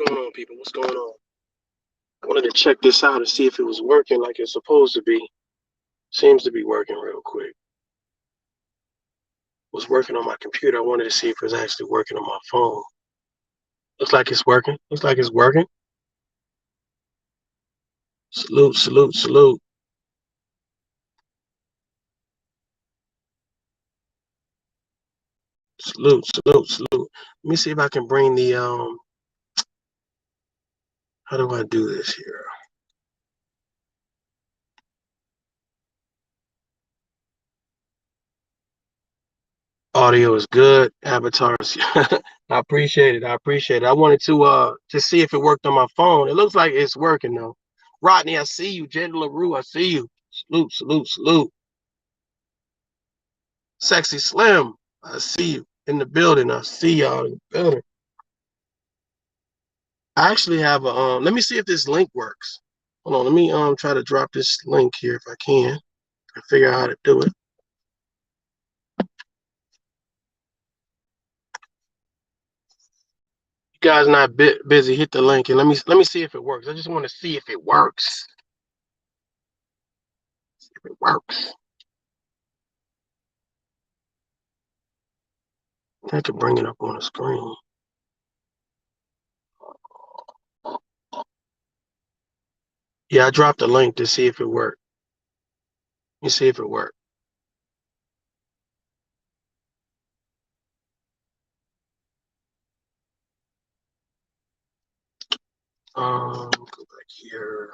going on, people? What's going on? I wanted to check this out and see if it was working like it's supposed to be. Seems to be working real quick. Was working on my computer. I wanted to see if it was actually working on my phone. Looks like it's working. Looks like it's working. Salute, salute, salute. Salute, salute, salute. Let me see if I can bring the how do I do this here? Audio is good. Avatars. I appreciate it. I appreciate it. I wanted to see if it worked on my phone. It looks like it's working though. Rodney, I see you. Jen LaRue, I see you. Salute, salute, salute. Sexy Slim, I see you in the building. I see y'all in the building. I actually have a let me see if this link works. Hold on, let me try to drop this link here if I can. I figure out how to do it. You guys not busy, hit the link and let me see if it works. I just want to see if it works. See if it works. I can bring it up on the screen. Yeah, I dropped the link to see if it worked. Let me see if it worked. Go back here.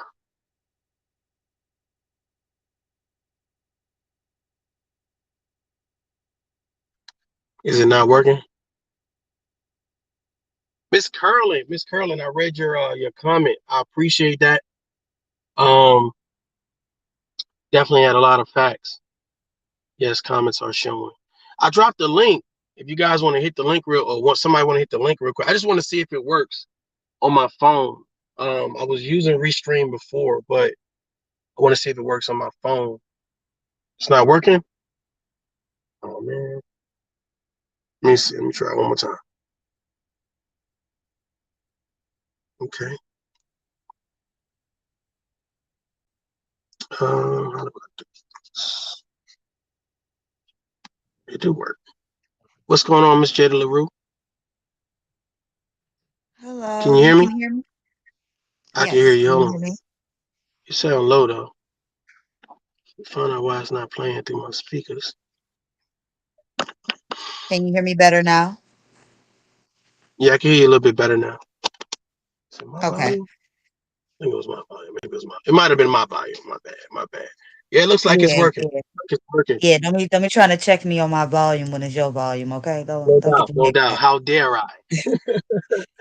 Is it not working? Miss Curlin, I read your comment. I appreciate that. Um, definitely had a lot of facts. Yes, comments are showing. I dropped the link. If you guys want to hit the link somebody want to hit the link real quick. I just want to see if it works on my phone. I was using Restream before, but I want to see if it works on my phone. It's not working. Oh man. Let me see. Let me try it one more time. Okay. How do I do this? It do work. What's going on, Miss Jada LaRue? Can Hello, you you hear me? can hear me? I can hear Yes, you. can Hold you on. hear me? You sound low though. Find out why it's not playing through my speakers. Can you hear me better now? Yeah, I can hear you a little bit better now. Is it my Okay. volume? I think it was my volume. Maybe it was my. It might have been my volume. My bad. My bad. Yeah, it looks like it's Yeah, working. yeah. It's working. Yeah, don't be trying to check me on my volume when it's your volume, okay? Don't No don't get doubt. the No mix doubt. up. How dare I?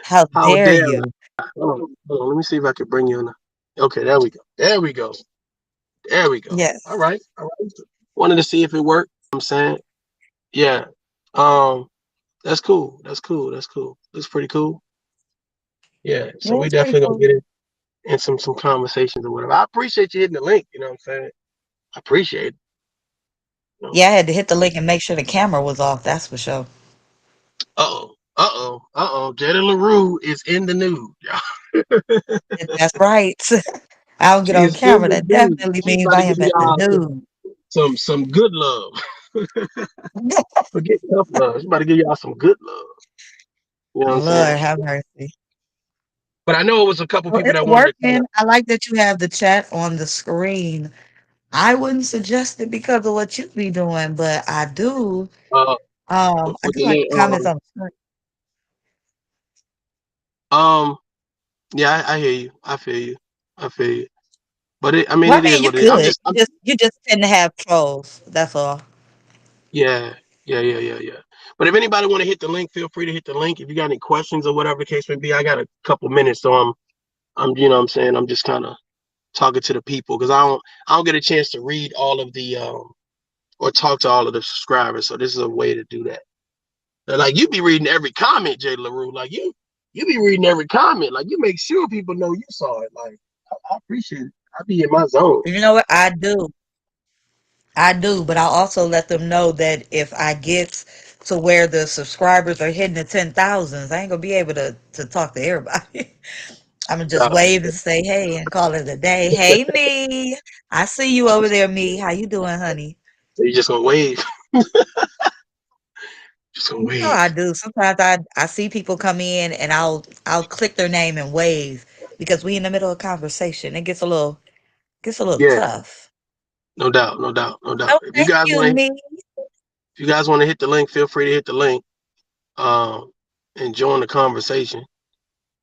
How How dare dare you? I? Hold on. Let me see if I can bring you on. Okay, there we go. There we go. There we go. All Yes. right. All right. Wanted to see if it worked. I'm saying, yeah. Um, that's cool. That's cool. That's cool. Looks pretty cool. Yeah. So Yeah, we it's pretty definitely gonna cool. get in some conversations or whatever. I appreciate you hitting the link. You know what I'm saying? I appreciate it. You know? Yeah, I had to hit the link and make sure the camera was off, that's for sure. Uh-oh. Uh-oh. Uh-oh. Jada LaRue is in the nude. That's right. I don't get She on is in camera. the That nude. definitely She's means about I to give am at the y'all nude. some good love. Forget tough love. She's about to give y'all some good love. You know what I'm saying? Lord have mercy. But I know it was a couple Well, people it's that wanted to kind working. I like that you have the chat on the screen. I wouldn't suggest it because of what you be doing, but I do. I with do the like the comments little on the screen. yeah, I hear you. I feel you. I feel you. But I mean, Well, it I is mean, you what it is. could. You just tend to have trolls. That's all. Yeah, yeah. But if anybody want to hit the link, feel free to hit the link. If you got any questions or whatever the case may be, I got a couple minutes, so you know what I'm saying, I'm just kind of talking to the people because I don't get a chance to read all of the or talk to all of the subscribers. So this is a way to do that. Like you be reading every comment, Jay LaRue. Like you be reading every comment. Like you make sure people know you saw it. Like I appreciate it. I be in my zone. You know what? I do. I do, but I also let them know that if I get to where the subscribers are hitting the 10,000s. I ain't gonna be able to talk to everybody. I'm gonna just No, wave and say hey and call it a day. Hey me, I see you over there, me. How you doing, honey? so you just gonna wave. Just gonna You know I wave. do. Sometimes I see people come in and I'll click their name and wave because we in the middle of conversation. It gets a little Yeah, tough. no doubt, no doubt, no doubt. No, thank you, me. If you guys want to hit the link, feel free to hit the link. Um, and join the conversation.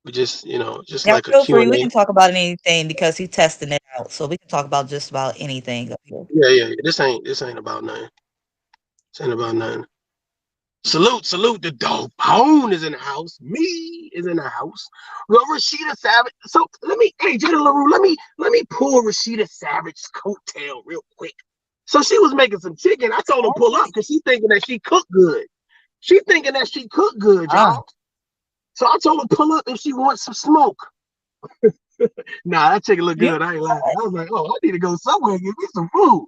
We just, just Yeah, like a feel Q free. and We A. can talk about anything because he's testing it out. So we can talk about just about anything up here. Yeah, yeah. This ain't about nothing. This ain't about nothing. Salute, salute. The dog bone is in the house. Me is in the house. Well, Rashida Savage. So hey, Jada LaRue, let me pull Rashida Savage's coattail real quick. So she was making some chicken. I told her pull up because she's thinking that she cooked good. She thinking that she cooked good, Oh, y'all. So I told her pull up if she wants some smoke. Nah, that chicken look you good. I ain't lying. I was like, oh, I need to go somewhere and get me some food.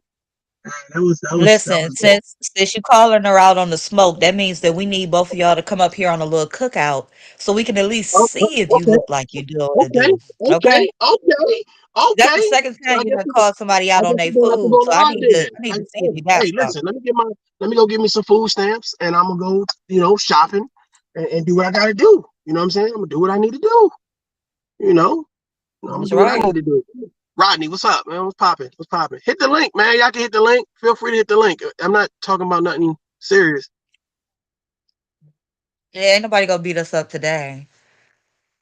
That was listen. Since you calling her out on the smoke, that means that we need both of y'all to come up here on a little cookout so we can at least oh, see if you okay, look like you do what to okay, do. Okay, okay, okay, that's the okay. second So time you done called somebody out I on guess their we're gonna have to go food. So I live need to then. I need to see if Hey, you got hey, some. listen, let me go get me some food stamps and I'm gonna go, shopping and do what I gotta do. You know what I'm saying? I'm gonna do what I need to do. You know, I'm gonna That's do what I right. need to do. Rodney, what's up, man? What's popping? What's popping? Hit the link, man. Y'all can hit the link. Feel free to hit the link. I'm not talking about nothing serious. Yeah, ain't nobody gonna beat us up today.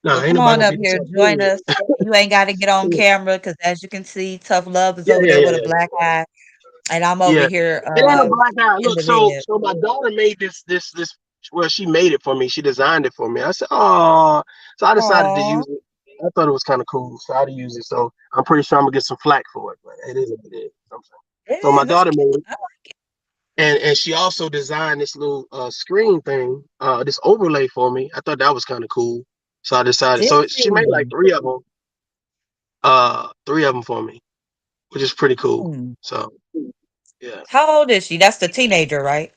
No, So ain't come nobody on gonna up beat us here, up. join us. You ain't got to get on camera because, as you can see, Tough Love is Yeah, over yeah, there yeah, with a yeah. black eye, and I'm over Yeah. here It ain't a black eye. in Look, the so red. so my daughter made this. Well, she made it for me. She designed it for me. I said, oh, so I decided to Aw, use it. I thought it was kind of cool, so I had to use it. So I'm pretty sure I'm gonna get some flack for it, but it is what it is. You know what I'm saying? it So my is. That's daughter cute. made it, and she also designed this little screen thing, this overlay for me. I thought that was kind of cool, so I decided. Did So she made like you? three of them for me, which is pretty cool. Hmm. So yeah, How old is she? That's the teenager, right?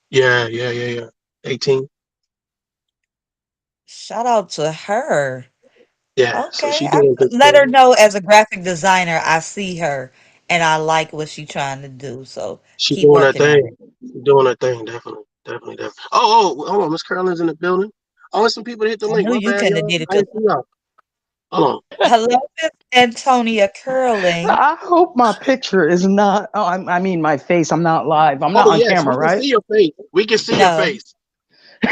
yeah, yeah, yeah, yeah. 18. Shout out to her. Yeah, so Okay, she doing good let her things. know as a graphic designer, I see her and I like what she's trying to do. So She keep doing her working at it. thing. She doing her thing. Definitely, definitely, definitely. Hold on. Miss Carolyn's in the building. Oh, there's some people hit the I link. knew My you bad, couldn't have y'all. did it I too. didn't see y'all. Hold on. Hello, Miss Antonia Curling. I hope my picture is not. Oh, I mean, my face. I'm not live. I'm not Oh on yes, camera, we can right? see your face. We can see your No, face.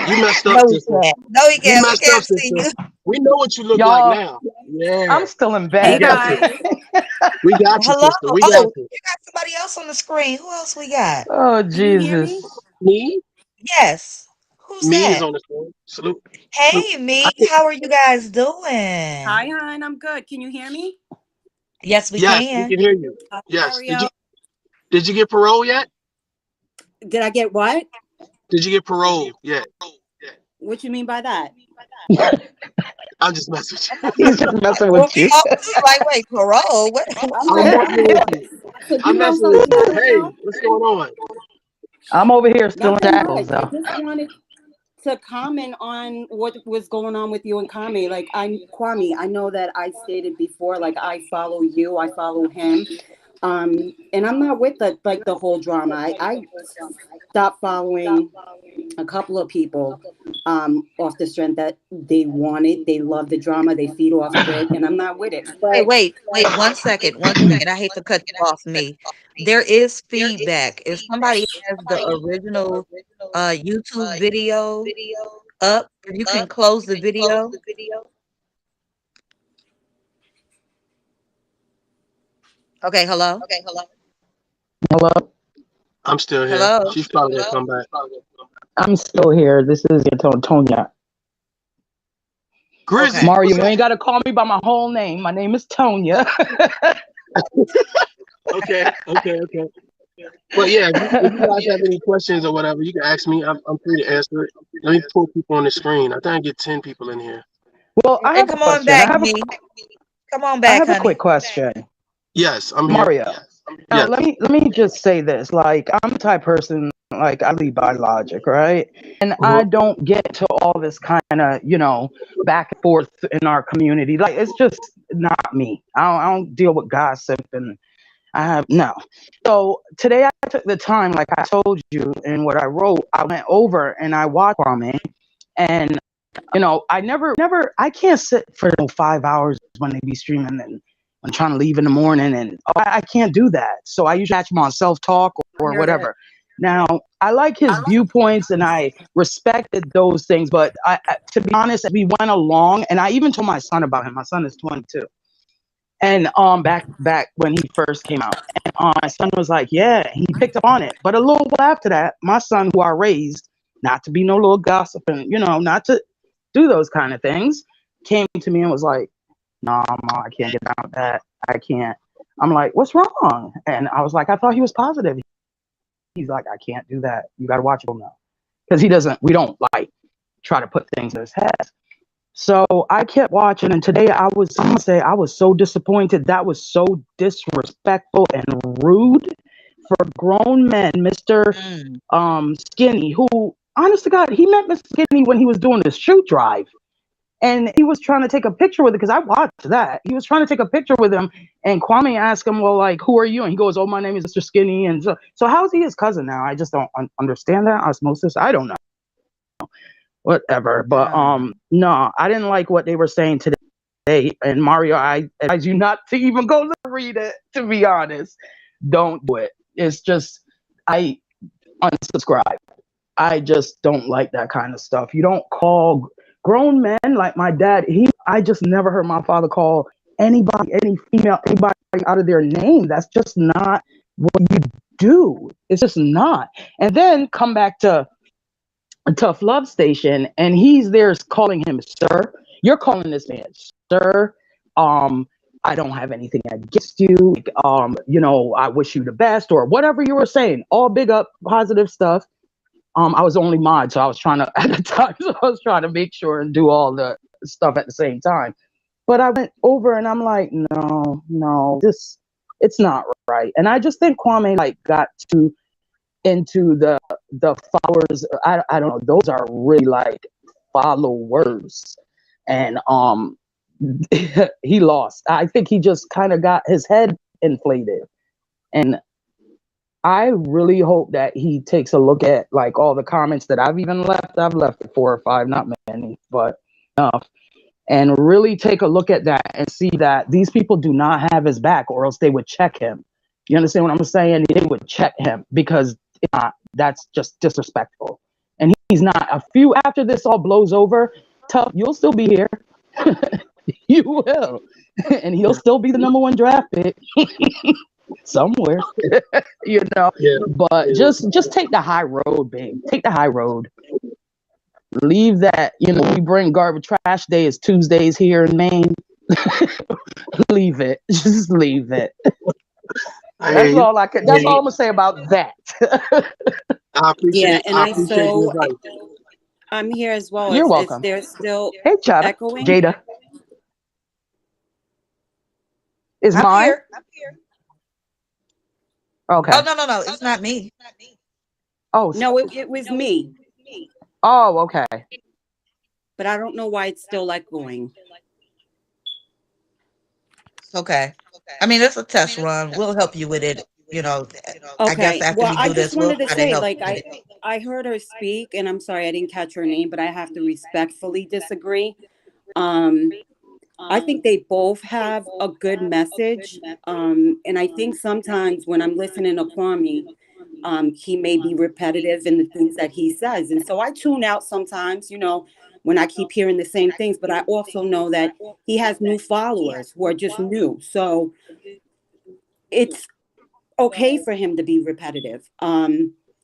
You messed up, no, we sister. can't. No, we You can't. We messed up, can't see sister. you. We know what you look like Y'all, now. I'm Yeah, still in we Hey bed. got you. guys. We got you, Hello. sister. We got Oh, you. you got somebody else on the screen. Who else we got? Oh, Can you hear me? Jesus. Me, Yes. Who's me is that? on the phone. Salute, salute. Hey, I me. think How are you guys doing? Hi, hon. I'm good. Can you hear me? Yes, we yes, we can. can hear you. Yes. Hurry Did you up. did you get parole yet? Did I get what? Did you get parole yet? What you mean by that? I'm just messing with you. He's just messing Well, with we you. all was like, wait, parole? What? I'm messing with you. So you I'm know messing with something you. I didn't Hey, know? what's going on? I'm over here still in Nothing shackles, much. I though. just wanted to comment on what was going on with you and Kami. Like Kwame, I know that I stated before, like I follow you, I follow him. And I'm not with the whole drama. I stopped following a couple of people off the strength that they want it, they love the drama, they feed off of it, and I'm not with it. Wait, But wait, wait. 1 second. 1 second. I hate to cut you off, me. There is feedback. If somebody has the original YouTube video up, if you can close the video. Okay, hello? Hello? I'm still here. Hello? She's probably gonna come back. I'm still here. This is Tonya. Grizzy, Okay. Mario, what's you up? ain't got to call me by my whole name. My name is Tonya. Okay, okay, okay. But yeah, if you guys have any questions or whatever, you can ask me. I'm free to answer it. Let me pull people on the screen. I think I get 10 people in here. Well, I And have a come on question. back, me. Come on I back, have a quick honey. question. Yes, I'm here. Mario. Now Yes. let me just say this. Like I'm the type of person Like I lead by logic, right? And Mhm. I don't get to all this kind of, back and forth in our community. Like it's just not me. I don't deal with gossip, and I have no. So today I took the time, like I told you in what I wrote, I went over and I watched Kwame, and I can't sit for 5 hours when they be streaming, and I'm trying to leave in the morning, and I can't do that. So I usually catch them on self talk I or hear that. whatever. Now I like his viewpoints and I respected those things, but to be honest, as we went along, and I even told my son about him. My son is 22, and back when he first came out, and my son was like, yeah, he picked up on it. But a little while after that, my son, who I raised not to be no little gossip and not to do those kind of things, came to me and was like, "Nah, ma, I can't get down with that. I can't." I'm like, "What's wrong?" And I was like, "I thought he was positive." He's like, "I can't do that. You got to watch him now," because he doesn't. We don't like try to put things in his head. So I kept watching, and today I'm gonna say I was so disappointed. That was so disrespectful and rude for grown men, Mr. Mm. Skinny, who, honest to God, he met Mr. Skinny when he was doing this shoot drive. And he was trying to take a picture with it because I watched that. He was trying to take a picture with him, and Kwame asked him, "Well, like, who are you?" And he goes, "Oh, my name is Mr. Skinny." And so how is he his cousin now? I just don't understand that osmosis. I don't know. Whatever. But Ah. no, I didn't like what they were saying today. And Mario, I advise you not to even go read it. To be honest, don't do it. It's just I unsubscribe. I just don't like that kind of stuff. You don't call grown men like my dad. I just never heard my father call anybody, any female, anybody out of their name. That's just not what you do. It's just not. And then come back to a Tough Love Station, and he's there calling him sir. You're calling this man sir. Um, I don't have anything against you. Like, I wish you the best, or whatever you were saying. All big up, positive stuff. I was only mod, so I was trying to at the time, so I was trying to make sure and do all the stuff at the same time. But I went over and I'm like, no, it's not right. And I just think Kwame like got too into the followers. I don't know. Those are really like followers, and he lost. I think he just kind of got his head inflated, and I really hope that he takes a look at like all the comments that I've even left. I've left 4 or 5, not many, but enough. And really take a look at that and see that these people do not have his back, or else they would check him. You understand what I'm saying? They would check him because that's just disrespectful. And he's not. A few after this all blows over, Tough, you'll still be here. You will. And he'll still be the #1 draft pick somewhere. you know. Yeah, But yeah, just take the high road, babe. Take the high road. Leave that. We bring garbage trash day is Tuesdays here in Maine. Leave it. Just leave it. I hear That's you. all I could. I hear That's all I'm you. gonna say about that. Yeah, and I I appreciate the so advice. I'm here as well. You're Is welcome. there still Hey, Chada. echoing? Jada. Is I'm mine? here. Oh, Okay. no, it's not me. Oh. No, it was me, Oh. Okay. but I don't know why it's still echoing. It's okay. I mean, it's a test run. We'll help you with it. I guess Okay. after Well, we I do just this, we'll wanted to try to say, help like, you with it. I heard her speak, and I'm sorry I didn't catch her name, but I have to respectfully disagree. Um, I think they both have a good message. And I think sometimes when I'm listening to Kwame, he may be repetitive in the things that he says. And so I tune out sometimes, when I keep hearing the same things, but I also know that he has new followers who are just new. So it's okay for him to be repetitive.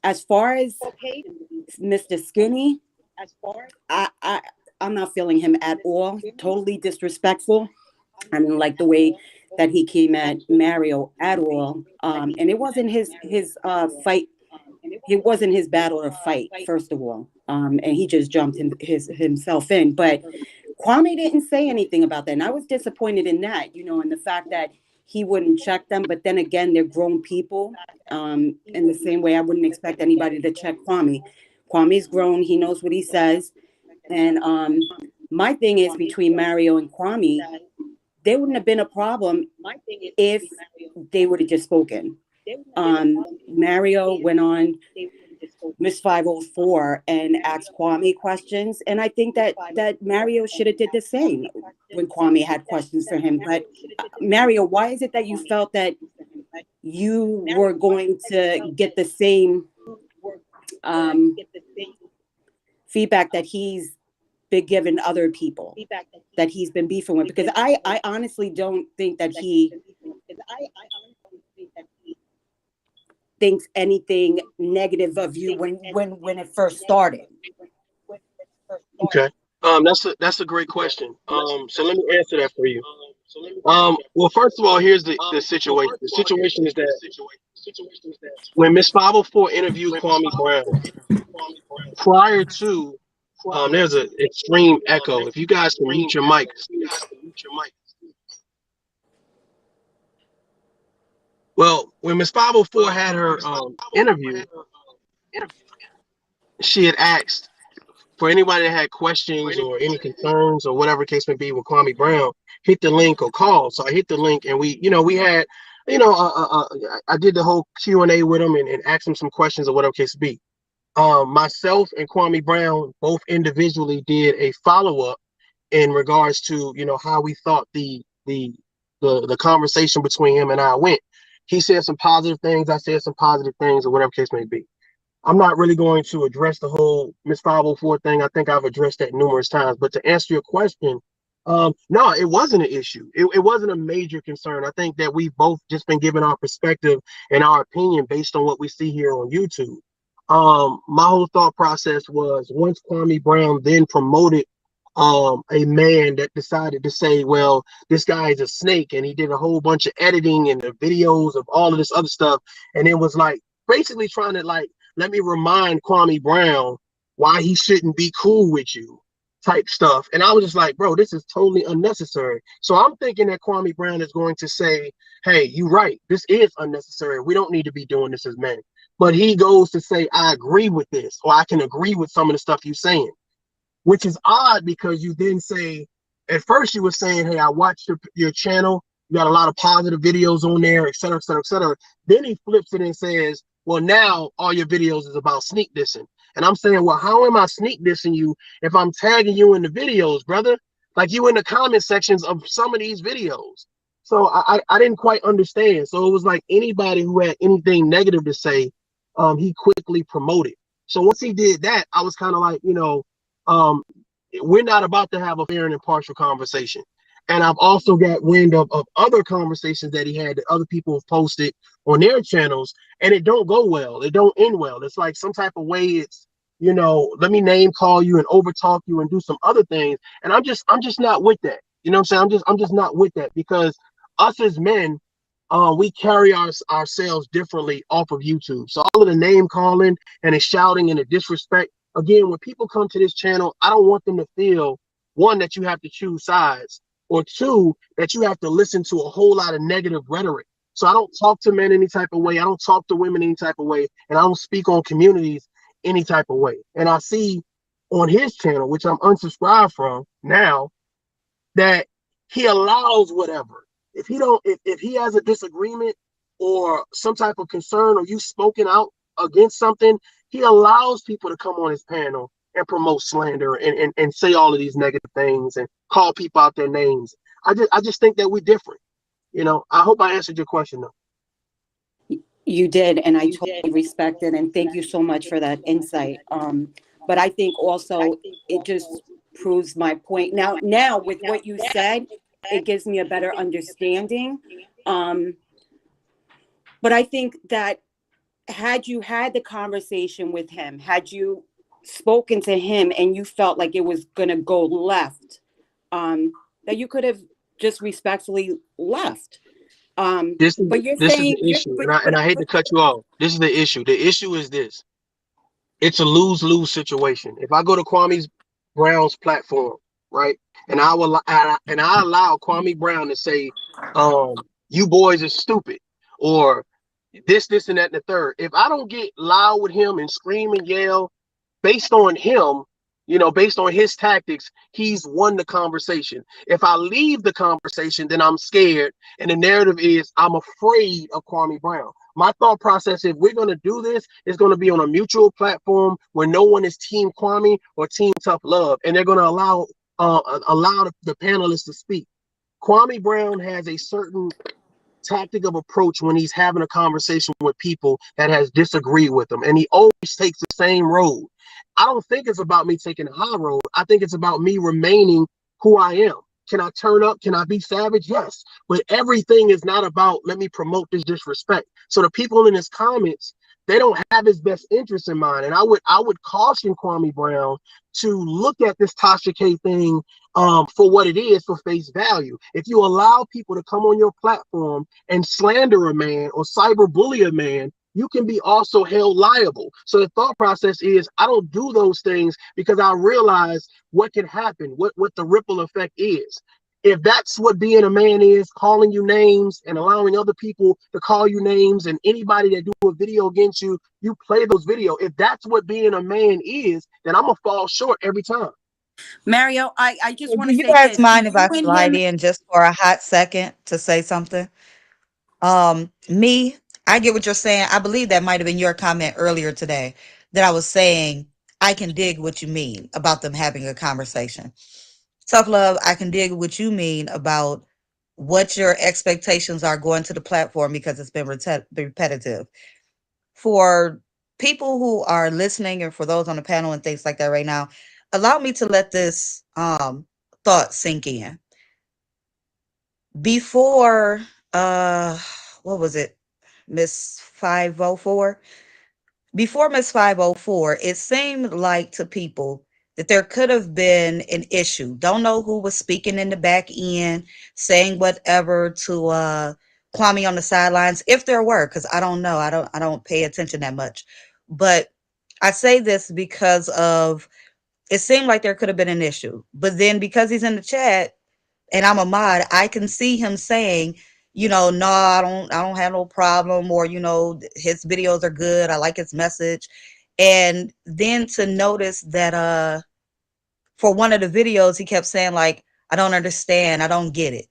As far as Mr. Skinny, I, I I'm not feeling him at all. Totally disrespectful. I didn't like the way that he came at Mario at all. And it wasn't his fight. It wasn't his battle to fight, first of all. And he just jumped himself in. But Kwame didn't say anything about that. And I was disappointed in that, in the fact that he wouldn't check them. But then again, they're grown people. In the same way, I wouldn't expect anybody to check Kwame. Kwame's grown. He knows what he says. And my thing is, between Mario and Kwame, there wouldn't have been a problem if they would have just spoken. Mario went on Miss 504 and asked Kwame questions, and I think that Mario should have did the same when Kwame had questions for him. But Mario, why is it that you felt that you were going to get the same feedback that he's been giving other people that he's been beefing with? Because I honestly don't think that he thinks anything negative of you when it first started. Okay. That's a great question. So let me answer that for you. Well, first of all, here's the situation. The situation is that when Miss 504 interviewed Kwame Brown, prior to there's an extreme echo. If you guys can mute your mics. Well, when Miss 504 had her interview, she had asked for anybody that had questions or any concerns or whatever case may be with Kwame Brown, hit the link or call. So I hit the link, and we had, I did the whole Q&A with him and asked him some questions or whatever case be. Myself and Kwame Brown both individually did a follow-up in regards to, how we thought the conversation between him and I went. He said some positive things, I said some positive things, or whatever case may be. I'm not really going to address the whole Miss 504 thing. I think I've addressed that numerous times. But to answer your question, no, it wasn't an issue. It wasn't a major concern. I think that we've both just been given our perspective and our opinion based on what we see here on YouTube. My whole thought process was, once Kwame Brown then promoted a man that decided to say, well, this guy is a snake, and he did a whole bunch of editing and the videos of all of this other stuff, and it was like basically trying to let me remind Kwame Brown why he shouldn't be cool with you type stuff. And I was just like, bro, this is totally unnecessary. So I'm thinking that Kwame Brown is going to say, hey, you're right, this is unnecessary, we don't need to be doing this as men. But he goes to say, I agree with this, or I can agree with some of the stuff you're saying, which is odd, because you then say, at first you were saying, hey, I watched your channel, you got a lot of positive videos on there, et cetera, et cetera, et cetera. Then he flips it and says, well, now all your videos is about sneak dissing. And I'm saying, well, how am I sneak dissing you if I'm tagging you in the videos, brother? Like, you in the comment sections of some of these videos. So I didn't quite understand. So it was like anybody who had anything negative to say, he quickly promoted. So once he did that, I was kind of like, we're not about to have a fair and impartial conversation. And I've also got wind of other conversations that he had that other people have posted on their channels, and it don't go well. It don't end well. It's like some type of way it's, let me name call you and overtalk you and do some other things. And I'm just not with that. You know what I'm saying? I'm just not with that, because us as men, we carry ourselves differently off of YouTube. So all of the name calling and the shouting and the disrespect, again, when people come to this channel, I don't want them to feel, one, that you have to choose sides, or two, that you have to listen to a whole lot of negative rhetoric. So I don't talk to men any type of way. I don't talk to women any type of way. And I don't speak on communities any type of way. And I see on his channel, which I'm unsubscribed from now, that he allows whatever. If he has a disagreement or some type of concern, or you spoken out against something, he allows people to come on his panel and promote slander and say all of these negative things and call people out their names. I just think that we're different. I hope I answered your question though. You did, and I totally respect it, and thank you so much for that insight. But I think also it just proves my point. Now with what you said, it gives me a better understanding. But I think that had you had the conversation with him, had you spoken to him and you felt like it was going to go left, that you could have just respectfully left. But you're this saying, is the issue, and I hate to cut you off. This is the issue. The issue is this: it's a lose-lose situation. If I go to Kwame Brown's platform, right, and I allow Kwame Brown to say, You boys are stupid, or this, and that, and the third. If I don't get loud with him and scream and yell based on him, based on his tactics, he's won the conversation. If I leave the conversation, then I'm scared. And the narrative is I'm afraid of Kwame Brown. My thought process, if we're going to do this, is going to be on a mutual platform where no one is Team Kwame or Team Tough Love. And they're going to allow the panelists to speak. Kwame Brown has a certain tactic of approach when he's having a conversation with people that has disagreed with him, and he always takes the same road. I don't think it's about me taking the high road. I think it's about me remaining who I am. Can I turn up? Can I be savage? Yes. But everything is not about let me promote this disrespect. So the people in his comments, they don't have his best interest in mind. And I would caution Kwame Brown to look at this Tasha K thing for what it is, for face value. If you allow people to come on your platform and slander a man or cyberbully a man, you can be also held liable. So the thought process is I don't do those things because I realize what can happen, what the ripple effect is. If that's what being a man is, calling you names and allowing other people to call you names, and anybody that do a video against you, you play those videos. If that's what being a man is, then I'm gonna fall short every time. Mario, I just Do want to you say guys this. Do mind if you I and slide him? in just for a hot second to say something? Me, I get what you're saying. I believe that might have been your comment earlier today that I was saying I can dig what you mean about them having a conversation. Tough love, I can dig what you mean about what your expectations are going to the platform because it's been repetitive. For people who are listening and for those on the panel and things like that right now, allow me to let this thought sink in. Before what was it? Miss 504? Before Miss 504, it seemed like to people that there could have been an issue. Don't know who was speaking in the back end, saying whatever to Kwame on the sidelines, if there were, because I don't know. I don't pay attention that much. But I say this because of it seemed like there could have been an issue. But then because he's in the chat, and I'm a mod, I can see him saying, no, I don't have no problem, or his videos are good. I like his message. And then to notice that for one of the videos he kept saying like, I don't understand, I don't get it.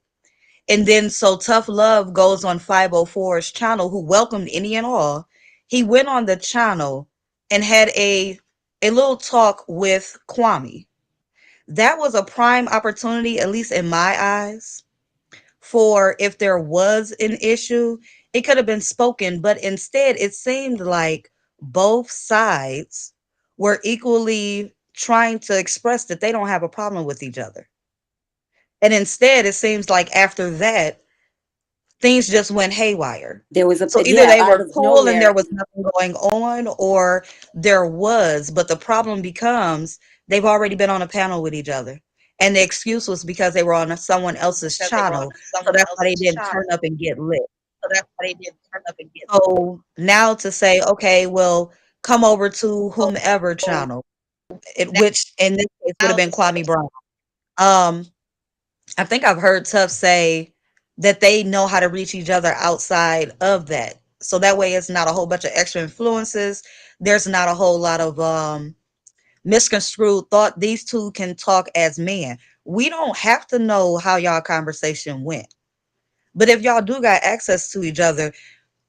And then so Tough Love goes on 504's channel, who welcomed any and all. He went on the channel and had a little talk with Kwame. That was a prime opportunity, at least in my eyes, for if there was an issue, it could have been spoken, but instead it seemed like both sides were equally trying to express that they don't have a problem with each other. And instead, it seems like after that, things just went haywire. There was a So either yeah, they out were of cool and there nowhere. was nothing going on, or there was, but the problem becomes they've already been on a panel with each other. And the excuse was because they were on someone else's channel. So that's why they didn't turn up and get lit. So now to say, okay, well, come over to whomever channel, which in this case would have been Kwame Brown. Um, I think I've heard Tough say that they know how to reach each other outside of that. So that way it's not a whole bunch of extra influences. There's not a whole lot of misconstrued thought. These two can talk as men. We don't have to know how y'all conversation went. But if y'all do got access to each other,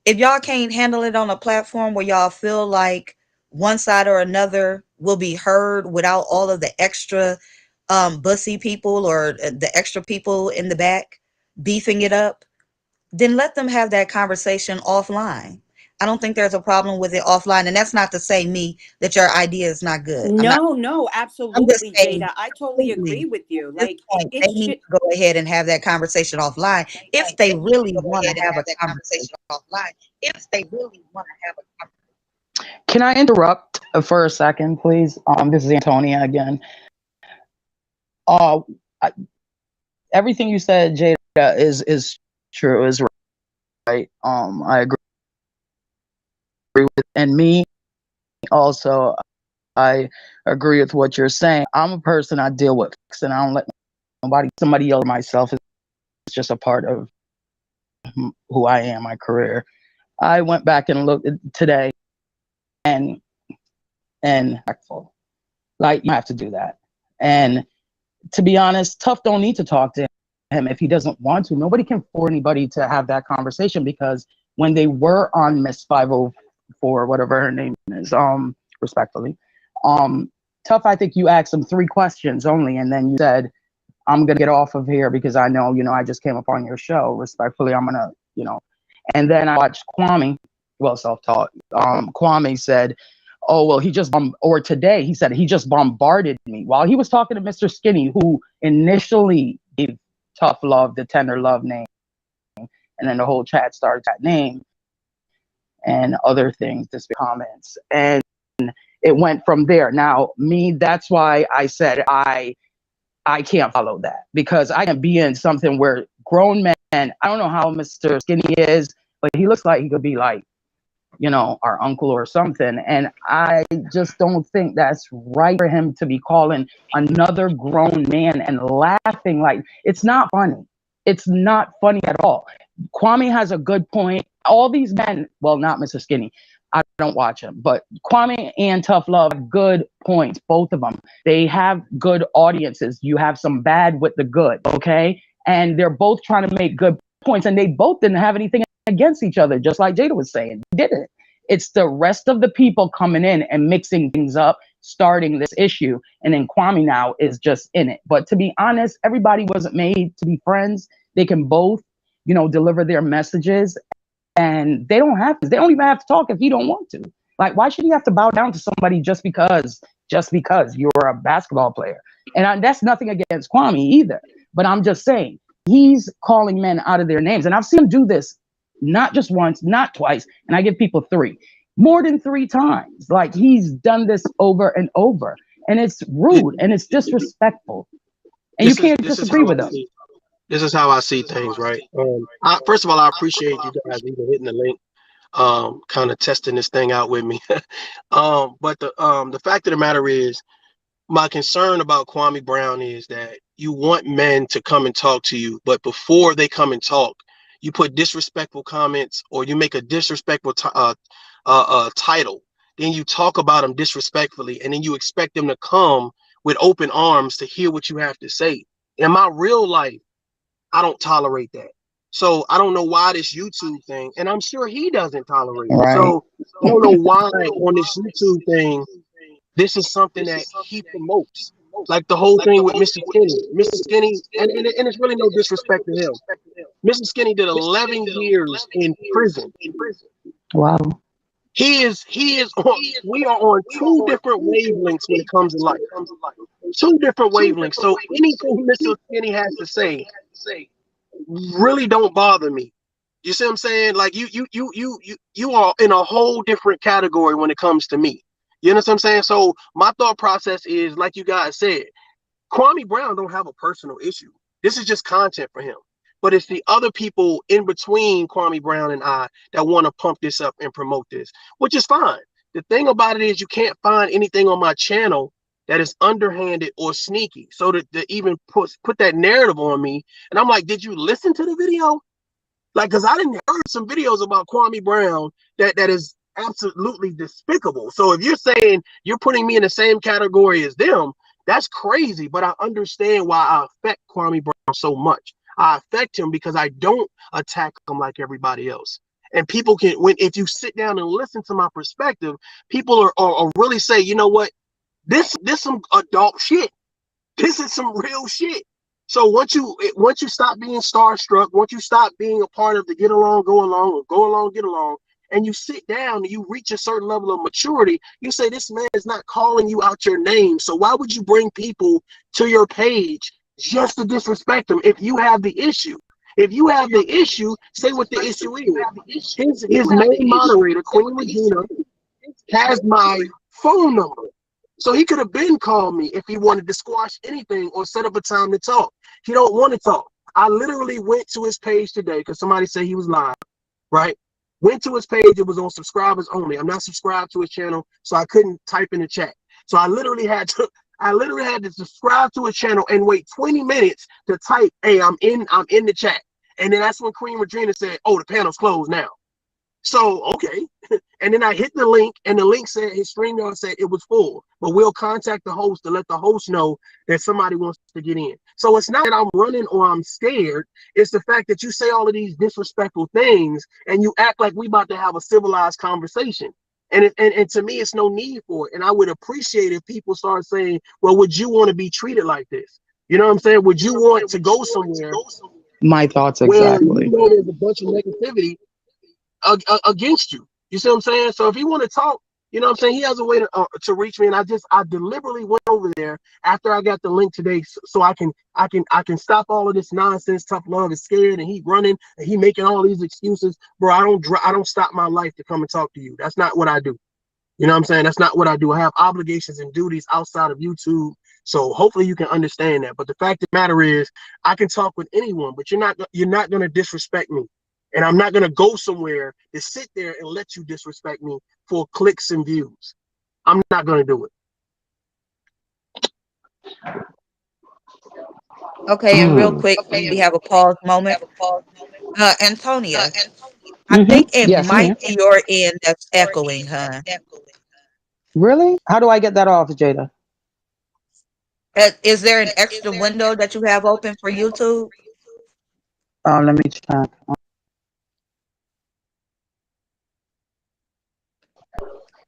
if y'all can't handle it on a platform where y'all feel like one side or another will be heard without all of the extra bussy people or the extra people in the back beefing it up, then let them have that conversation offline. I don't think there's a problem with it offline. And that's not to say me that your idea is not good. No, no, I'm just absolutely, saying Jada. I totally agree completely with you. at this Like point, it they need should. to go ahead and have that conversation offline if they really want to have a conversation. Can I interrupt for a second, please? This is Antonia again. Uh, I, everything you said, Jada, is true, is right. I agree with, and me also. I agree with what you're saying. I'm a person, I deal with facts, and I don't let somebody else, myself is just a part of who I am, my career. I went back and looked today, and like, you have to do that. And to be honest, Tough don't need to talk to him if he doesn't want to. Nobody can force anybody to have that conversation, because when they were on Miss 504, whatever her name is, respectfully, Tough, I think you asked him 3 questions only, and then you said, I'm gonna get off of here because I know, I just came up on your show. Respectfully, I'm gonna, And then I watched Kwame, well, self-taught. Kwame said, oh, well, or today he said he just bombarded me while he was talking to Mr. Skinny, who initially gave Tough Love the tender love name, and then the whole chat started that name and other things, just comments, and it went from there. Now, me, that's why I said I can't follow that, because I can be in something where grown men, I don't know how Mr. Skinny is, but he looks like he could be like, our uncle or something. And I just don't think that's right for him to be calling another grown man and laughing. Like, it's not funny. It's not funny at all. Kwame has a good point. All these men, well, not Mr. Skinny, I don't watch him, but Kwame and Tough Love have good points, both of them. They have good audiences. You have some bad with the good, okay? And they're both trying to make good points, and they both didn't have anything against each other, just like Jada was saying. They didn't. It's the rest of the people coming in and mixing things up, starting this issue, and then Kwame now is just in it. But to be honest, everybody wasn't made to be friends. They can both, deliver their messages, and they don't even have to talk if he don't want to. Like, why should he have to bow down to somebody just because you're a basketball player? And that's nothing against Kwame either, but I'm just saying, he's calling men out of their names, and I've seen him do this not just once, not twice, and I give people 3, more than 3 times. Like, he's done this over and over, and it's rude and it's disrespectful, and you can't disagree with him. This is how I see things, right? First of all, I appreciate you guys even hitting the link, kind of testing this thing out with me. But the fact of the matter is, my concern about Kwame Brown is that you want men to come and talk to you, but before they come and talk, you put disrespectful comments, or you make a disrespectful title. Then you talk about them disrespectfully, and then you expect them to come with open arms to hear what you have to say. In my real life, I don't tolerate that. So I don't know why this YouTube thing, and I'm sure he doesn't tolerate it. Right. So I don't know why on this YouTube thing, this is something that he promotes. Like the whole thing with Mr. Skinny. Mr. Skinny, and it's really no disrespect to him. Mr. Skinny did 11 years in prison. Wow. We are on 2 different wavelengths when it comes to life. 2 different wavelengths. So anything Mr. Skinny has to say really don't bother me. You see what I'm saying? Like, you are in a whole different category when it comes to me. You know what I'm saying? So my thought process is, like you guys said, Kwame Brown don't have a personal issue. This is just content for him. But it's the other people in between Kwame Brown and I that want to pump this up and promote this, which is fine. The thing about it is, you can't find anything on my channel that is underhanded or sneaky. So to even put that narrative on me, and I'm like, did you listen to the video? Like, because I didn't heard some videos about Kwame Brown that is absolutely despicable. So if you're saying you're putting me in the same category as them, that's crazy. But I understand why I affect Kwame Brown so much. I affect him because I don't attack him like everybody else. And people can, if you sit down and listen to my perspective, people are really say, you know what, this some adult shit. This is some real shit. So once you stop being starstruck, once you stop being a part of the get along, go along, or go along, get along, and you sit down and you reach a certain level of maturity, you say, this man is not calling you out your name. So why would you bring people to your page just to disrespect them if you have the issue? If you have the issue, say what the issue is. His main moderator, Queen Regina, has my phone number. So he could have been called me if he wanted to squash anything or set up a time to talk. He don't want to talk. I literally went to his page today because somebody said he was live, right? Went to his page. It was on subscribers only. I'm not subscribed to his channel, so I couldn't type in the chat. So I literally had to subscribe to his channel and wait 20 minutes to type, hey, I'm in the chat. And then that's when Queen Regina said, "Oh, the panel's closed now." So, okay. And then I hit the link, and the link said his StreamYard said it was full, but we'll contact the host to let the host know that somebody wants to get in. So it's not that I'm running or I'm scared. It's the fact that you say all of these disrespectful things and you act like we about to have a civilized conversation. And to me, it's no need for it. And I would appreciate if people start saying, well, would you want to be treated like this? You know what I'm saying? Would you want to go somewhere My thoughts where you exactly. know there's a bunch of negativity against you? You see what I'm saying? So if you want to talk, you know what I'm saying, he has a way to reach me. And I deliberately went over there after I got the link today, so I can stop all of this nonsense. Tough Love is scared and he running and he making all these excuses. Bro, I don't stop my life to come and talk to you. That's not what I do. You know what I'm saying? That's not what I do. I have obligations and duties outside of YouTube. So hopefully you can understand that. But the fact of the matter is, I can talk with anyone, but you're not gonna disrespect me. And I'm not gonna go somewhere to sit there and let you disrespect me for clicks and views. I'm not gonna do it. Okay, and real quick, we have a pause moment. Antonia, I Mm-hmm. think it Yes, I'm might here. be your end that's echoing, huh? Really? How do I get that off, Jada? Is there an extra window that you have open for YouTube? Let me check.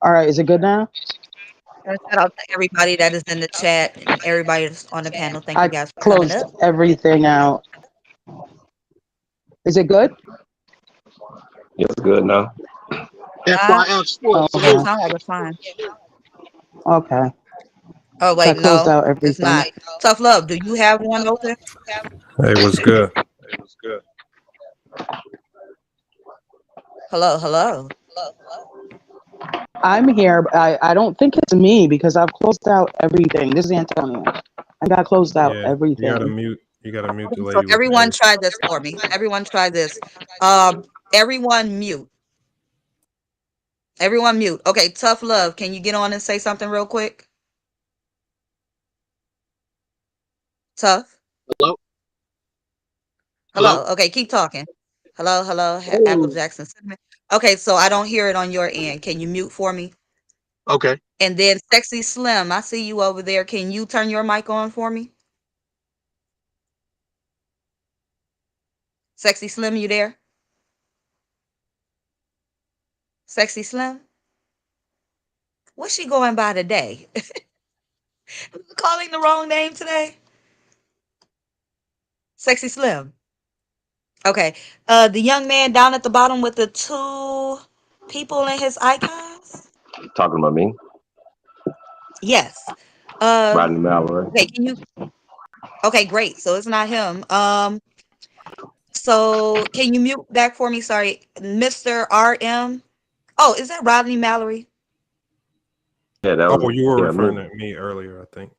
All right, is it good now? And shout out to everybody that is in the chat and everybody that's on the panel. Thank you I guys for coming closed up. everything out. Is it good? Yeah, it's good now. Uh, FYF Sports yeah, it Okay. Salute. sounds like it's fine. Okay. Oh, So I wait, closed no, out it's everything. not. Tough Love, do you have one open? Hey, what's good? Hello, hello. I'm here. But I don't think it's me because I've closed out everything. This is Antonio. I got closed out Yeah, you gotta everything. mute. You gotta mute the Okay, so lady with the everyone A. try this for me. Everyone try this. Everyone mute. Everyone mute. Okay, Tough Love, can you get on and say something real quick? Tough. Hello? Hello? Hello. Okay, keep talking. Hello, hello, Apple Oh, Jackson Cinnamon. Okay, so I don't hear it on your end. Can you mute for me? okay. And then Sexy Slim, I see you over there. Can you turn your mic on for me? Sexy Slim, you there? Sexy Slim? What's she going by today? Calling the wrong name today? Sexy Slim. Okay. The young man down at the bottom with the two people in his icons? Talking about me, Yes. Uh Rodney Mallory. okay, can you okay, great. So it's not him. So can you mute back for me? Sorry. Mr. RM. Oh, is that Rodney Mallory? Yeah, that Oh, was you were yeah me. referring to me earlier, I think.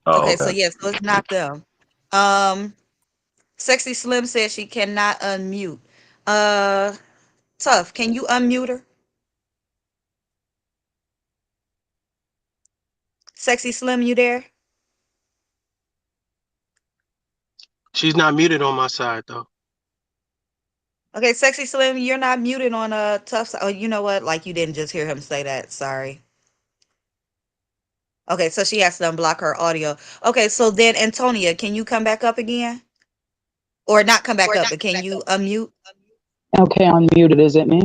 Oh, Okay, so okay. yes, so it's not them. Sexy Slim says she cannot unmute. Uh Tough, can you unmute her? Sexy Slim, you there? She's not muted on my side though. Okay, Sexy Slim, you're not muted on Tough. Oh, you know what? Like you didn't just hear him say that. Sorry. Okay, so she has to unblock her audio. Okay, so then Antonia, can you come back up again? Or not come back up, but can you unmute? Okay, unmuted. Is it me?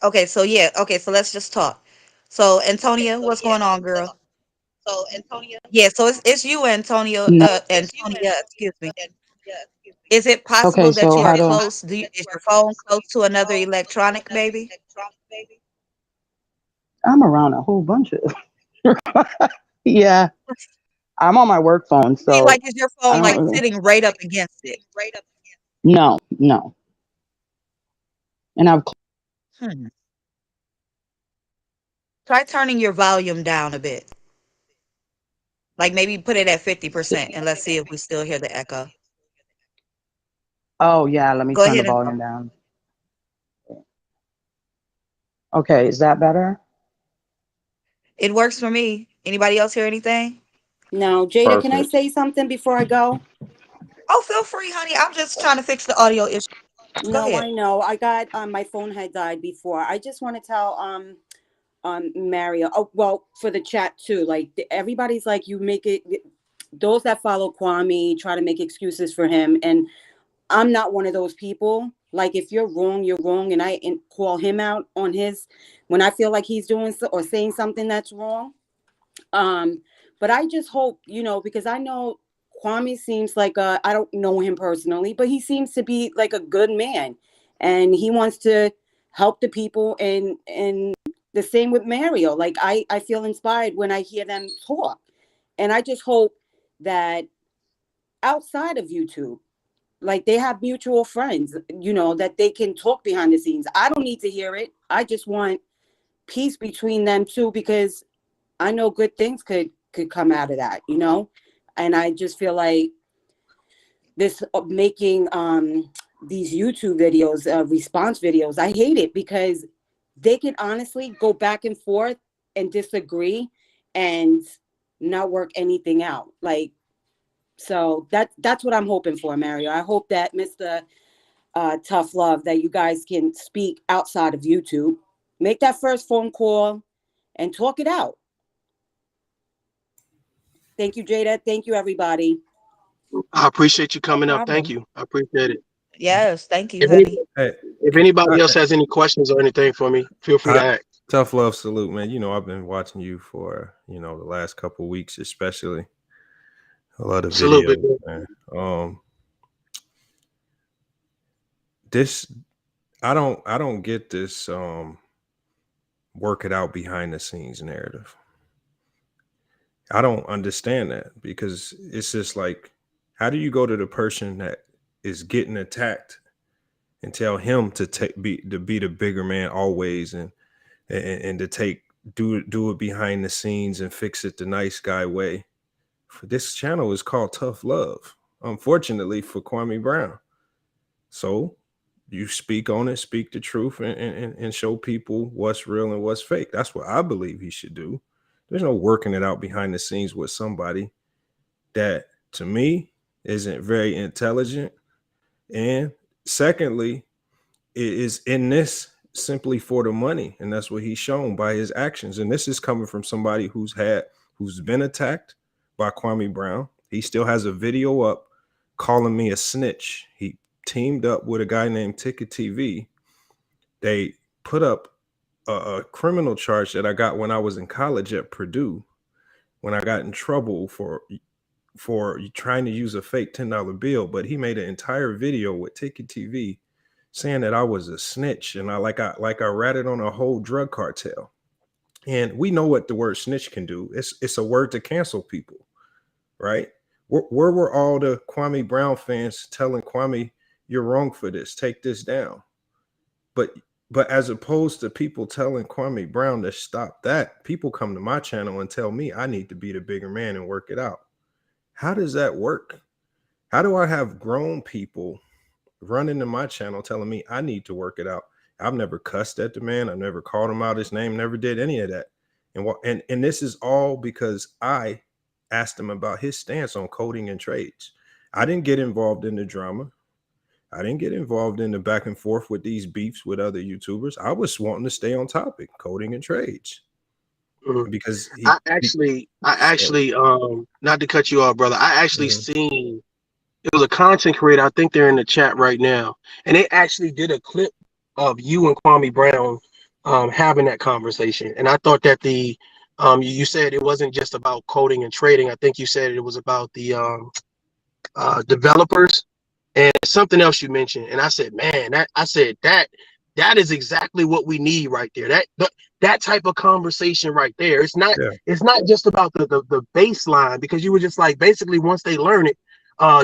Okay, so yeah, okay, so let's just talk. So Antonia, what's going on, girl? Yeah, so it's you, Antonio. No. Antonia, excuse me. Is it Okay, possible that so you are how do? close? Is your phone close to another electronic, maybe? I'm around a whole bunch of. Yeah, I'm on my work phone, I mean, so like, is your I phone don't like really. sitting right up against it? No, no. And I've. Hmm. Try turning your volume down a bit. Like maybe put it at 50% and let's see if we still hear the echo. Oh yeah, let me Go turn the ahead and volume down. Okay, is that better? it works for me. Anybody else hear anything? Now, Jada, can I Perfect. say something before I go? Oh, feel free, honey. I'm just trying to fix the audio issue. Go No, ahead. I know. I got my phone had died before. I just want to tell Mario. Oh, well, for the chat too. Like everybody's like, you make it. Those that follow Kwame try to make excuses for him, and I'm not one of those people. Like if you're wrong, you're wrong, and call him out on his when I feel like he's doing or saying something that's wrong. But I just hope, because I know Kwame seems like I don't know him personally, but he seems to be like a good man, and he wants to help the people. And the same with Mario. Like I feel inspired when I hear them talk, and I just hope that outside of YouTube, like they have mutual friends, that they can talk behind the scenes. I don't need to hear it. I just want peace between them too, because I know good things could come out of that, and I just feel like this making these YouTube videos, response videos, I hate it because they can honestly go back and forth and disagree and not work anything out. Like, so that's what I'm hoping for, Mario. I hope that Mr. Tough Love, that you guys can speak outside of YouTube, make that first phone call and talk it out. Thank you, Jada. Thank you, everybody. I appreciate you No coming up. Thank problem. you. I appreciate it. Yes, thank you, If, any, honey. Hey, if anybody I, else has any questions or anything for me, feel free to I, ask. tough love salute, man. You know, I've been watching you for, the last couple of weeks, especially a lot of Salute, big videos, bro. man. This, I don't get this, work it out behind the scenes narrative. I don't understand that because it's just like, how do you go to the person that is getting attacked and tell him to be the bigger man always and to do it behind the scenes and fix it the nice guy way? This channel is called Tough Love, unfortunately for Kwame Brown. So you speak on it, speak the truth, and show people what's real and what's fake. That's what I believe he should do. There's no working it out behind the scenes with somebody that, to me, isn't very intelligent. And secondly, it is in this simply for the money. And that's what he's shown by his actions. And this is coming from somebody who's been attacked by Kwame Brown. He still has a video up calling me a snitch. He teamed up with a guy named Ticket TV. They put up a criminal charge that I got when I was in college at Purdue, when I got in trouble for trying to use a fake $10 bill. But he made an entire video with Ticket TV saying that I was a snitch and I ratted on a whole drug cartel. And we know what the word snitch can do. It's a word to cancel people, right? Where were all the Kwame Brown fans telling Kwame, you're wrong for this, take this down? But as opposed to people telling Kwame Brown to stop that, people come to my channel and tell me I need to be the bigger man and work it out. How does that work? How do I have grown people running to my channel telling me I need to work it out? I've never cussed at the man. I've never called him out his name, never did any of that. And this is all because I asked him about his stance on coding and trades. I didn't get involved in the drama. I didn't get involved in the back and forth with these beefs with other YouTubers. I was wanting to stay on topic, coding and trades. Because I actually, not to cut you off, brother. I actually seen, it was a content creator. I think they're in the chat right now, and they actually did a clip of you and Kwame Brown having that conversation. And I thought that you said it wasn't just about coding and trading. I think you said it was about the developers and something else you mentioned. And I said, man, that is exactly what we need right there. That type of conversation right there. It's not just about the baseline, because you were just like, basically once they learn it,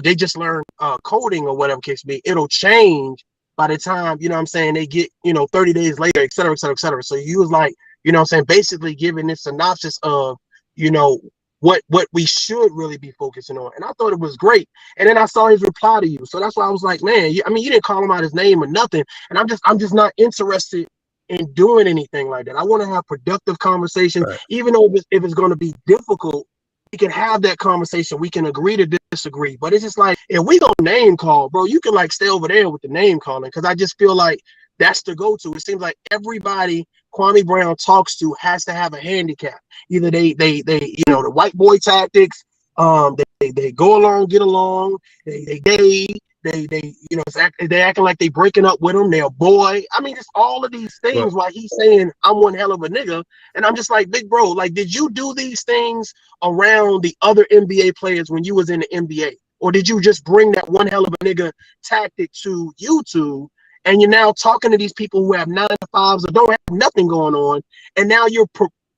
they just learn coding or whatever case be. It'll change by the time, you know what I'm saying, they get, 30 days later, et cetera, et cetera, et cetera. So you was like, you know what I'm saying, basically giving this synopsis of, what we should really be focusing on. And I thought it was great. And then I saw his reply to you. So that's why I was like, man, you didn't call him out his name or nothing. And I'm just not interested in doing anything like that. I want to have productive conversations, even though if it's going to be difficult, we can have that conversation. We can agree to disagree. But it's just like, if we go name call, bro, you can like stay over there with the name calling, because I just feel like that's the go-to. It seems like everybody Kwame Brown talks to has to have a handicap. Either they the white boy tactics, they go along, get along, they gay, they acting like they breaking up with him, they're a boy. I mean, it's all of these things But while he's saying I'm one hell of a nigga. And I'm just like, big bro, like, did you do these things around the other NBA players when you was in the NBA? Or did you just bring that one hell of a nigga tactic to YouTube? And you're now talking to these people who have 9 to 5s or don't have nothing going on, and now you're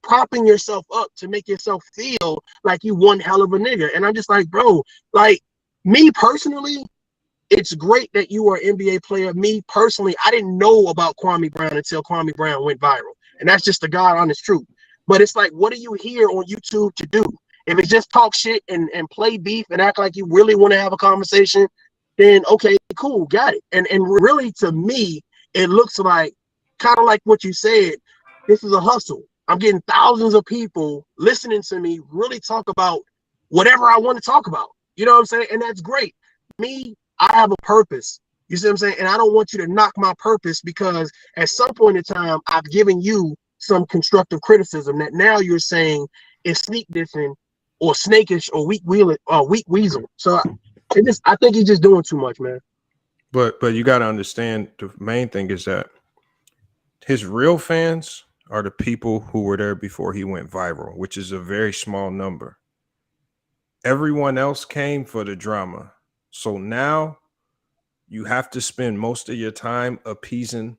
propping yourself up to make yourself feel like you one hell of a nigga. And I'm just like, bro, like, me personally, it's great that you are an NBA player. Me personally, I didn't know about Kwame Brown until Kwame Brown went viral. And that's just the God honest truth. But it's like, what are you here on YouTube to do? If it's just talk shit and play beef and act like you really want to have a conversation, then okay, cool, got it. And really, to me, it looks like, kind of like what you said, this is a hustle. I'm getting thousands of people listening to me really talk about whatever I want to talk about. You know what I'm saying? And that's great. Me, I have a purpose. You see what I'm saying? And I don't want you to knock my purpose, because at some point in time, I've given you some constructive criticism that now you're saying is sneak dissing or snakish or weak weasel. So I think he's just doing too much, man. But you got to understand, the main thing is that his real fans are the people who were there before he went viral, which is a very small number. Everyone else came for the drama. So now you have to spend most of your time appeasing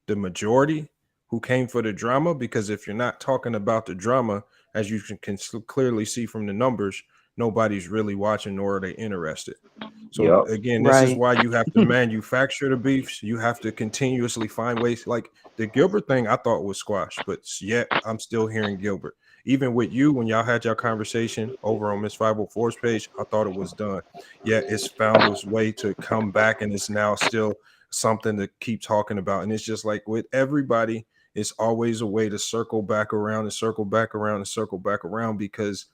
the majority who came for the drama, because if you're not talking about the drama, as you can clearly see from the numbers, nobody's really watching, nor are they interested. So again, this is why you have to manufacture the beefs. You have to continuously find ways. Like the Gilbert thing, I thought was squashed, but yet I'm still hearing Gilbert. Even with you, when y'all had your conversation over on Miss 504's page, I thought it was done. Yet it's found its way to come back, and it's now still something to keep talking about. And it's just like with everybody, it's always a way to circle back around and circle back around and circle back around, because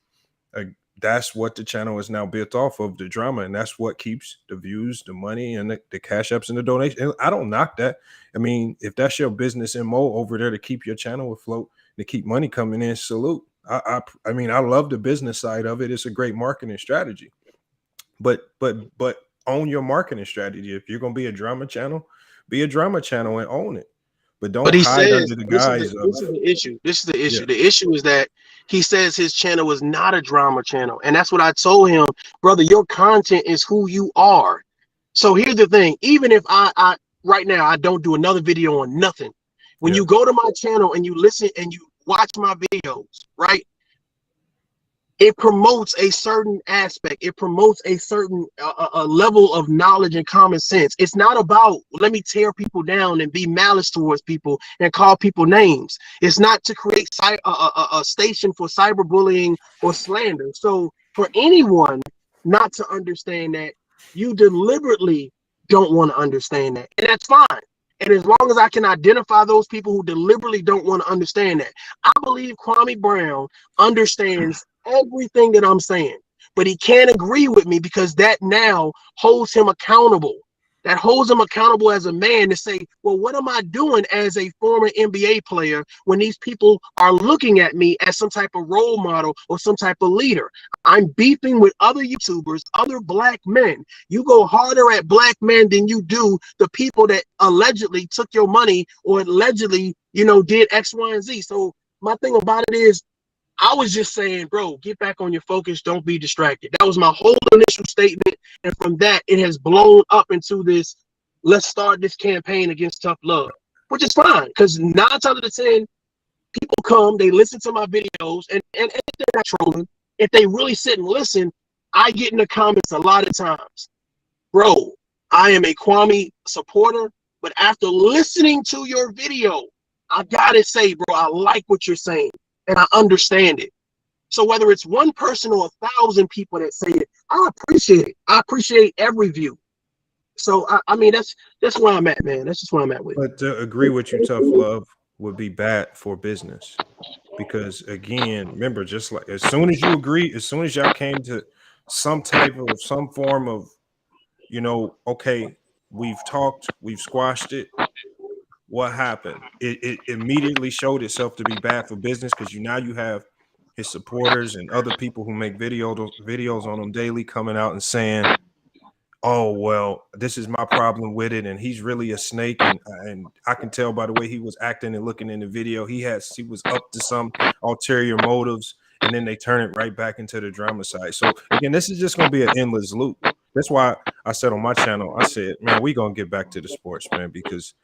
that's what the channel is now built off of, the drama, and that's what keeps the views, the money, and the cash apps and the donation. And I don't knock that. I mean, if that's your business MO over there to keep your channel afloat, to keep money coming in, salute. I mean, I love the business side of it. It's a great marketing strategy, but own your marketing strategy. If you're gonna be a drama channel, be a drama channel and own it. But don't hide under the guise of. This is the issue. This is the issue. Yeah. The issue is that he says his channel is not a drama channel. And that's what I told him, brother, your content is who you are. So here's the thing. Even if I right now, I don't do another video on nothing. When you go to my channel and you listen and you watch my videos, right? It promotes a certain aspect. It promotes a certain a level of knowledge and common sense. It's not about, let me tear people down and be malice towards people and call people names. It's not to create a station for cyberbullying or slander. So for anyone not to understand that, you deliberately don't want to understand that. And that's fine. And as long as I can identify those people who deliberately don't want to understand that, I believe Kwame Brown understands everything that I'm saying, but he can't agree with me, because that now holds him accountable. That holds him accountable as a man to say, well, what am I doing as a former NBA player when these people are looking at me as some type of role model or some type of leader? I'm beefing with other YouTubers, other black men. You go harder at black men than you do the people that allegedly took your money or allegedly, did X, Y, and Z. So my thing about it is, I was just saying, bro, get back on your focus. Don't be distracted. That was my whole initial statement. And from that, it has blown up into this, let's start this campaign against tough love, which is fine. Because 9 times out of 10, people come, they listen to my videos, and if they're not trolling, if they really sit and listen, I get in the comments a lot of times, bro, I am a Kwame supporter, but after listening to your video, I gotta say, bro, I like what you're saying. And I understand it. So whether it's one person or 1,000 people that say it, I appreciate it. I appreciate every view. So I mean, that's where I'm at, man. That's just where I'm at with it. But to agree with you, tough love would be bad for business. because again, remember, just like as soon as you agree, as soon as y'all came to some form of, okay, we've talked, we've squashed it. What happened? It immediately showed itself to be bad for business because you have his supporters and other people who make videos on him daily coming out and saying, "Oh well, this is my problem with it," and he's really a snake, and I can tell by the way he was acting and looking in the video, he was up to some ulterior motives, and then they turn it right back into the drama side. So again, this is just going to be an endless loop. That's why I said on my channel, I said, "Man, we gonna get back to the sports, man," because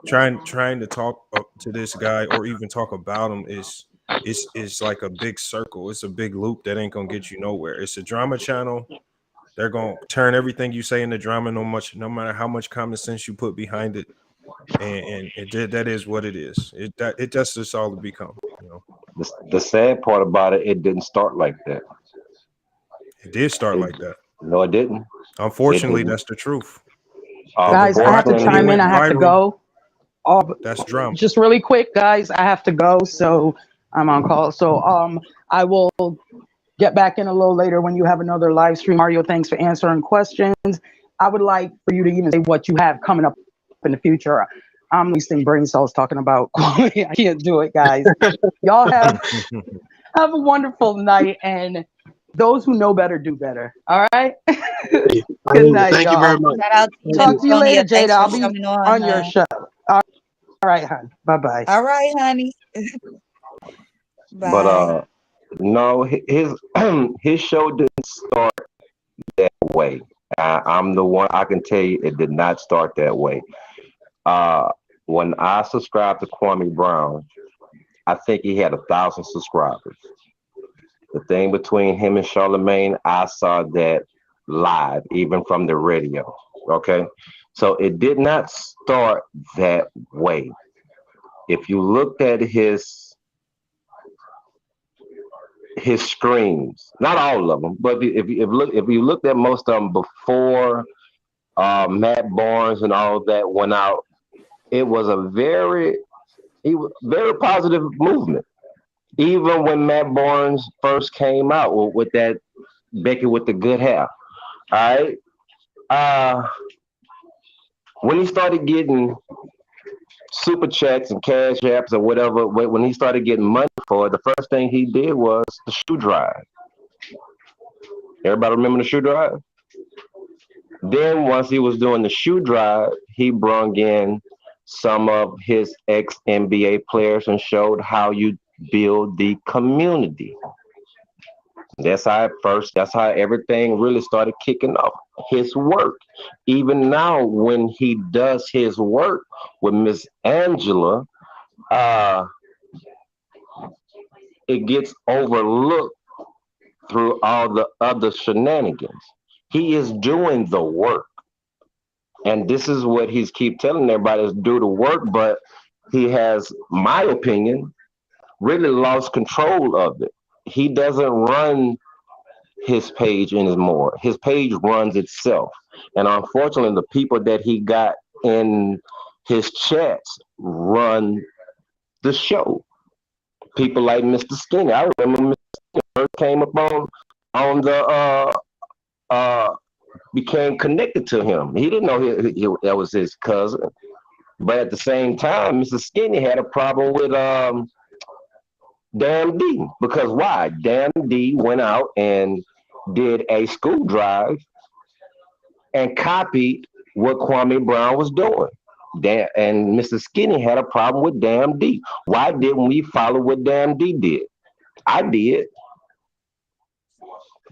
trying to talk to this guy or even talk about him is like a big circle. It's a big loop that ain't gonna get you nowhere. It's a drama channel. They're gonna turn everything you say into drama, no matter how much common sense you put behind it, and that is what it is. It that's just all it become. The sad part about it, it didn't start like that. It did start It, like that. no, it didn't. It Unfortunately, didn't. that's the truth. Guys, I have to When he chime in. Unfortunately, went I have to viral, go. that's drama. Just really quick, guys. I have to go, so I'm on call. So I will get back in a little later when you have another live stream. Mario, thanks for answering questions. I would like for you to even say what you have coming up in the future. I'm wasting brain cells talking about quality. I can't do it, guys. Y'all have a wonderful night, and those who know better do better. All right. Good night, Thank you very y'all. much. Shout out to you, Thank Talk you. to you Antonia. later, Jada. Thanks for I'll be coming on, on your huh? show. All right, hon. Bye bye. All right, honey. but Bye. no, his his show didn't start that way. I'm the one I can tell you it did not start that way. Uh, when I subscribed to Kwame Brown, I think he had 1,000 subscribers. The thing between him and Charlemagne, I saw that live, even from the radio. Okay, so it did not start that way. If you looked at his streams, not all of them, but if you looked at most of them before Matt Barnes and all that went out, it was a very positive movement. Even when Matt Barnes first came out with that Becky with the good hair, all right. Uh, when he started getting super checks and cash apps or whatever, when he started getting money for it, the first thing he did was the shoe drive. Everybody remember the shoe drive? Then once he was doing the shoe drive, he brung in some of his ex NBA players and showed how you build the community. That's how everything really started kicking off. His work. Even now, when he does his work with Miss Angela, uh, it gets overlooked through all the other shenanigans. He is doing the work. And this is what he's keep telling everybody is do the work, but he has, my opinion, really lost control of it. He doesn't run his page anymore. His page runs itself. And unfortunately, the people that he got in his chats run the show. People like Mr. Skinny. I remember Mr. Skinny first came up on the uh became connected to him. He didn't know that was his cousin. But at the same time, Mr. Skinny had a problem with Dan D. Because why? Dan D went out and did a school drive and copied what Kwame Brown was doing. And Mr. Skinny had a problem with Damn D. Why didn't we follow what Damn D did? I did.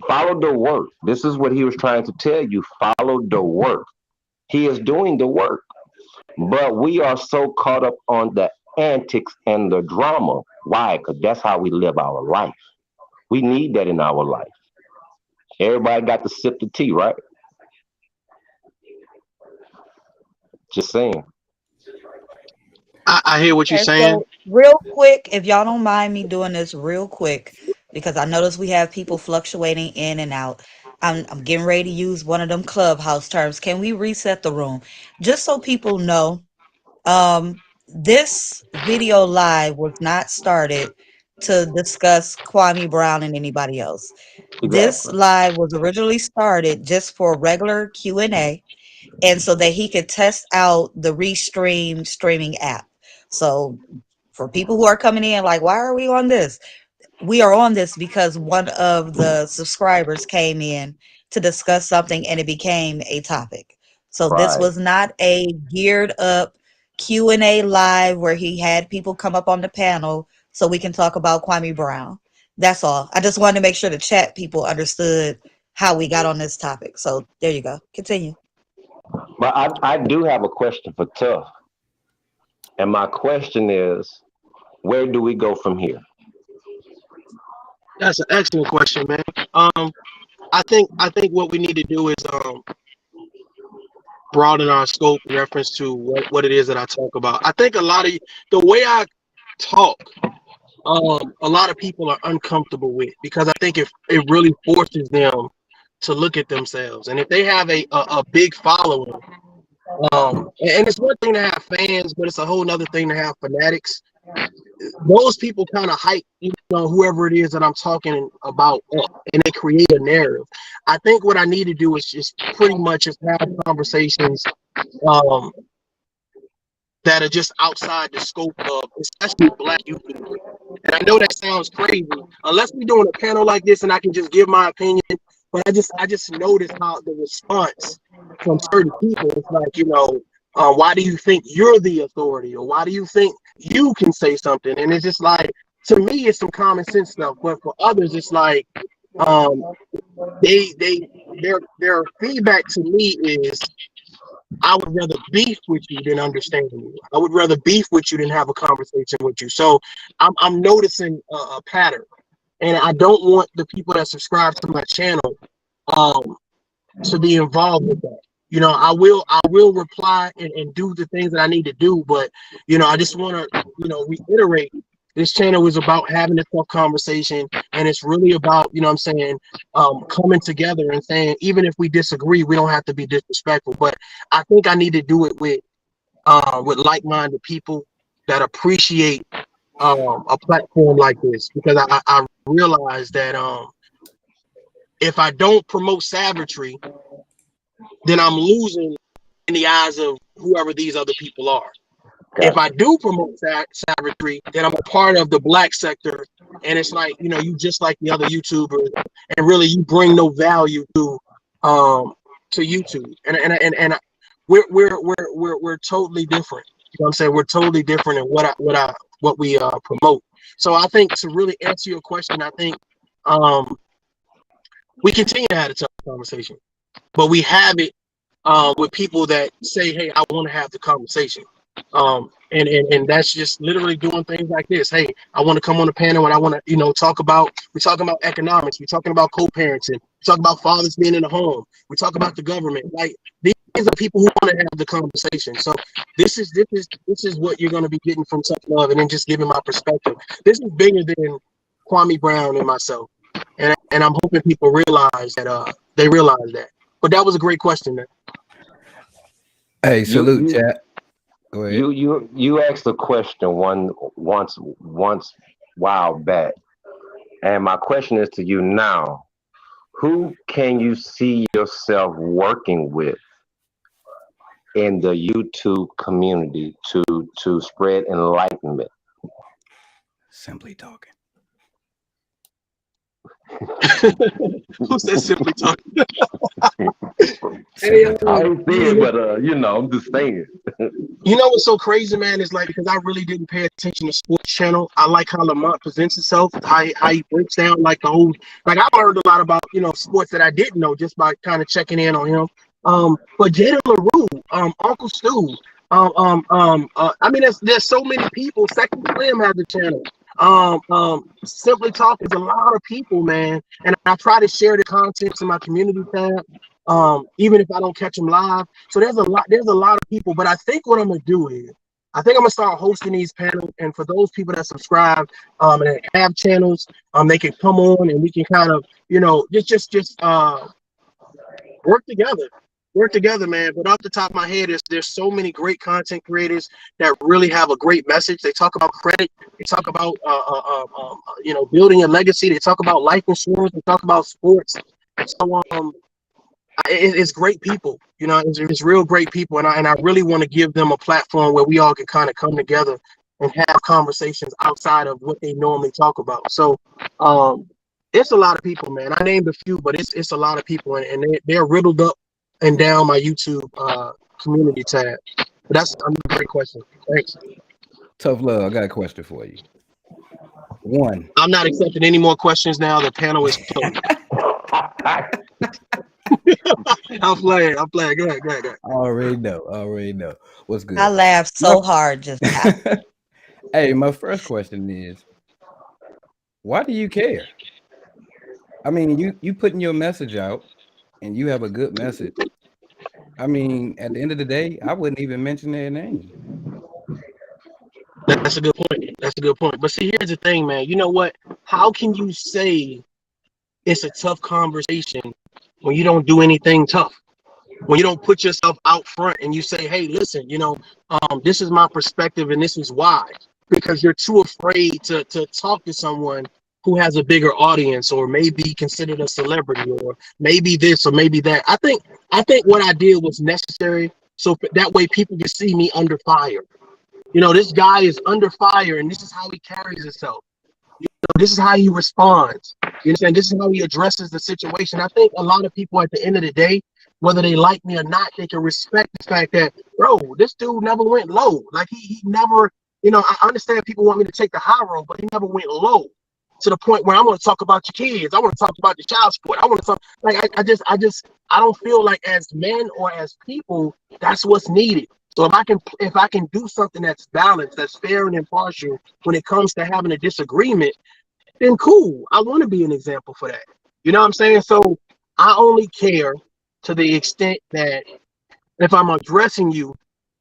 Follow the work. This is what he was trying to tell you. Follow the work. He is doing the work. But we are so caught up on the antics and the drama. Why? Because that's how we live our life. We need that in our life. Everybody got to sip the tea, right? Just saying. I hear what you're Okay, saying. so real quick, if y'all don't mind me doing this real quick, because I notice we have people fluctuating in and out. I'm getting ready to use one of them clubhouse terms. Can we reset the room? Just so people know, this video live was not started to discuss Kwame Brown and anybody else. This Exactly. live was originally started just for regular Q&A and so that he could test out the Restream streaming app. So for people who are coming in like, why are we on this? We are on this because one of the subscribers came in to discuss something and it became a topic. So this Right. was not a geared up Q&A live where he had people come up on the panel so we can talk about Kwame Brown. That's all. I just wanted to make sure the chat people understood how we got on this topic. So there you go. Continue. But I do have a question for Tough. And my question is, where do we go from here? That's an excellent question, man. I think what we need to do is broaden our scope in reference to what it is that I talk about. I think a lot of the way I talk, a lot of people are uncomfortable with because I think it really forces them to look at themselves. And if they have a big following, and it's one thing to have fans, but it's a whole other thing to have fanatics. Those people kind of hype, whoever it is that I'm talking about up, and they create a narrative. I think what I need to do is just pretty much just have conversations um, that are just outside the scope of, especially Black YouTubers. And I know that sounds crazy, unless we're doing a panel like this and I can just give my opinion. But I just noticed how the response from certain people is like, why do you think you're the authority, or why do you think you can say something? And it's just like, to me, it's some common sense stuff, but for others, it's like, um, their feedback to me is, I would rather beef with you than understand you. I would rather beef with you than have a conversation with you. So I'm noticing a pattern, and I don't want the people that subscribe to my channel um, to be involved with that. I will reply and do the things that I need to do, but I just want to reiterate, this channel is about having a tough conversation, and it's really about, what I'm saying, coming together and saying, even if we disagree, we don't have to be disrespectful. But I think I need to do it with like-minded people that appreciate a platform like this, because I realize that if I don't promote savagery, then I'm losing in the eyes of whoever these other people are. If I Gotcha. do promote savagery, then I'm a part of the Black sector, and it's like, you just like the other YouTubers, and really you bring no value um to YouTube, and we're totally different. You know what I'm saying? We're totally different in what we promote. So I think, to really answer your question, I think um we continue to have a tough conversation, but we have it with people that say, "Hey, I want to have the conversation," and that's just literally doing things like this. Hey, I want to come on the panel and I want to, talk about. We're talking about economics. We're talking about co-parenting. We're talking about fathers being in the home. We're talking about the government. Like, these are people who want to have the conversation. So this is what you're going to be getting from Tough Love, and then just giving my perspective. This is bigger than Kwame Brown and myself, and I'm hoping people realize that they realize that. But that was a great question, man. Hey, You salute, you chat. Go ahead. you asked a question once while back, and my question is to you now: who can you see yourself working with in the YouTube community to spread enlightenment? Simply talking. Who said simply talking? Hey, Simply I talking. ain't saying, but I'm just saying. what's so crazy, man, is like, because I really didn't pay attention to Sports Channel. I like how Lamont presents himself, how he breaks down like the whole. Like, I learned a lot about sports that I didn't know just by kind of checking in on him. But Jaden LaRue, Uncle Stu, I mean, there's so many people. Second Slim has a channel. Simply Talk is a lot of people, man, and I try to share the content to my community tab. Even if I don't catch them live. So there's a lot of people, but I think what I'm gonna do is, I think I'm gonna start hosting these panels, and for those people that subscribe and have channels, they can come on and we can kind of just work together. work together, man. But off the top of my head, there's so many great content creators that really have a great message. They talk about credit. They talk about building a legacy. They talk about life insurance. They talk about sports. So it's great people. You know, it's real great people, and I really want to give them a platform where we all can kind of come together and have conversations outside of what they normally talk about. So it's a lot of people, man. I named a few, but it's a lot of people, and they're riddled up and down my YouTube community tab. But that's another great question. Thanks. Tough love. I got a question for you. One. I'm not accepting any more questions now. The panel is closed. I'm playing. Go ahead. I already know. What's good? I laughed so hard just now. Hey, my first question is, why do you care? I mean, you putting your message out and you have a good message. I mean, at the end of the day, I wouldn't even mention their name. That's a good point. But see, here's the thing, man. You know what? How can you say it's a tough conversation when you don't do anything tough? When you don't put yourself out front and you say, hey, listen, this is my perspective and this is why. Because you're too afraid to talk to someone who has a bigger audience or maybe considered a celebrity or maybe this or maybe that. I think what I did was necessary so that way people can see me under fire. This guy is under fire and this is how he carries himself. This is how he responds. You understand? This is how he addresses the situation. I think a lot of people at the end of the day, whether they like me or not, they can respect the fact that, bro, this dude never went low. Like he never, I understand people want me to take the high road, but he never went low to the point where I want to talk about your kids. I want to talk about the child support. I want to talk like I don't feel like as men or as people, that's what's needed. So if I can do something that's balanced, that's fair and impartial when it comes to having a disagreement, then cool. I want to be an example for that. You know what I'm saying? So I only care to the extent that if I'm addressing you,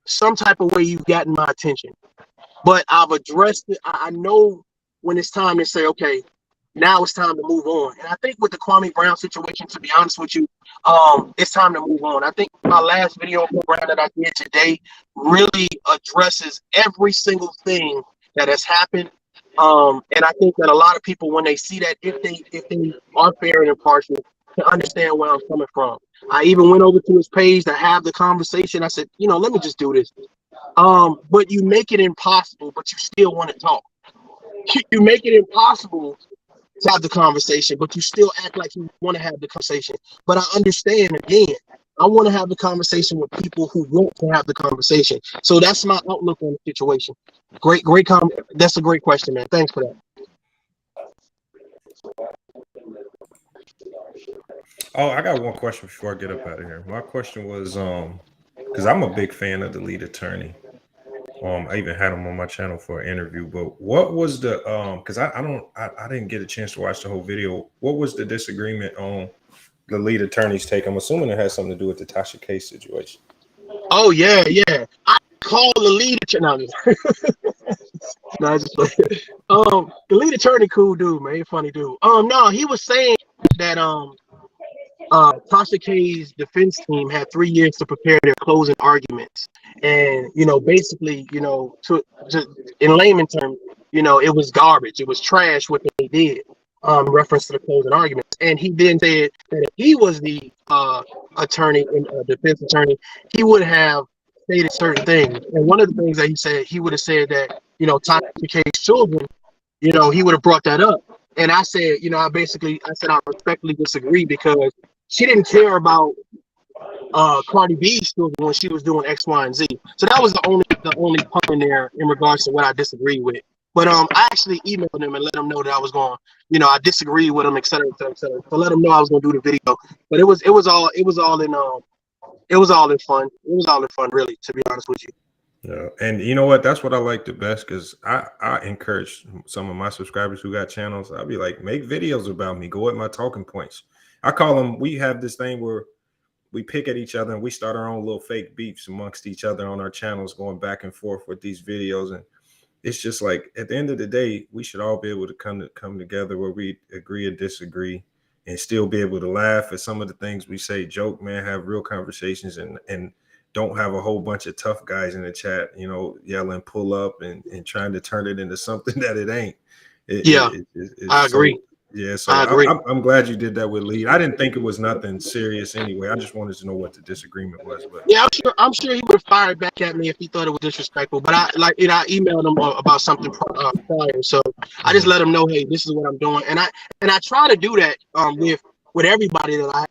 some type of way you've gotten my attention. But I've addressed it. I know when it's time to say, okay, now it's time to move on. And I think with the Kwame Brown situation, to be honest with you, it's time to move on. I think my last video program that I did today really addresses every single thing that has happened. And I think that a lot of people, when they see that, if they are fair and impartial, can understand where I'm coming from. I even went over to his page to have the conversation. I said, let me just do this. But you make it impossible, but you still want to talk. You make it impossible to have the conversation, but you still act like you want to have the conversation. But I understand, again, I want to have the conversation with people who want to have the conversation. So that's my outlook on the situation. Great that's a great question, man. Thanks for that. Oh, I got one question before I get up out of here. My question was, because I'm a big fan of the lead attorney. I even had him on my channel for an interview. But what was the because I didn't get a chance to watch the whole video. What was the disagreement on the lead attorney's take? I'm assuming it has something to do with the Tasha Case situation. Oh yeah. I called the lead attorney. No, the lead attorney, cool dude, man, funny dude. No, he was saying that Tasha K's defense team had 3 years to prepare their closing arguments, and basically, in layman terms, it was garbage, it was trash what they did. In reference to the closing arguments, and he then said that if he was the attorney and defense attorney, he would have stated certain things. And one of the things that he said, he would have said that Tasha K's children, he would have brought that up. And I said, I respectfully disagree because she didn't care about Cardi B's children when she was doing X, Y, and Z. So that was the only part in there in regards to what I disagree with. But I actually emailed him and let him know that I was going, I disagree with him, et cetera, et cetera, et cetera. So let him know I was going to do the video. But it was all in fun. It was all in fun, really, to be honest with you. Yeah, and you know what? That's what I like the best, because I encourage some of my subscribers who got channels. I'll be like, make videos about me. Go at my talking points. I call them. We have this thing where we pick at each other and we start our own little fake beefs amongst each other on our channels, going back and forth with these videos. And it's just like, at the end of the day, we should all be able to come together where we agree or disagree and still be able to laugh at some of the things we say, joke, man, have real conversations, and don't have a whole bunch of tough guys in the chat, yelling pull up and trying to turn it into something that it ain't. Yeah, I It's agree. so yeah. So I agree. I'm glad you did that with Lead. I didn't think it was nothing serious anyway. I just wanted to know what the disagreement was. But Yeah, I'm sure he would have fired back at me if he thought it was disrespectful. But I emailed him about something prior, so I just let him know, hey, this is what I'm doing, and I try to do that with everybody that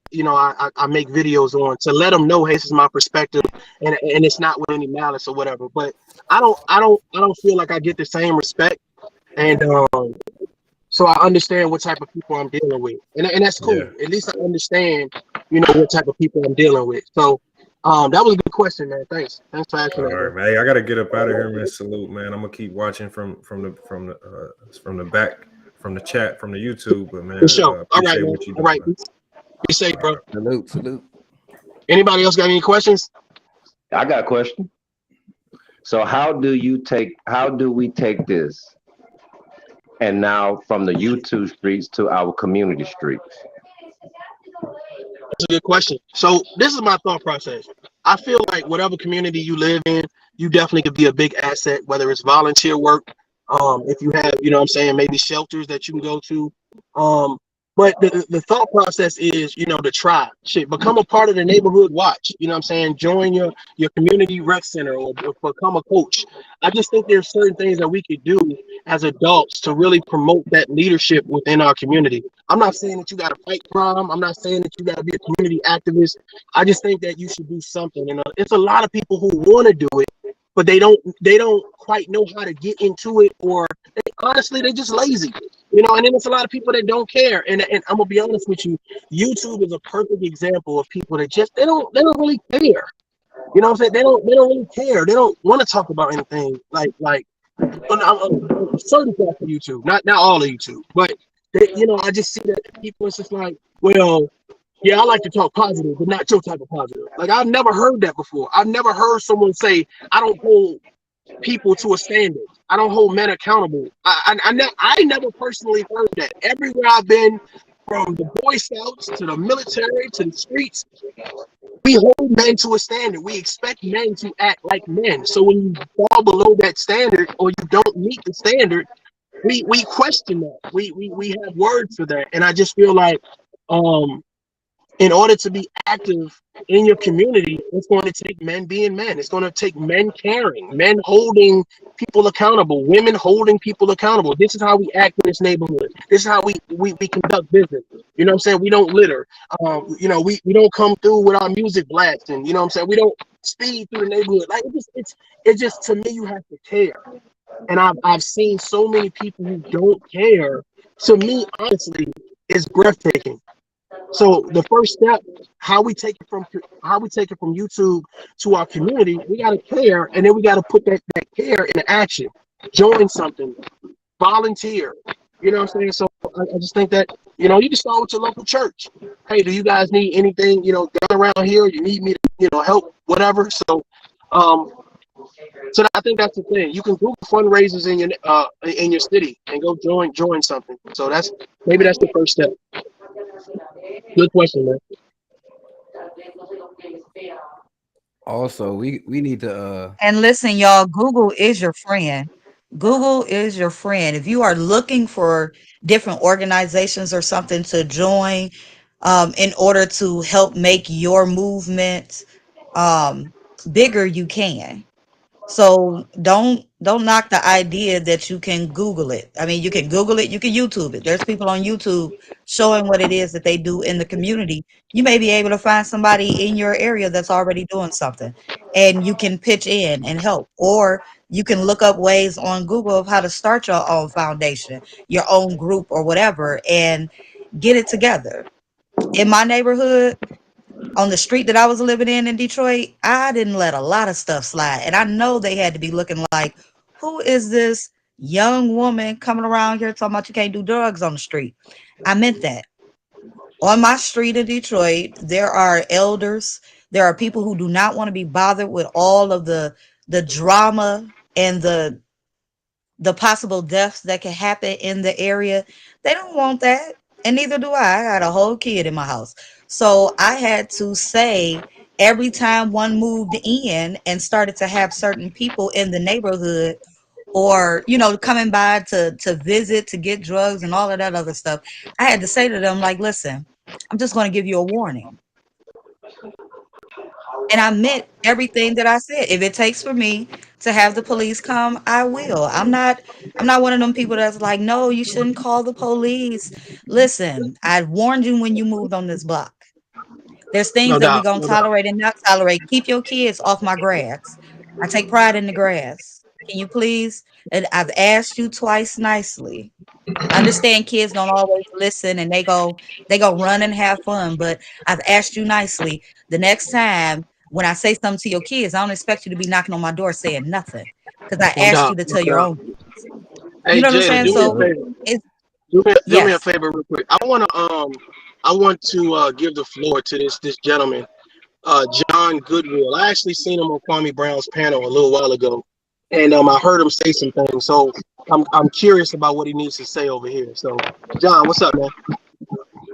I make videos on, to let them know, hey, this is my perspective, and it's not with any malice or whatever. But I don't feel like I get the same respect, and so I understand what type of people I'm dealing with, and that's cool. yeah. At least I understand, what type of people I'm dealing with. So, that was a good question, man. Thanks for asking All that, right, bro. man. Hey, I gotta get up out of here, man. Salute, man. I'm gonna keep watching from the back, from the chat, from the YouTube. But For man, sure. All right, appreciate man. what you're All doing, right. man. Be safe, bro. Salute, salute. Anybody else got any questions? I got a question. So how do we take this and now from the YouTube streets to our community streets? That's a good question. So this is my thought process. I feel like whatever community you live in, you definitely could be a big asset, whether it's volunteer work, if you have, what I'm saying, maybe shelters that you can go to. Um, but the thought process is, the tribe. Shit, become a part of the neighborhood watch. You know what I'm saying? Join your community rec center, or become a coach. I just think there's certain things that we could do as adults to really promote that leadership within our community. I'm not saying that you got to fight crime. I'm not saying that you got to be a community activist. I just think that you should do something. It's a lot of people who want to do it, but they don't quite know how to get into it, or honestly, they're just lazy. And then there's a lot of people that don't care. And I'm gonna be honest with you, YouTube is a perfect example of people that just they don't really care. You know what I'm saying? They don't really care. They don't want to talk about anything like certain parts of YouTube, not all of YouTube, but I just see that people. It's just like, well, yeah, I like to talk positive, but not your type of positive. Like, I've never heard that before. I've never heard someone say, I don't hold people to a standard. I don't hold men accountable. I never personally heard that. Everywhere I've been, from the Boy Scouts to the military to the streets, we hold men to a standard. We expect men to act like men. So when you fall below that standard, or you don't meet the standard, we question that. We have words for that. And I just feel like, um in order to be active in your community, it's going to take men being men. It's going to take men caring, men holding people accountable, women holding people accountable. This is how we act in this neighborhood. This is how we conduct business. You know what I'm saying? We don't litter. We don't come through with our music blasting. You know what I'm saying? We don't speed through the neighborhood. Like, it's just, to me, you have to care. And I've seen so many people who don't care. To me, honestly, it's breathtaking. So the first step, how we take it from YouTube to our community, we gotta care, and then we gotta put that care into action. Join something, volunteer. You know what I'm saying? So I just think that you can start with your local church. Hey, do you guys need anything done around here? You need me to help, whatever. Um, so I think that's the thing. You can Google fundraisers in your city and go join something. So maybe that's the first step. Good question, man. Also, we need to And listen, y'all, Google is your friend. Google is your friend. If you are looking for different organizations or something to join, in order to help make your movement um, bigger, you can. So don't knock the idea that you can Google it. I mean, you can Google it, you can YouTube it. There's people on YouTube showing what it is that they do in the community. You may be able to find somebody in your area that's already doing something, and you can pitch in and help. Or you can look up ways on Google of how to start your own foundation, your own group or whatever, and get it together. In my neighborhood, on the street that I was living in Detroit, I didn't let a lot of stuff slide. And I know they had to be looking like, who is this young woman coming around here talking about you can't do drugs on the street? I meant that. On my street in Detroit, there are elders, there are people who do not want to be bothered with all of the drama and the possible deaths that can happen in the area. They don't want that. And neither do I. I got a whole kid in my house. So I had to say every time one moved in and started to have certain people in the neighborhood or, coming by to visit, to get drugs and all of that other stuff, I had to say to them, like, listen, I'm just going to give you a warning. And I meant everything that I said. If it takes for me to have the police come, I will. I'm not one of them people that's like, no, you shouldn't call the police. Listen, I warned you when you moved on this block. There's things No that we doubt, gonna no doubt. tolerate and not tolerate. Keep your kids off my grass. I take pride in the grass. Can you please? And I've asked you twice nicely. I understand kids don't always listen and they go run and have fun, but I've asked you nicely. The next time when I say something to your kids, I don't expect you to be knocking on my door saying nothing because I No asked you doubt, to no tell your doubt. own kids. You Hey know what I'm Jada, saying? do me a So Understood. favor. it's Do me a yes. favor real quick. I want to give the floor to this gentleman, John Goodwill. I actually seen him on Kwame Brown's panel a little while ago, and I heard him say some things. So I'm curious about what he needs to say over here. So John, what's up, man?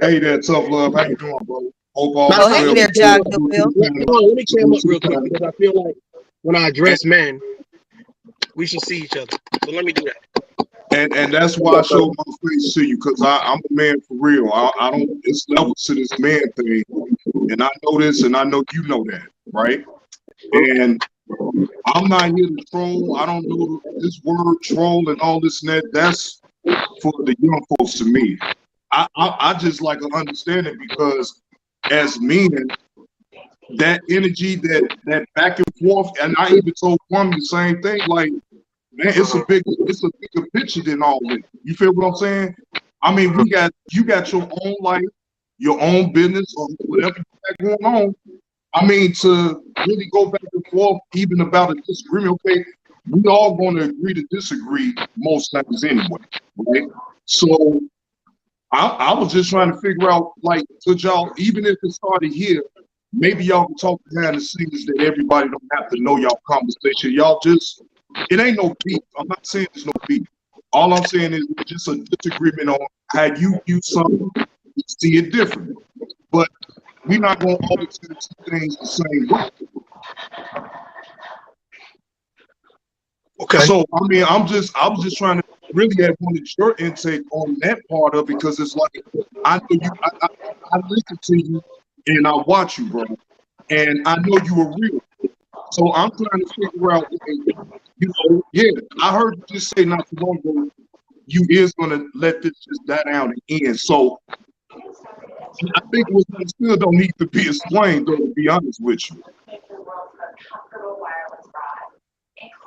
Hey there, tough love. How you doing, bro? Hope all Matter Oh, of is fact, hey well. let me there, clear him John up. Goodwill. Let me clear him up real quick because I feel like when I address men, we should see each other. So let me do that. And that's why I showed my face to you, because I'm a man for real. I don't. It's levels to this man thing, and I know this, and I know you know that, right? And I'm not here to troll. I don't know this word troll and all this and that. That's for the young folks to me. I just like to understand it because as men, that energy, that back and forth, and I even told one the same thing. Like, man, it's a bigger picture than all that. You feel what I'm saying? I mean, you got your own life, your own business, or whatever you got going on. I mean, to really go back and forth, even about a disagreement. Okay, we all going to agree to disagree most times anyway, right? So I was just trying to figure out, like, could y'all, even if it started here, maybe y'all can talk behind the scenes that everybody don't have to know y'all conversation. Y'all just, it ain't no beef. I'm not saying there's no beef. All I'm saying is just a disagreement on how you view something, you see it different. But we're not going to always see things the same way. Okay. So I mean, I was just trying to really have wanted your intake on that part of it, because it's like I know you, I listen to you and I watch you, bro, and I know you are real. So I'm trying to figure out, like, yeah, I heard you just say not too long ago, you is gonna let this just die down and end. So I think what still don't need to be explained, though, to be honest with you.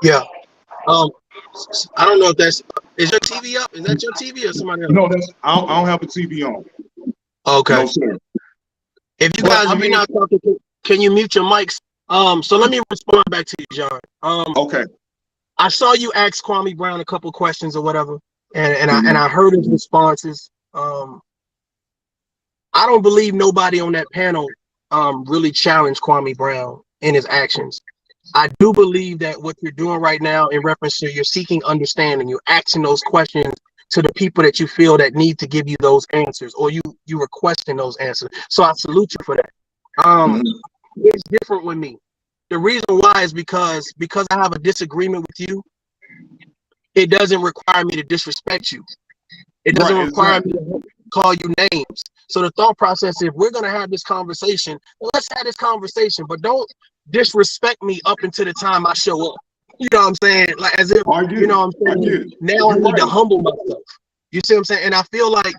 Yeah. Um, I don't know if is your TV up? Is that your TV or somebody else? No, I don't have a TV on. Okay. No, sir. If you But guys, I if you're mean, not talking, can you mute your mics? So let me respond back to you, John. okay. I saw you ask Kwame Brown a couple questions or whatever, and Mhm. I heard his responses. I don't believe nobody on that panel really challenged Kwame Brown in his actions. I do believe that what you're doing right now in reference to you're seeking understanding, you're asking those questions to the people that you feel that need to give you those answers, or you requesting those answers. So I salute you for that. Um, Mhm. it's different with me. The reason why is because I have a disagreement with you. It doesn't require me to disrespect you. It doesn't Right, require me exactly. to call you names. So the thought process, if we're gonna have this conversation, let's have this conversation, but don't disrespect me up until the time I show up. You know what I'm saying? Like as if, I get you know it. what I'm I saying? get it. Now I You're need to right. humble myself. You see what I'm saying? And I feel like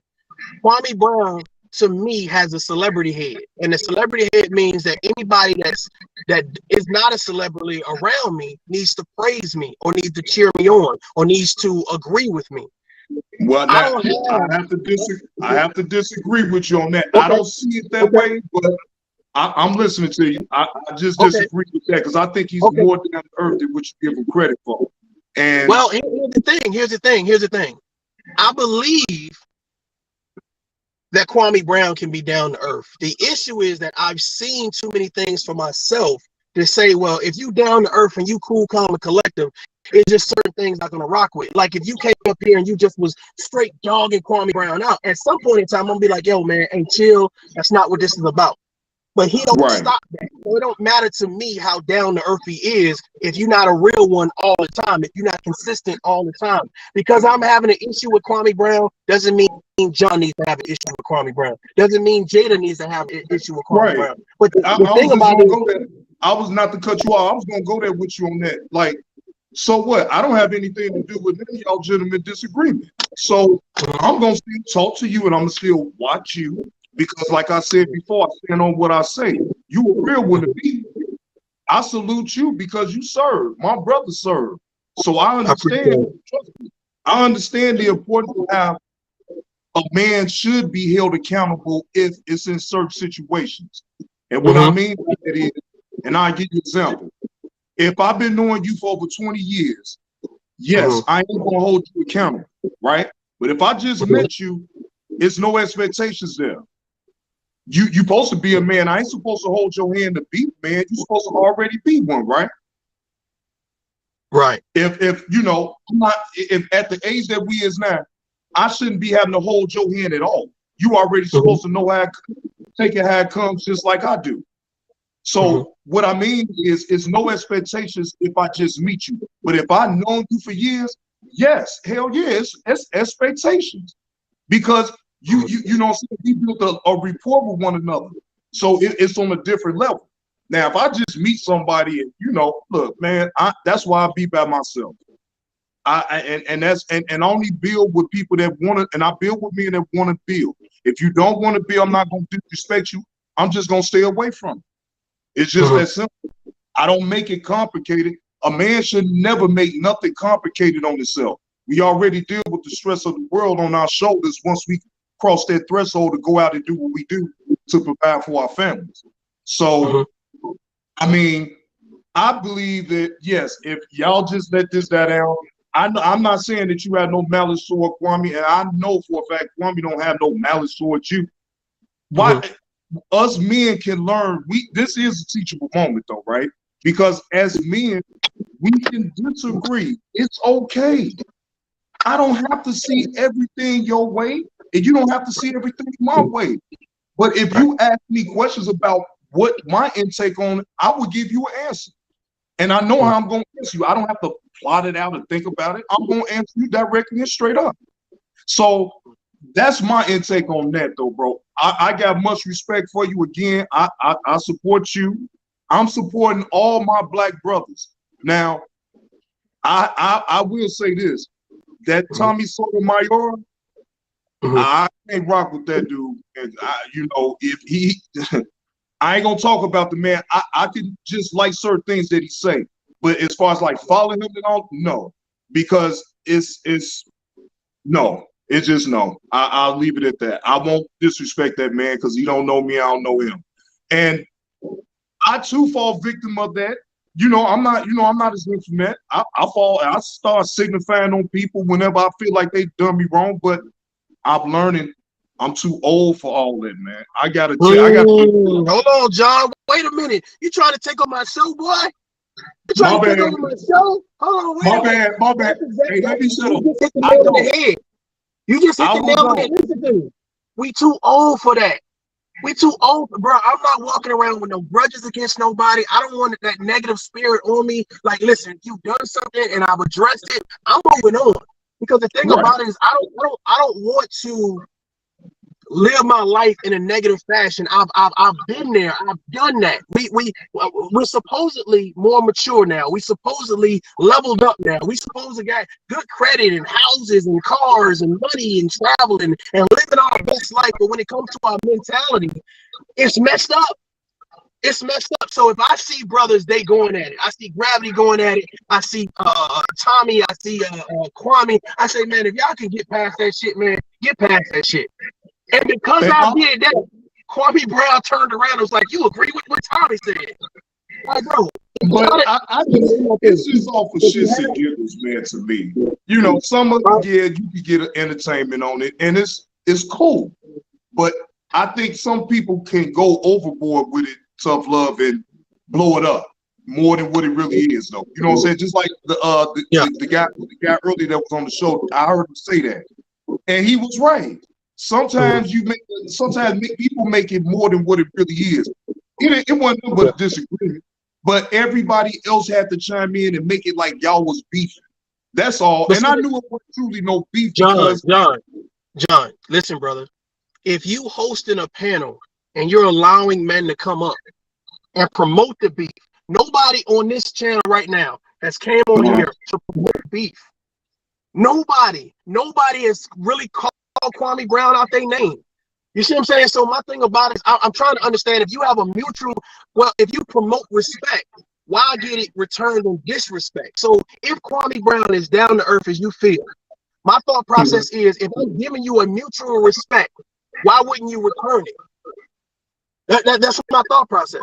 Kwame Brown to me has a celebrity head. And the celebrity head means that anybody that is not a celebrity around me needs to praise me or needs to cheer me on or needs to agree with me. Well, I now don't I have to disagree. I have to disagree with you on that. I okay, don't see it that okay, way, but I'm listening to you. I just okay, disagree with that because I think he's okay. more down to earth than what you give him credit for. And Well, here's the thing. Here's the thing. I believe that Kwame Brown can be down to earth. The issue is that I've seen too many things for myself to say, well, if you down to earth and you cool, calm, and collective, It's just certain things I'm gonna rock with. Like if you came up here and you just was straight dogging Kwame Brown out, at some point in time, I'm gonna be like, yo, man, hey, chill. That's not what this is about. But he don't Right. stop that. So it don't matter to me how down to earth he is if you're not a real one all the time, if you're not consistent all the time. Because I'm having an issue with Kwame Brown doesn't mean John needs to have an issue with Kwame Brown. Doesn't mean Jada needs to have an issue with Kwame Right. Brown. But the I was thing just about gonna it, go there. I was not to cut you off. I was gonna go there with you on that. Like, so what? I don't have anything to do with any of y'all gentlemen disagreement. So I'm gonna still talk to you and I'm gonna still watch you because, like I said before, I stand on what I say. You a real one to me. I salute you because you serve. My brother served. So I understand. Trust me, I understand the importance of how a man should be held accountable if it's in certain situations. And what I mean by that is, and I'll give you an example. If I've been knowing you for over 20 years, yes, I ain't gonna hold you accountable, right? But if I just met you, it's no expectations there. You supposed to be a man. I ain't supposed to hold your hand to be a man. You're supposed to already be one, right? right. If you know, I'm not, if at the age that we is now, I shouldn't be having to hold your hand at all. You already supposed to know how take it how it comes, just like I do. So what I mean is no expectations if I just meet you. But if I've known you for years, yes, hell yeah, it's expectations. Because you know, we built a rapport with one another. So it's on a different level. Now, if I just meet somebody and, you know, look, man, that's why I be by myself. I only build with people that want to, and I build with men that want to build. If you don't want to build, I'm not going to disrespect you. I'm just going to stay away from it. It's just that simple. I don't make it complicated. A man should never make nothing complicated on himself. We already deal with the stress of the world on our shoulders once we cross that threshold to go out and do what we do to provide for our families. So, I mean, I believe that, yes, if y'all just let this die down, I'm not saying that you have no malice toward Kwame, and I know for a fact Kwame don't have no malice towards you. Why? Us men can learn. This is a teachable moment, though, right? Because as men, we can disagree. It's okay. I don't have to see everything your way, and you don't have to see everything my way. But if you ask me questions about what my intake on it, I will give you an answer. And I know how I'm going to answer you. I don't have to plot it out and think about it. I'm going to answer you directly and straight up. So that's my intake on that, though, bro. I got much respect for you. Again, I support you. I'm supporting all my black brothers. Now, I will say this, that Tommy Sotomayor, I can't rock with that dude. And you know, if he, I ain't gonna talk about the man. I can just like certain things that he say, but as far as like following him and all, no, because it's no. It's just no. I'll leave it at that. I won't disrespect that man because he don't know me. I don't know him. And I too fall victim of that. You know, I'm not as good from that. I start signifying on people whenever I feel like they done me wrong, but I'm learning I'm too old for all that, man. Hold on, John. Wait a minute. You trying to take on my show, boy? You trying to take over my show? Hold on, wait a minute. My bad. Hey, let me shut up. You just hit the nail on the head. Listen to me. We too old for that. We too old, bro. I'm not walking around with no grudges against nobody. I don't want that negative spirit on me. Like, listen, you've done something and I've addressed it. I'm moving on. Because the thing about it is, I don't want to live my life in a negative fashion. I've been there. I've done that. We're supposedly more mature now. We supposedly leveled up now. We supposedly got good credit and houses and cars and money and travel and living our best life. But when it comes to our mentality, it's messed up. It's messed up. So if I see brothers, they going at it. I see Gravity going at it. I see Tommy. I see Kwame. I say, man, if y'all can get past that shit, man, get past that shit. And because I did that, Kwame Brown turned around and was like, you agree with what Tommy said? Like, bro. But it's just all for shits and giggles, man, to me. You know, some of it, yeah, you can get entertainment on it, and it's cool. But I think some people can go overboard with it, tough love, and blow it up. more than what it really is, though. You know what I'm saying? Just like Yeah. the guy earlier that was on the show, I heard him say that, and he was right. Sometimes people make it more than what it really is. It wasn't nothing but a disagreement, but everybody else had to chime in and make it like y'all was beefing. That's all. And I knew it was truly no beef because John, listen, brother. If you hosting a panel and you're allowing men to come up and promote the beef, nobody on this channel right now has came on here to promote beef. Nobody has really called Kwame Brown out their name. You see what I'm saying? So my thing about it is I'm trying to understand, if you have a mutual, if you promote respect, why get it returned in disrespect? So if Kwame Brown is down to earth as you feel, my thought process is, if I'm giving you a mutual respect, why wouldn't you return it? That's my thought process.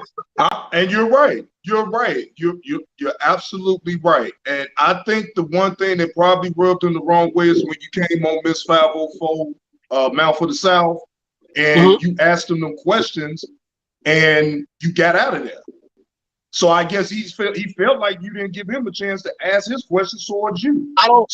And you're right. You're right. You're absolutely right. And I think the one thing that probably rubbed him the wrong way is when you came on Miss 504 Mouth for the South, and you asked him them questions, and you got out of there. So I guess he felt like you didn't give him a chance to ask his questions towards you. I don't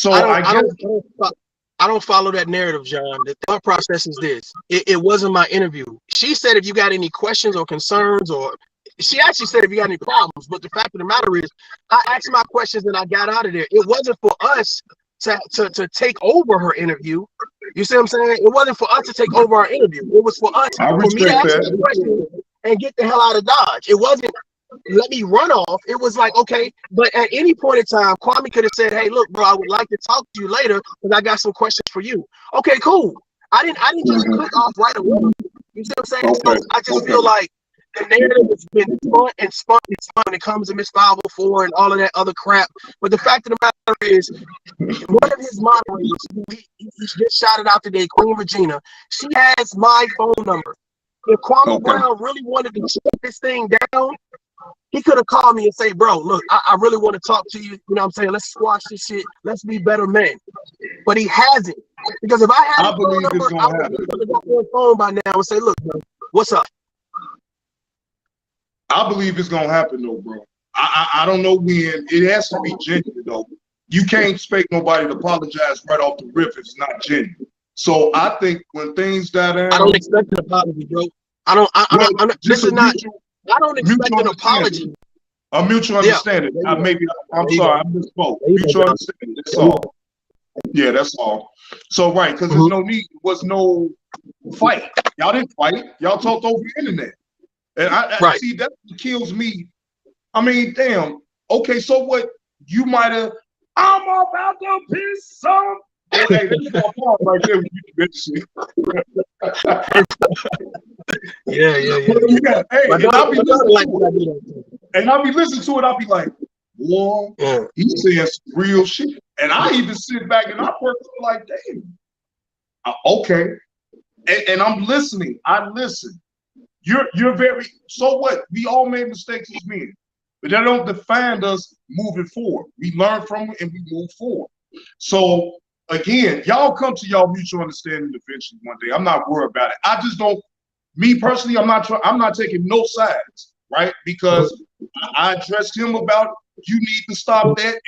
follow that narrative, John. The thought process is this. It wasn't my interview. She said, if you got any questions or concerns, or she actually said, if you got any problems. But the fact of the matter is, I asked my questions and I got out of there. It wasn't for us to take over her interview. You see what I'm saying? It wasn't for us to take over our interview. It was for me to ask the question and get the hell out of Dodge. It wasn't let me run off. It was like, okay, but at any point in time, Kwame could have said, hey, look, bro, I would like to talk to you later because I got some questions for you. Okay, cool. I didn't just click off right away. You see what I'm saying? So I just feel like the narrative has been spun when it comes to Miss 504 and all of that other crap. But the fact of the matter is, one of his moderators, he just shouted out today, Queen Regina, she has my phone number. If Kwame Brown really wanted to shut this thing down, he could have called me and say, bro, look, I really want to talk to you. You know what I'm saying? Let's squash this shit. Let's be better men. But he hasn't. Because if I had a phone number, I would have got on the phone by now and say, look, bro, what's up? I believe it's going to happen, though, bro. I don't know when. It has to be genuine, though. You can't expect nobody to apologize right off the rip if it's not genuine. So I think when things die down, I don't expect an apology, bro. I don't expect an apology. A mutual understanding. I'm sorry, I misspoke. Mutual understanding. That's all. Yeah, that's all. So right, because there's no need. There was no fight. Y'all didn't fight. Y'all talked over the internet. And I see that kills me. I mean, damn. Okay, so what? You might have. I'm about to piss some. Hey, that's my part right there when you do that shit. Yeah. Hey, and I'll be listening to it. I'll be like, boy, he's saying some real shit. And I even sit back and I work like, damn. Okay. And I'm listening. I listen. You're very, so what? We all made mistakes as men, but that don't define us moving forward. We learn from it and we move forward. So again, y'all come to y'all mutual understanding eventually one day. I'm not worried about it. I just don't, me personally, I'm not taking no sides, right? Because I addressed him about, you need to stop that.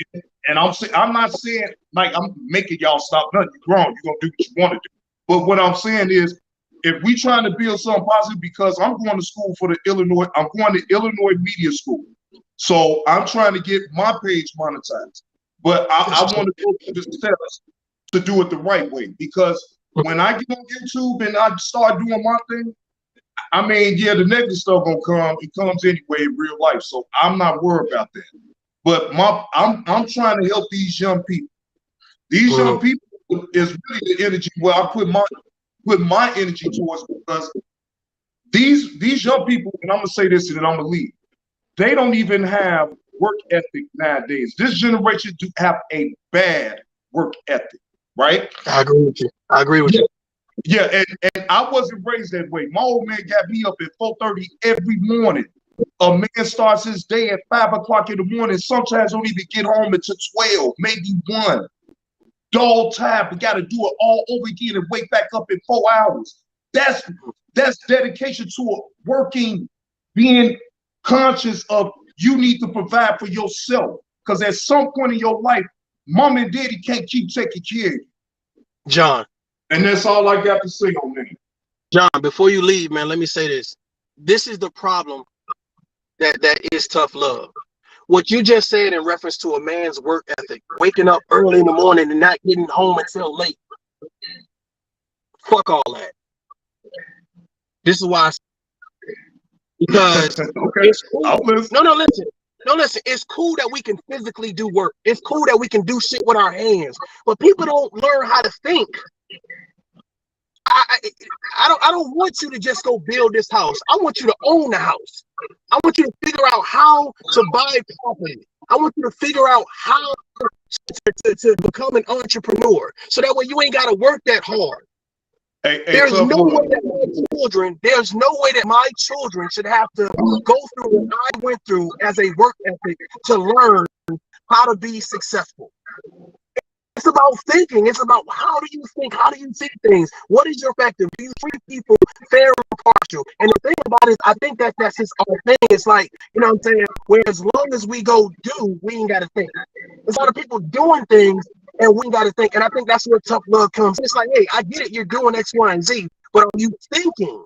And I'm not saying like I'm making y'all stop nothing. You're grown. You're gonna do what you want to do. But what I'm saying is, if we trying to build something positive, because I'm going to school for I'm going to Illinois Media School. So I'm trying to get my page monetized. But I want to go through the steps to do it the right way. Because when I get on YouTube and I start doing my thing, I mean, yeah, the negative stuff gonna come. It comes anyway in real life. So I'm not worried about that. But I'm trying to help these young people. These young people is really the energy where I put my energy towards, because these young people, and I'm gonna say this and then I'm gonna leave, they don't even have work ethic nowadays. This generation do have a bad work ethic, right? I agree with you. Yeah, and I wasn't raised that way. My old man got me up at 4:30 every morning. A man starts his day at 5 o'clock in the morning. Sometimes don't even get home until 12, maybe 1. Dog time, we got to do it all over again and wake back up in 4 hours. That's dedication to working, being conscious of You need to provide for yourself. Because at some point in your life, mom and daddy can't keep taking care of you. John, And that's all I got to say on that. John, before you leave, man, let me say this. This is the problem that is tough love. What you just said in reference to a man's work ethic, waking up early in the morning and not getting home until late. Fuck all that. This is why because Okay. it's cool. No, listen. It's cool that we can physically do work. It's cool that we can do shit with our hands. But people don't learn how to think. I don't want you to just go build this house. I want you to own the house. I want you to figure out how to buy property. I want you to figure out how to become an entrepreneur. So that way you ain't got to work that hard. There's no way that my children should have to go through what I went through as a work ethic to learn how to be successful. It's about thinking. It's about how do you think? How do you see things? What is your perspective? Do you treat people fair or partial? And the thing about it is, I think that's just our thing. It's like, you know what I'm saying? Where as long as we go do, we ain't got to think. There's a lot of people doing things and we ain't got to think. And I think that's where tough love comes. It's like, hey, I get it. You're doing X, Y, and Z, but are you thinking?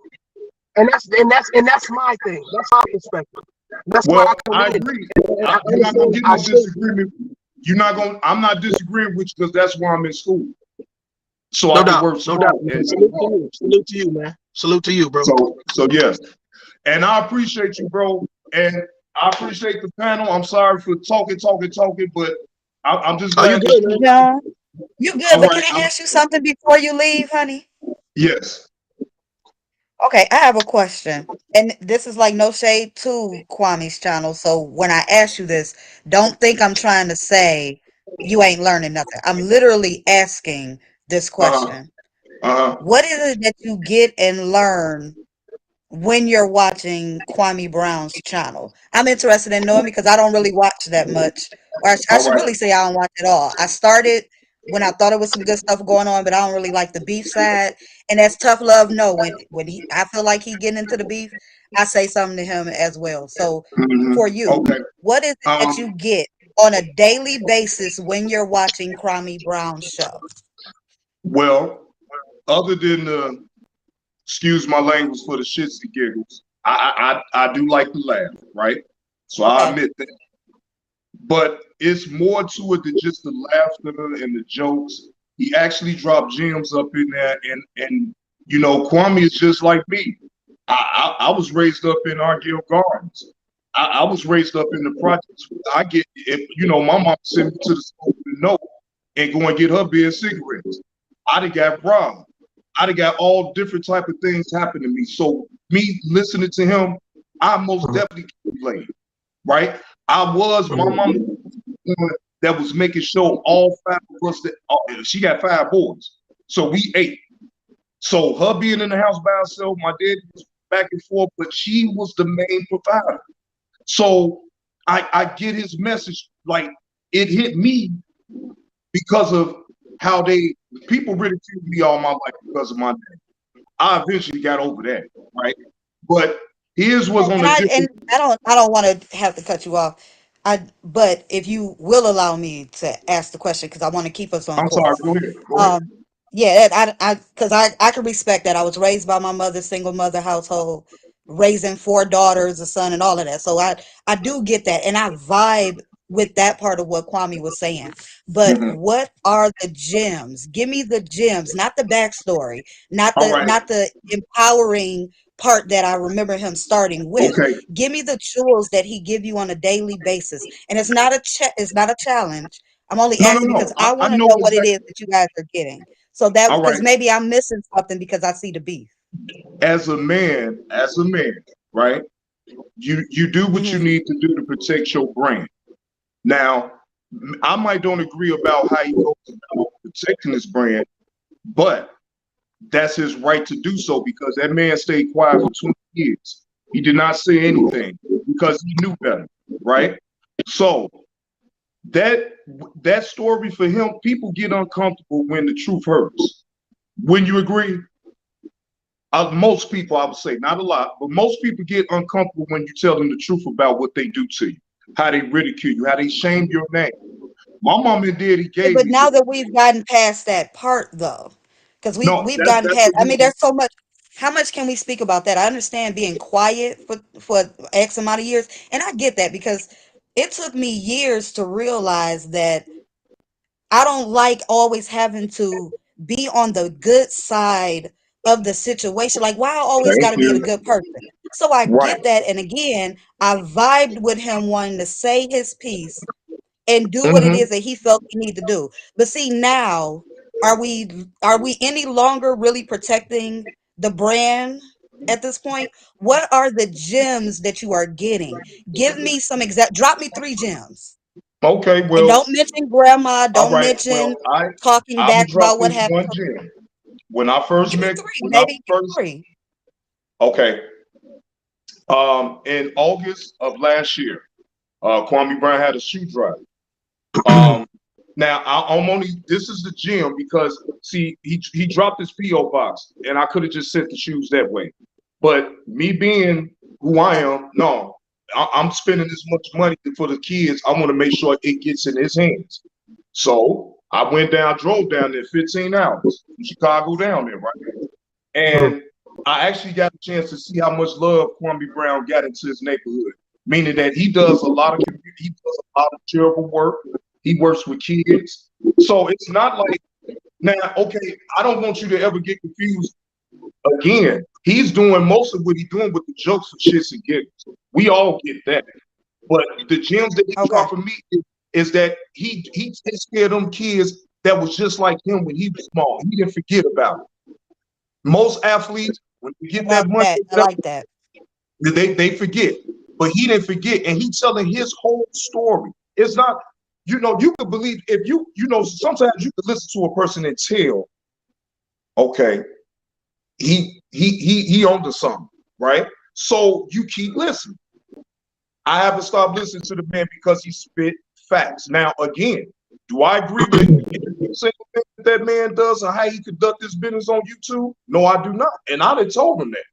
And that's my thing. That's my perspective. That's why I agree. You're not gonna get in a disagreement. I'm not disagreeing with you because that's why I'm in school. So I can work smart. Salute to you, man. Salute to you, bro. So yes. And I appreciate you, bro. And I appreciate the panel. I'm sorry for talking, but I'm just glad. You good, John? You good, but can I ask you something before you leave, honey? Yes. Okay, I have a question. And this is like no shade to Kwame's channel. So when I ask you this, don't think I'm trying to say you ain't learning nothing. I'm literally asking this question. What is it that you get and learn when you're watching Kwame Brown's channel? I'm interested in knowing because I don't really watch that much. Or I should really say I don't watch it all. I started when I thought it was some good stuff going on, but I don't really like the beef side. And that's tough love. No, when I feel like he getting into the beef, I say something to him as well. So for you, what is it that you get on a daily basis when you're watching Kwame Brown's show? Well, other than the excuse my language for the shits and giggles, I do like to laugh, right? So I admit that. But it's more to it than just the laughter and the jokes. He actually dropped gems up in there, and you know, Kwame is just like me. I was raised up in Argyle Gardens. I was raised up in the projects. My mom sent me to the school with a note and go and get her beer and cigarettes. I'd have got robbed. I'd have got all different type of things happen to me. So me listening to him, I most definitely can relate, right? My mom that was making sure all 5 of us she got 5 boys. So we 8. So her being in the house by herself, my dad was back and forth, but she was the main provider. So I get his message, like it hit me because of how people ridiculed me all my life because of my dad. I eventually got over that, right? But his was on a different. And I don't want to have to cut you off. But if you will allow me to ask the question, because I want to keep us on I'm sorry. course. Go ahead. Yeah, because I can respect that. I was raised by my mother, single mother household, raising 4 daughters, a son, and all of that. So I do get that, and I vibe with that part of what Kwame was saying. But what are the gems? Give me the gems, not the backstory, not the empowering part that I remember him starting with. Okay. Give me the jewels that he give you on a daily basis, and it's not a challenge. I'm only asking because I want to know what it is that you guys are getting. So that because maybe I'm missing something because I see the beef. As a man, right? You do what you need to do to protect your brand. Now, I might don't agree about how he goes about protecting his brand, but that's his right to do so because that man stayed quiet for 20 years. He did not say anything because he knew better, right? So that story for him, people get uncomfortable when the truth hurts. Wouldn't you agree? Most people, I would say, not a lot, but most people get uncomfortable when you tell them the truth about what they do to you, how they ridicule you, how they shame your name. My mom and daddy Yeah, gave but me now this. that we've gotten past that part though, because No, we've gotten that's past, the I mean, reason. there's so much. How much can we speak about that? I understand being quiet for X amount of years, and I get that because it took me years to realize that I don't like always having to be on the good side of the situation. Like, why I always got Thank to be the you. good person? So I Right. get that. And again, I vibed with him wanting to say his piece and do what it Hmm. is that he felt he needed to do. But see, now are we any longer really protecting the brand at this point? What are the gems that you are getting? Give me some exact, drop me 3 gems. Okay. And Well, don't mention grandma, all don't right. Well, mention talking I'm back gonna drop about what this happened. one gem. When I first Give me met, three, when I baby. Give me first, three. okay, in August of last year, Kwame Brown had a shoe drive. Um, Now I'm only, this is the gem because see he dropped his PO box and I could have just sent the shoes that way, but me being who I Okay. am, no, I'm spending this much money for the kids. I want to make sure it gets in his hands. So I went down, drove down there 15 hours from Chicago down there, right? Mm. And I actually got a chance to see how much love Kwame Brown got into his neighborhood, meaning that he does a lot of he does a lot of charitable work. He works with kids. So it's not like now, okay, I don't want you to ever get confused again. He's doing most of what he's doing with the jokes and shits and giggles. We all get that. But the gems that he Okay. dropped for me is that he takes care of them kids that was just like him when he was small. He didn't forget about it. Most athletes, when they get Love that money, that. I like that. they forget. But he didn't forget, and he's telling his whole story. It's not, you could believe if sometimes you could listen to a person and tell, okay, he onto something, right? So you keep listening. I haven't stopped listening to the man because he spit facts. Now, again, do I agree with every single thing that man does and how he conduct his business on YouTube? No, I do not. And I done told him that.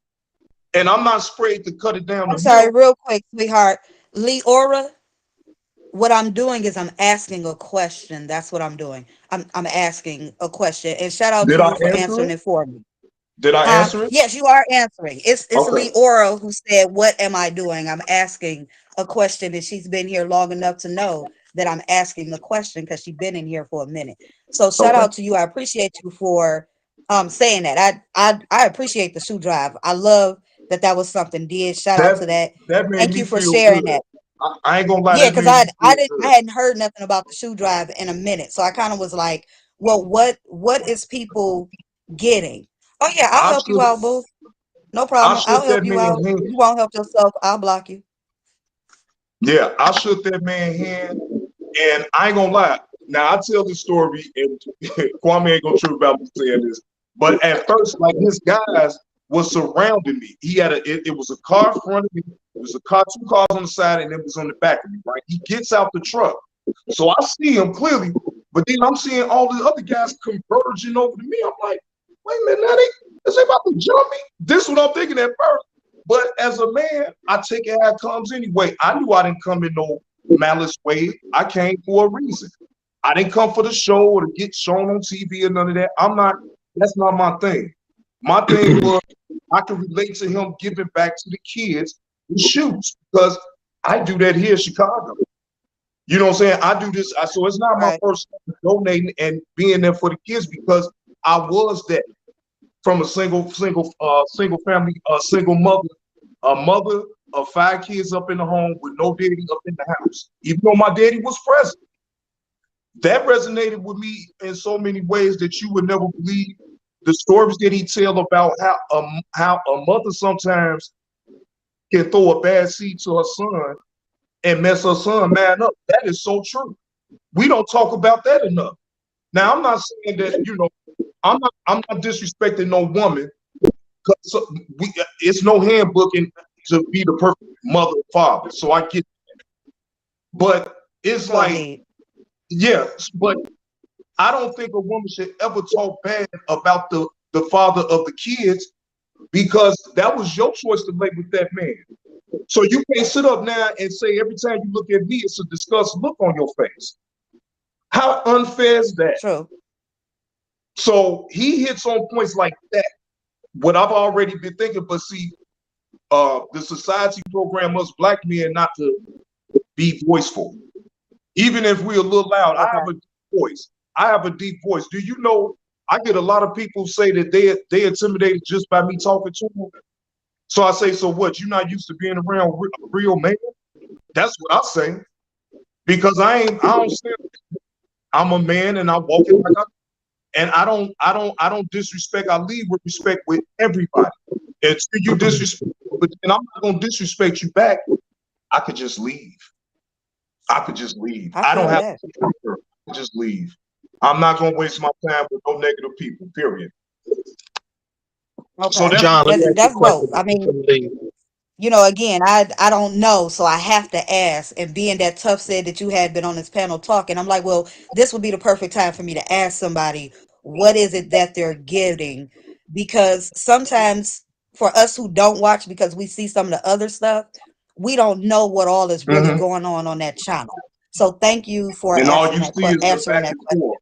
And I'm not afraid to cut it down I'm the sorry, middle. real quick, sweetheart. Leora, what I'm doing is I'm asking a question. That's what I'm doing. I'm asking a question. And shout out Did to I you for answer answering it? it for me. Did I Huh? answer it? Yes, you are answering. It's Okay. Leora who said, "What am I doing?" I'm asking a question, and she's been here long enough to know that I'm asking the question because she's been in here for a minute. So shout Okay. out to you. I appreciate you for saying that. I appreciate the shoe drive. I love that was something did. Shout out That to that. that made Thank me you for feel sharing good. that. I ain't gonna lie, Yeah, that because made I me I feel didn't I good. hadn't heard nothing about the shoe drive in a minute. So I kind of was like, well, what is people getting? Oh yeah, I'll I help you shook out, boo. No I problem. I'll shook help that you man's out. hand. You won't help yourself. I'll block you. Yeah, I shook that man's hand, and I ain't gonna lie. Now I tell the story, and Kwame ain't gonna trip about me saying this, but at first, like his guys was surrounding me. He had it was a car in front of me, it was a car, two cars on the side, and it was on the back of me. Right, he gets out the truck, so I see him clearly, but then I'm seeing all the other guys converging over to me. I'm like, wait a minute, now is they about to jump me? This is what I'm thinking at first. But as a man, I take it how it comes anyway. I knew I didn't come in no malice way. I came for a reason. I didn't come for the show or to get shown on TV or none of that. That's not my thing. My thing was I can relate to him giving back to the kids with shoes because I do that here in Chicago. You know what I'm saying? I do this. So it's not my Right. first time donating and being there for the kids because I was that from a single family, single mother, a mother of 5 kids up in the home with no daddy up in the house. Even though my daddy was present, that resonated with me in so many ways that you would never believe. The stories that he tell about how a mother sometimes can throw a bad seed to her son and mess her son man up. That is so true. We don't talk about that enough. Now I'm not saying that I'm not disrespecting no woman. So it's no handbook to be the perfect mother or father. So I get, but it's No like, need. yes, but I don't think a woman should ever talk bad about the father of the kids because that was your choice to lay with that man. So you can't sit up now and say every time you look at me, it's a disgusted look on your face. How unfair is that? True. So he hits on points like that. What I've already been thinking, but see, the society program us black men not to be voiceful. Even if we're a little loud, I Okay. have a deep voice. I have a deep voice. Do you know I get a lot of people say that they intimidated just by me talking to them? So I say, so what? You're not used to being around a real man? That's what I say. Because I don't say I'm a man and I walk it like and I don't disrespect. I lead with respect with everybody. Until you disrespect, but then I'm not gonna disrespect you back. I could just leave. I could just leave. I I don't feel have that. to just leave. I'm not gonna waste my time with no negative people, period. So Okay. that's John, let me ask you a That's dope. question I mean, before you leave. again, I don't know, so I have to ask. And being that Tough said that you had been on this panel talking, I'm like, well, this would be the perfect time for me to ask somebody, what is it that they're getting? Because sometimes for us who don't watch, because we see some of the other stuff, we don't know what all is really Mhm. going on that channel. So thank you for And all you see is the answering back that and question. forth.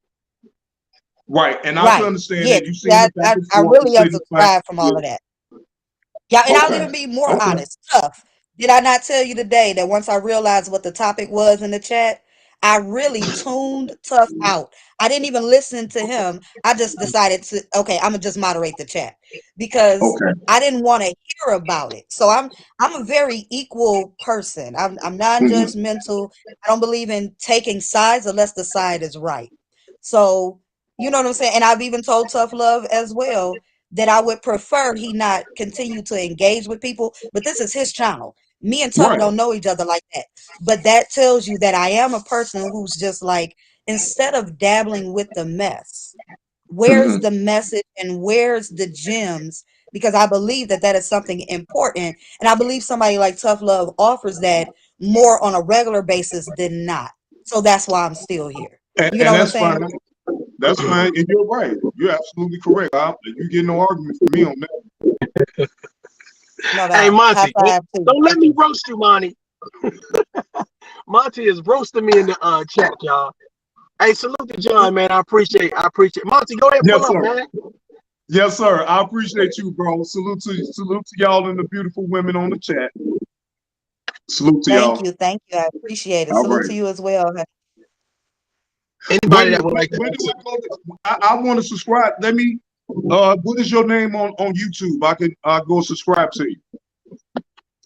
Right. And I can Right. understand Yeah. that. You See, see the back and I forth, you really see the back. unsubscribed from Yeah. all of that. Yeah, and I'll Okay. even be more Okay. honest. Tough. Did I not tell you today that once I realized what the topic was in the chat, I really tuned Tough out. I didn't even listen to him. I just decided to, okay, I'm gonna just moderate the chat because Okay. I didn't want to hear about it. So I'm a very equal person. I'm Mhm. non-judgmental. I don't believe in taking sides unless the side is right. So you know what I'm saying? And I've even told Tough Love as well that I would prefer he not continue to engage with people, but this is his channel. Me and Tough Right. don't know each other like that. But that tells you that I am a person who's just like, instead of dabbling with the mess, where's Mhm. the message and where's the gems? Because I believe that that is something important. And I believe somebody like Tough Love offers that more on a regular basis than not. So that's why I'm still here. You know And what I'm that's fine. saying? That's fine. And you're right. You're absolutely correct. You get no argument from me on that. No Hey, doubt. High Monty, five to you. don't let me roast you, Monty. Monty is roasting me in the chat, y'all. Hey, salute to John, man. I appreciate. Monty, go ahead, pull Yes, up, sir. man. Yes, sir. I appreciate you, bro. Salute to y'all and the beautiful women on the chat. Salute to Thank y'all. you. Thank you. I appreciate it. All Salute right. to you as well. Anybody When that would like to when do answer. I go? I want to subscribe. Let me. What is your name on YouTube? I can go subscribe to you.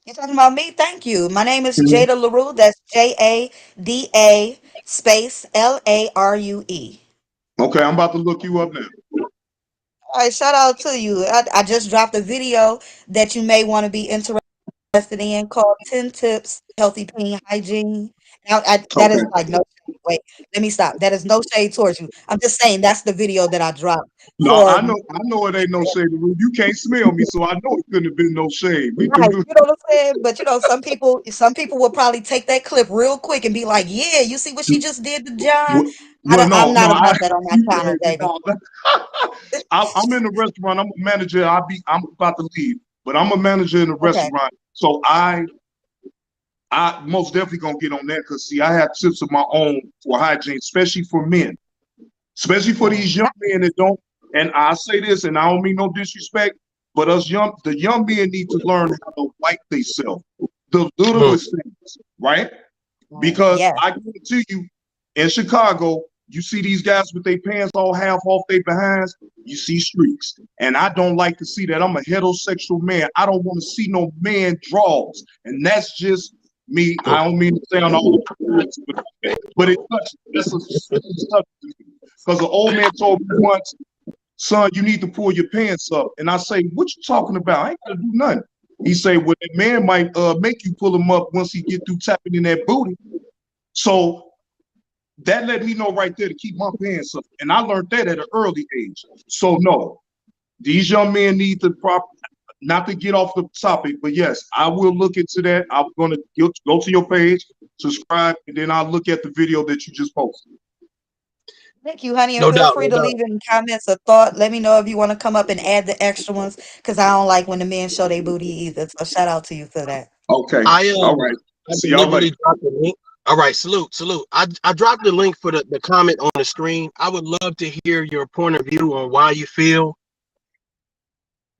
You talking about me? Thank you. My name is Mhm. Jada LaRue. That's Jada space LARUE. Okay, I'm about to look you up now. All right, shout out to you. I just dropped a video that you may want to be interested in called 10 Tips Healthy Pain Hygiene. Now, that Okay. is like no shade. Wait, let me stop. That is no shade towards you. I'm just saying that's the video that I dropped No, for. I know it ain't no shade. You can't smell me, so I know it couldn't have been no shade. We've been Right, doing. you know what I'm saying? But some people will probably take that clip real quick and be like, "Yeah, you see what she just did to John." Well, I'm no, not no, about that on my channel, baby. no. I'm in the restaurant. I'm a manager. I'm about to leave, but I'm a manager in a Okay. restaurant. So I most definitely gonna get on that because see, I have tips of my own for hygiene, especially for men, especially for these young men that don't. And I say this, and I don't mean no disrespect, but the young men need to learn how to wipe themselves, the Hmm. littlest things, right? Because Yes. I guarantee you, in Chicago, you see these guys with their pants all half off their behinds, you see streaks. And I don't like to see that. I'm a heterosexual man. I don't want to see no man draws. And that's just me. I don't mean to sound all but it touches. It's touching to me. Because an old man told me once, son, you need to pull your pants up. And I say, what you talking about? I ain't gotta do nothing. He say, well, that man might make you pull him up once he get through tapping in that booty. So that let me know right there to keep my pants up. And I learned that at an early age. So no, these young men need to not to get off the topic, but yes, I will look into that. I'm gonna go to your page, subscribe, and then I'll look at the video that you just posted. Thank you, honey, and No feel doubt, free no to doubt. leave in comments a thought. Let me know if you want to come up and add the extra ones, because I don't like when the men show their booty either. So shout out to you for that. Okay. I All right. I See y'all later. deliberately dropped the link. All right, salute, salute. I dropped the link for the comment on the screen. I would love to hear your point of view on why you feel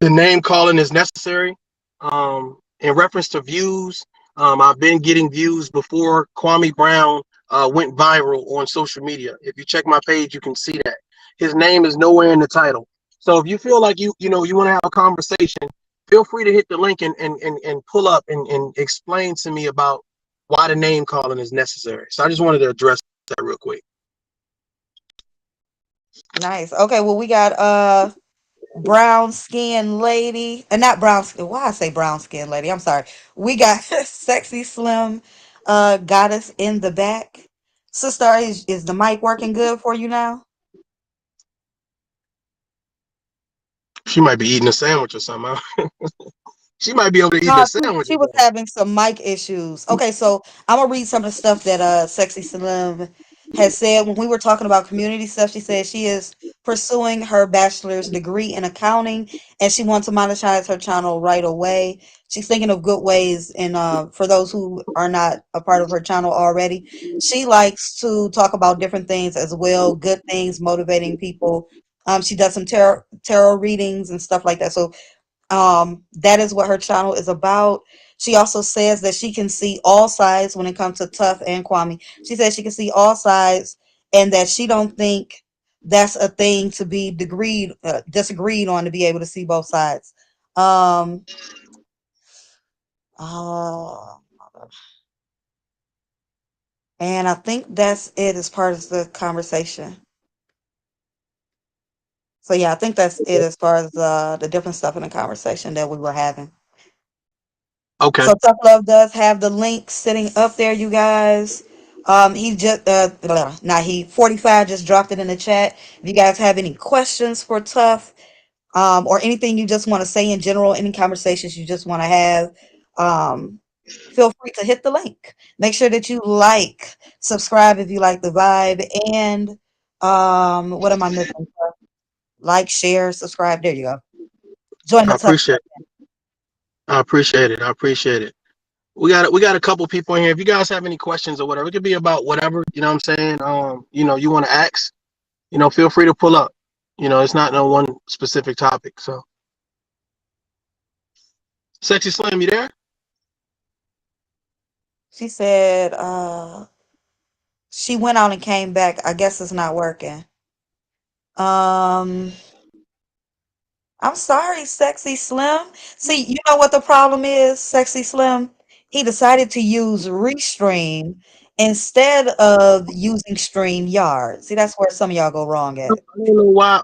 the name calling is necessary. In reference to views, I've been getting views before Kwame Brown went viral on social media. If you check my page, you can see that his name is nowhere in the title. So if you feel like you want to have a conversation, feel free to hit the link and pull up and explain to me about why the name calling is necessary. So I just wanted to address that real quick. Nice. Okay, well we got brown skin lady, not brown skin. Why I say brown skin lady? I'm sorry. We got sexy slim goddess in the back. Sister, is the mic working good for you now? She might be eating a sandwich or something. She might be over there eating No, a sandwich she or was something. having some mic issues. Okay, so I'm gonna read some of the stuff that Sexy Slim has said when we were talking about community stuff. She said she is pursuing her bachelor's degree in accounting and she wants to monetize her channel right away. She's thinking of good ways, and for those who are not a part of her channel already, she likes to talk about different things as well, good things, motivating people. She does some tarot readings and stuff like that. So that is what her channel is about. She also says that she can see all sides when it comes to Tough and Kwame. She says she can see all sides and that she don't think that's a thing to be disagreed on, to be able to see both sides. Um, uh, and I think that's it as part of the conversation. So yeah, I think that's it as far as the different stuff in the conversation that we were having. Okay. So Tough Love does have the link sitting up there, you guys. He just not he 45 just dropped it in the chat. If you guys have any questions for Tough, or anything you just want to say in general, any conversations you just want to have, um, feel free to hit the link. Make sure that you like, subscribe if you like the vibe, and what am I missing? Like, share, subscribe. There you go. Join the I Tough. appreciate I appreciate it. I appreciate it. We got a couple people in here. If you guys have any questions or whatever, it could be about whatever, you know what I'm saying? You want to ask, feel free to pull up. It's not no one specific topic. So Sexy Slam, you there? She said, she went out and came back. I guess it's not working. Um, I'm sorry, Sexy Slim. See, you know what the problem is, Sexy Slim? He decided to use Restream instead of using StreamYard. See, that's where some of y'all go wrong I at. don't know why.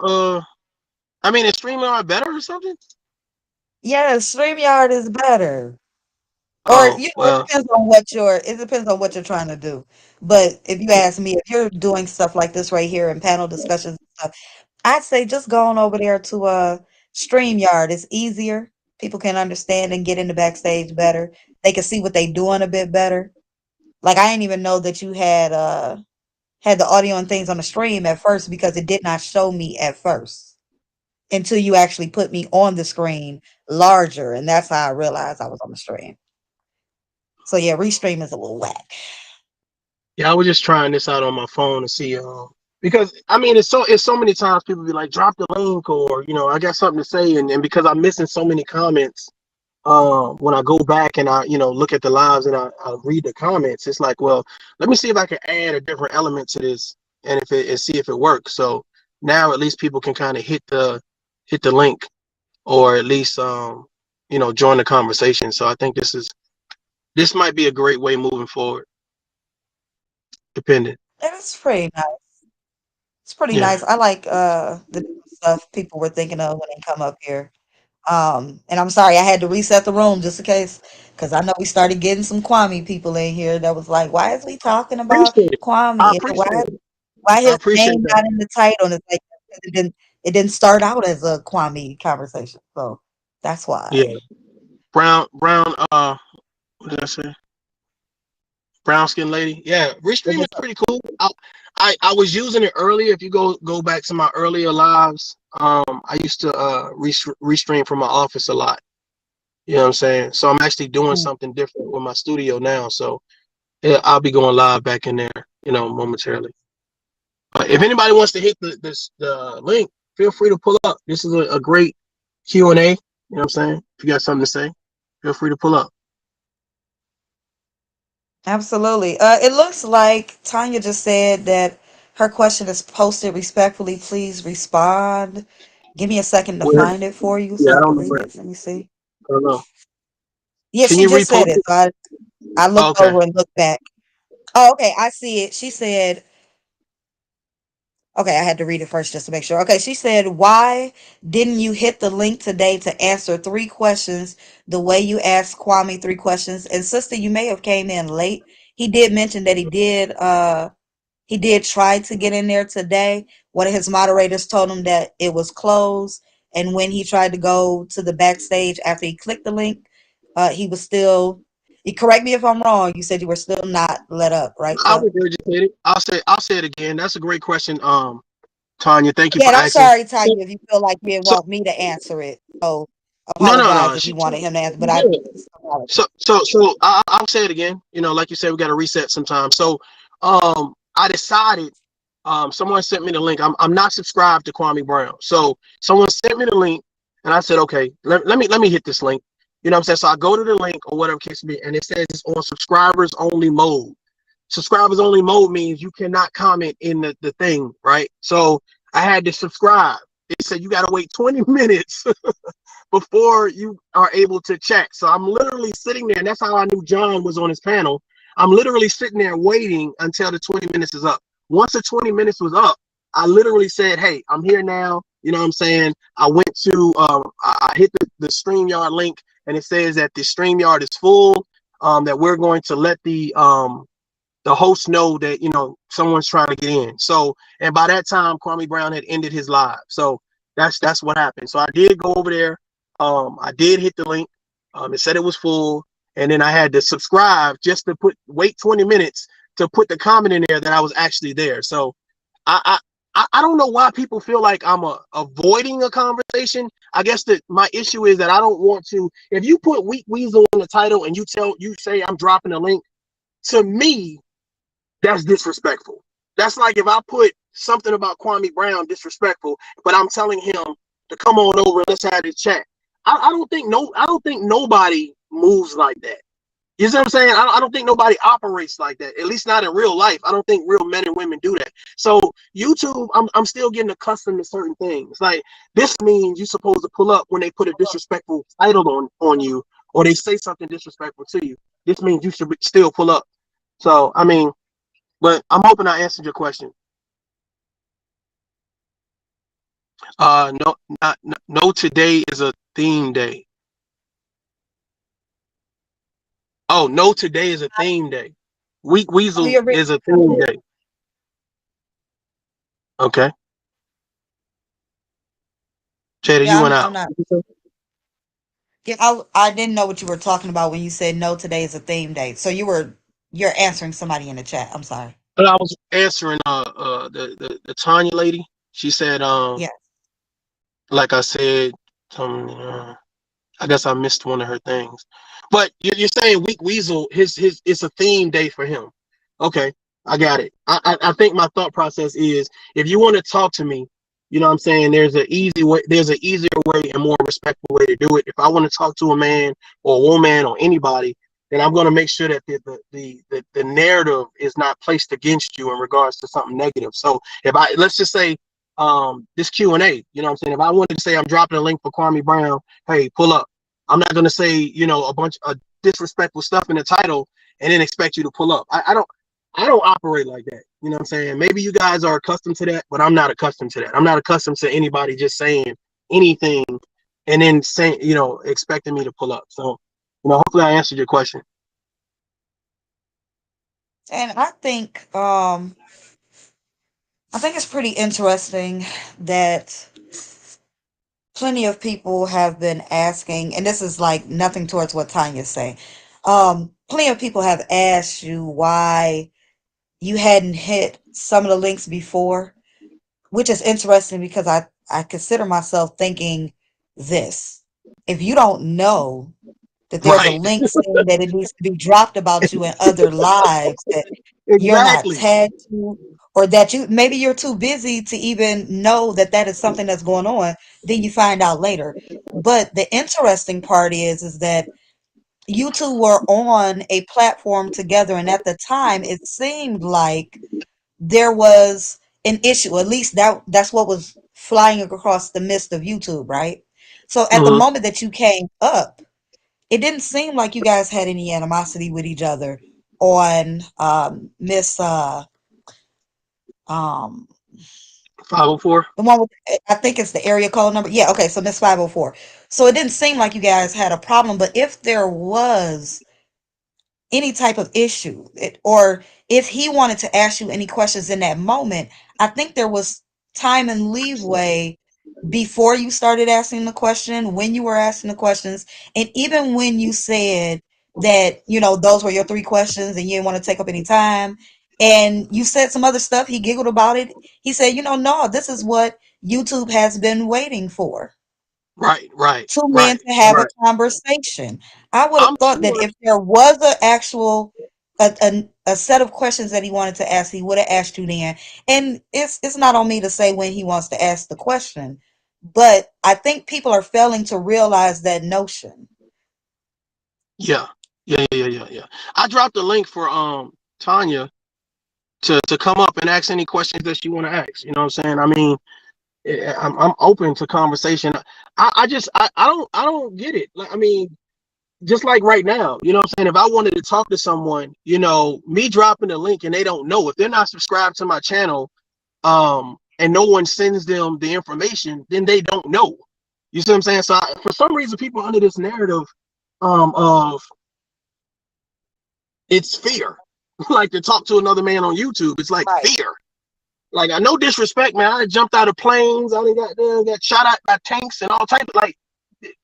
I mean, is StreamYard better or something? Yes, StreamYard is better. Or Oh it well, depends on what you're trying to do. But if you ask me, if you're doing stuff like this right here in panel discussions and stuff, I'd say just go on over there to StreamYard. It's easier. People can understand and get in the backstage better. They can see what they doing a bit better. Like I didn't even know that you had the audio and things on the stream at first because it did not show me at first until you actually put me on the screen larger, and that's how I realized I was on the stream. So yeah, Restream is a little whack. yeah, I was just trying this out on my phone to see. Because I mean, it's so many times people be like, drop the link, or I got something to say, and because I'm missing so many comments. When I go back and I look at the lives and I read the comments, it's like, well, let me see if I can add a different element to this, and see if it works. So now at least people can kind of hit the link, or at least join the conversation. So I think this might be a great way moving forward, depending. And it's pretty nice. It's pretty Yeah, nice. I like the different stuff people were thinking of when they come up here. And I'm sorry I had to reset the room just in case, because I know we started getting some Kwame people in here that was like, why is we talking about appreciate it. I Kwame? And appreciate it. why I his appreciate name that. not in the title? And it's like it didn't start out as a Kwame conversation. So that's Yeah, why. brown. What did I say? Brown skin lady. Yeah, It Restream is was pretty cool. I was using it earlier. If you go back to my earlier lives, I used to restream from my office a lot. You know what I'm saying? So I'm actually doing Mm. something different with my studio now. So yeah, I'll be going live back in there, momentarily. If anybody wants to hit the link, feel free to pull up. This is a great Q&A. You know what I'm saying? If you got something to say, feel free to pull up. Absolutely. It looks like Tanya just said that her question is posted respectfully. Please respond. Give me a second to Where? find it for you Yeah, so I I can don't know read where. it. Let me see. I don't know. Yeah, Can she you just said repost it. it? So I Oh, looked okay. over and looked back. Oh, okay. I see it. She said, okay, I had to read it first just to make sure. Okay, she said, why didn't you hit the link today to answer 3 questions the way you asked Kwame 3 questions? And sister, you may have came in late. He did mention that he did try to get in there today. One of his moderators told him that it was closed. And when he tried to go to the backstage after he clicked the link, he was still, you correct me if I'm wrong, you said you were still not let up, right, I sir? would regurgitate it. I'll say it again. That's a great question, Tanya. Thank you Yeah, for and I'm asking. sorry, So, Tanya, if you feel like you didn't so want me to answer it. So no, no, apologize no. if She you wanted him to answer, but I good. apologize. So I'll say it again. Like you said, we got to reset sometime. So I decided. Someone sent me the link. I'm not subscribed to Kwame Brown. So someone sent me the link, and I said, okay, let me hit this link. You know what I'm saying? So I go to the link or whatever case may be, and it says it's on subscribers only mode. Subscribers only mode means you cannot comment in the thing, right? So I had to subscribe. It said you got to wait 20 minutes before you are able to chat. So I'm literally sitting there, and that's how I knew John was on his panel. I'm literally sitting there waiting until the 20 minutes is up. Once the 20 minutes was up, I literally said, hey, I'm here now. You know what I'm saying? I went to, I hit the StreamYard link, and it says that the StreamYard is full, that we're going to let the hosts know that someone's trying to get in. So, and by that time, Kwame Brown had ended his live. So that's what happened. So I did go over there. I did hit the link. It said it was full, and then I had to subscribe just to wait 20 minutes to put the comment in there that I was actually there. So I I don't know why people feel like I'm avoiding a conversation. I guess that my issue is that I don't want to. If you put Weak Weasel in the title and you say I'm dropping a link, to me that's disrespectful. That's like if I put something about Kwame Brown disrespectful, but I'm telling him to come on over and let's have this chat. I don't think nobody moves like that. You see what I'm saying? I don't think nobody operates like that. At least not in real life. I don't think real men and women do that. So YouTube, I'm still getting accustomed to certain things. Like this means you're supposed to pull up when they put a disrespectful title on you, or they say something disrespectful to you. This means you should still pull up. So I mean, but I'm hoping I answered your question. No, no. Today is a theme day. Oh, no. Today is a theme day. Weak Oh, Weasel you're is a theme day. Okay, Jada, yeah, you went I'm out. not. Yeah, I didn't know what you were talking about when you said no, today is a theme day. So you're answering somebody in the chat. I'm sorry. But I was answering the Tanya lady. She said Yeah. like I said, I guess I missed one of her things. But you're saying Weak Weasel, his it's a theme day for him. Okay, I got it. I think my thought process is if you want to talk to me, you know what I'm saying, there's an easier way and more respectful way to do it. If I want to talk to a man or a woman or anybody, then I'm gonna make sure that the narrative is not placed against you in regards to something negative. So if I let's just say this Q&A, you know what I'm saying? If I wanted to say I'm dropping a link for Kwame Brown, hey, pull up. I'm not gonna say, a bunch of disrespectful stuff in the title and then expect you to pull up. I don't operate like that. You know what I'm saying? Maybe you guys are accustomed to that, but I'm not accustomed to that. I'm not accustomed to anybody just saying anything and then saying, expecting me to pull up. So, hopefully I answered your question. And I think it's pretty interesting that plenty of people have been asking, and this is like nothing towards what Tanya's saying. Plenty of people have asked you why you hadn't hit some of the links before, which is interesting because I consider myself thinking this. If you don't know that there's a Right. link saying that it needs to be dropped about you in other lives that you're not Exactly. tagged to, or that you maybe you're too busy to even know that that is something that's going on, then you find out later. But the interesting part is that you two were on a platform together, and at the time it seemed like there was an issue. At least that's what was flying across the mist of YouTube, right? So at the Hmm. moment that you came up, it didn't seem like you guys had any animosity with each other on Miss um 504. the one with, I think it's the area code number. Yeah, okay, so Miss 504. So it didn't seem like you guys had a problem, but if there was any type of issue, or if he wanted to ask you any questions in that moment, I think there was time and leeway before you started asking the question, when you were asking the questions, and even when you said that, those were your three questions and you didn't want to take up any time, and you said some other stuff, he giggled about it. He said, no, this is what YouTube has been waiting for. Right. Right. Two men Right. to have a Right. conversation. I would have I'm thought that sure. if there was a actual a set of questions that he wanted to ask, he would have asked you then. And it's not on me to say when he wants to ask the question, but I think people are failing to realize that notion. Yeah. Yeah. I dropped a link for Tanya to come up and ask any questions that you want to ask. You know what I'm saying? I mean, I'm open to conversation. I don't get it. Like, I mean, just like right now, you know what I'm saying? If I wanted to talk to someone, me dropping the link and they don't know, if they're not subscribed to my channel, and no one sends them the information, then they don't know. You see what I'm saying? So for some reason, people are under this narrative of it's fear. Like to talk to another man on YouTube, it's like Right. fear. Like, I no disrespect, man. I jumped out of planes. I done got shot at by tanks and all type of, like,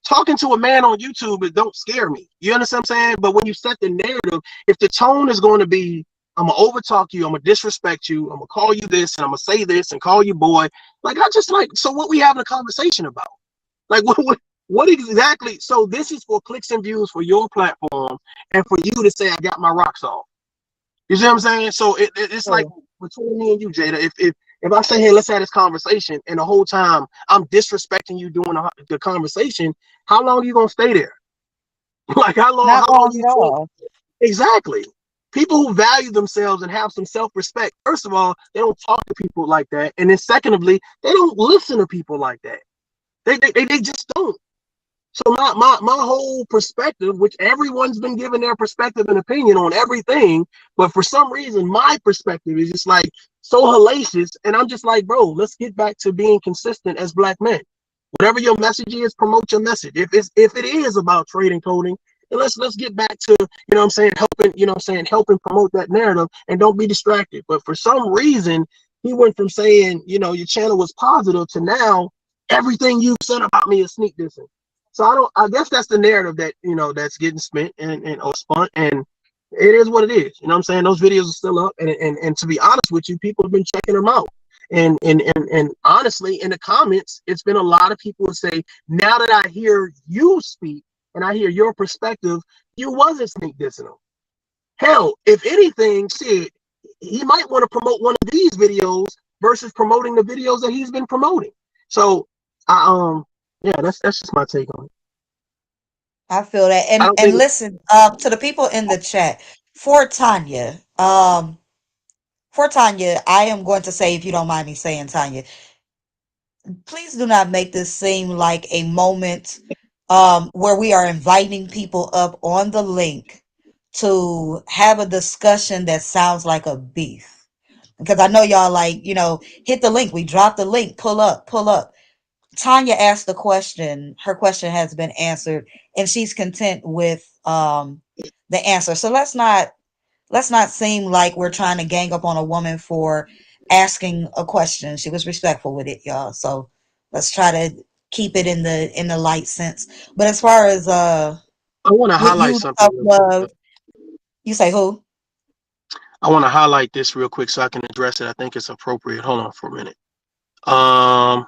talking to a man on YouTube. It don't scare me. You understand what I'm saying? But when you set the narrative, if the tone is going to be, I'm gonna overtalk you, I'm gonna disrespect you, I'm gonna call you this, and I'm gonna say this and call you boy. Like, I just like, so what we having a conversation about? Like, what exactly? So this is for clicks and views for your platform, and for you to say I got my rocks off. You see what I'm saying? So it's like So, between me and you, Jada. If I say, hey, let's have this conversation, and the whole time I'm disrespecting you doing the conversation, how long are you gonna stay there? Like, how long? not How long long you at think? all. Exactly. People who value themselves and have some self-respect. First of all, they don't talk to people like that, and then secondly, they don't listen to people like that. They just don't. So my whole perspective, which everyone's been given their perspective and opinion on everything, but for some reason my perspective is just like so hellacious, and I'm just like, bro, let's get back to being consistent as black men. Whatever your message is, promote your message. If it is about trade and coding, then let's get back to, what I'm saying, helping, helping promote that narrative, and don't be distracted. But for some reason, he went from saying, your channel was positive to now everything you've said about me is sneak dissing. So I guess that's the narrative that, that's getting spent and or spun, and it is what it is. You know what I'm saying? Those videos are still up, and to be honest with you, people have been checking them out. And honestly, in the comments, it's been a lot of people who say, now that I hear you speak and I hear your perspective, you wasn't sneak dissing them. Hell, if anything, shit, he might want to promote one of these videos versus promoting the videos that he's been promoting. So yeah, that's just my take on it. I feel that. I And don't and think listen, to the people in the chat, for Tanya, I am going to say, if you don't mind me saying, Tanya, please do not make this seem like a moment where we are inviting people up on the link to have a discussion that sounds like a beef. Because I know y'all like, hit the link. We dropped the link. Pull up, pull up. Tanya asked the question. Her question has been answered, and she's content with the answer. So let's not seem like we're trying to gang up on a woman for asking a question. She was respectful with it, y'all. So let's try to keep it in the light sense. But as far as I want to with highlight you, something tough real quick. love, you say who? I want to highlight this real quick so I can address it. I think it's appropriate. Hold on for a minute.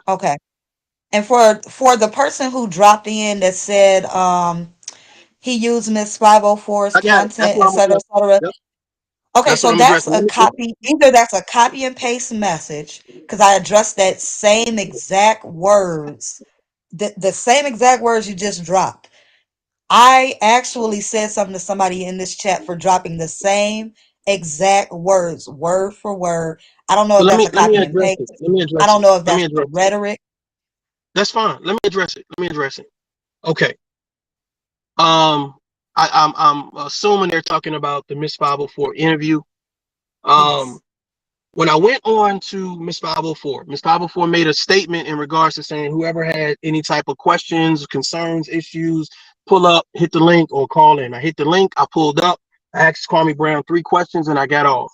Okay. And for the person who dropped in that said he used Miss 504's I got it. That's content, what et I'm cetera, et addressing. cetera. Yep. Okay, That's what so I'm that's addressing. a copy. Either that's a copy and paste message because I addressed that same exact words, the same exact words you just dropped. I actually said something to somebody in this chat for dropping the same exact words, word for word. I don't know So if let that's me a let me copy and address paste. it. Let me I address don't it. know if Let me that's the address it. rhetoric. That's fine. Let me address it. Let me address it. Okay. Um, I'm assuming they're talking about the Miss 504 interview. Um, Yes. when I went on to Miss 504, Miss 504 made a statement in regards to saying whoever had any type of questions, concerns, issues, pull up, hit the link, or call in. I hit the link, I pulled up, I asked Kwame Brown 3 questions, and I got off.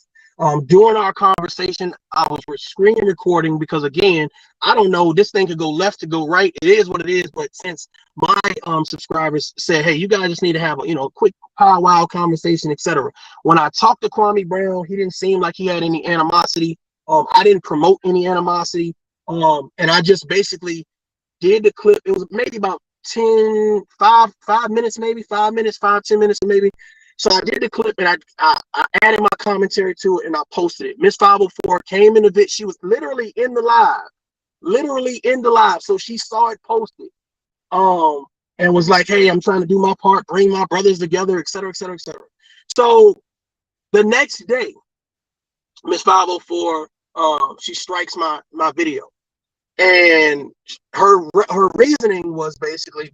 During our conversation, I was screen recording because, again, I don't know, this thing could go left to go right. It is what it is. But since my subscribers said, hey, you guys just need to have a quick powwow conversation, etc. When I talked to Kwame Brown, he didn't seem like he had any animosity. I didn't promote any animosity. And I just basically did the clip. It was maybe about 5 minutes, maybe 5 minutes, 5, 10 minutes, maybe. So I did the clip and I added my commentary to it and I posted it. Miss 504 came in the vid. She was literally in the live. So she saw it posted. Um, and was like, hey, I'm trying to do my part, bring my brothers together, et cetera, et cetera, et cetera. So the next day, Miss 504, she strikes my video. And her reasoning was basically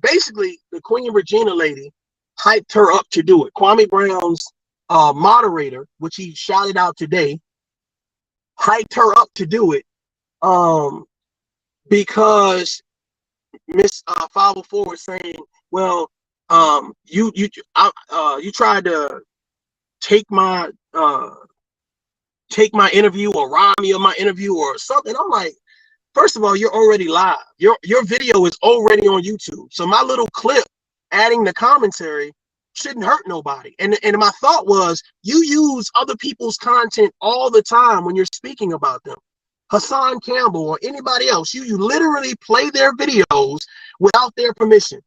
the Queen Regina lady hyped her up to do it. Kwame Brown's moderator, which he shouted out today, hyped her up to do it because Miss 504 was saying, well, you tried to take my interview or rob me of my interview or something. I'm like, first of all, you're already live. Your video is already on YouTube. So my little clip adding the commentary shouldn't hurt nobody. And my thought was, you use other people's content all the time when you're speaking about them. Hassan Campbell or anybody else, you literally play their videos without their permission.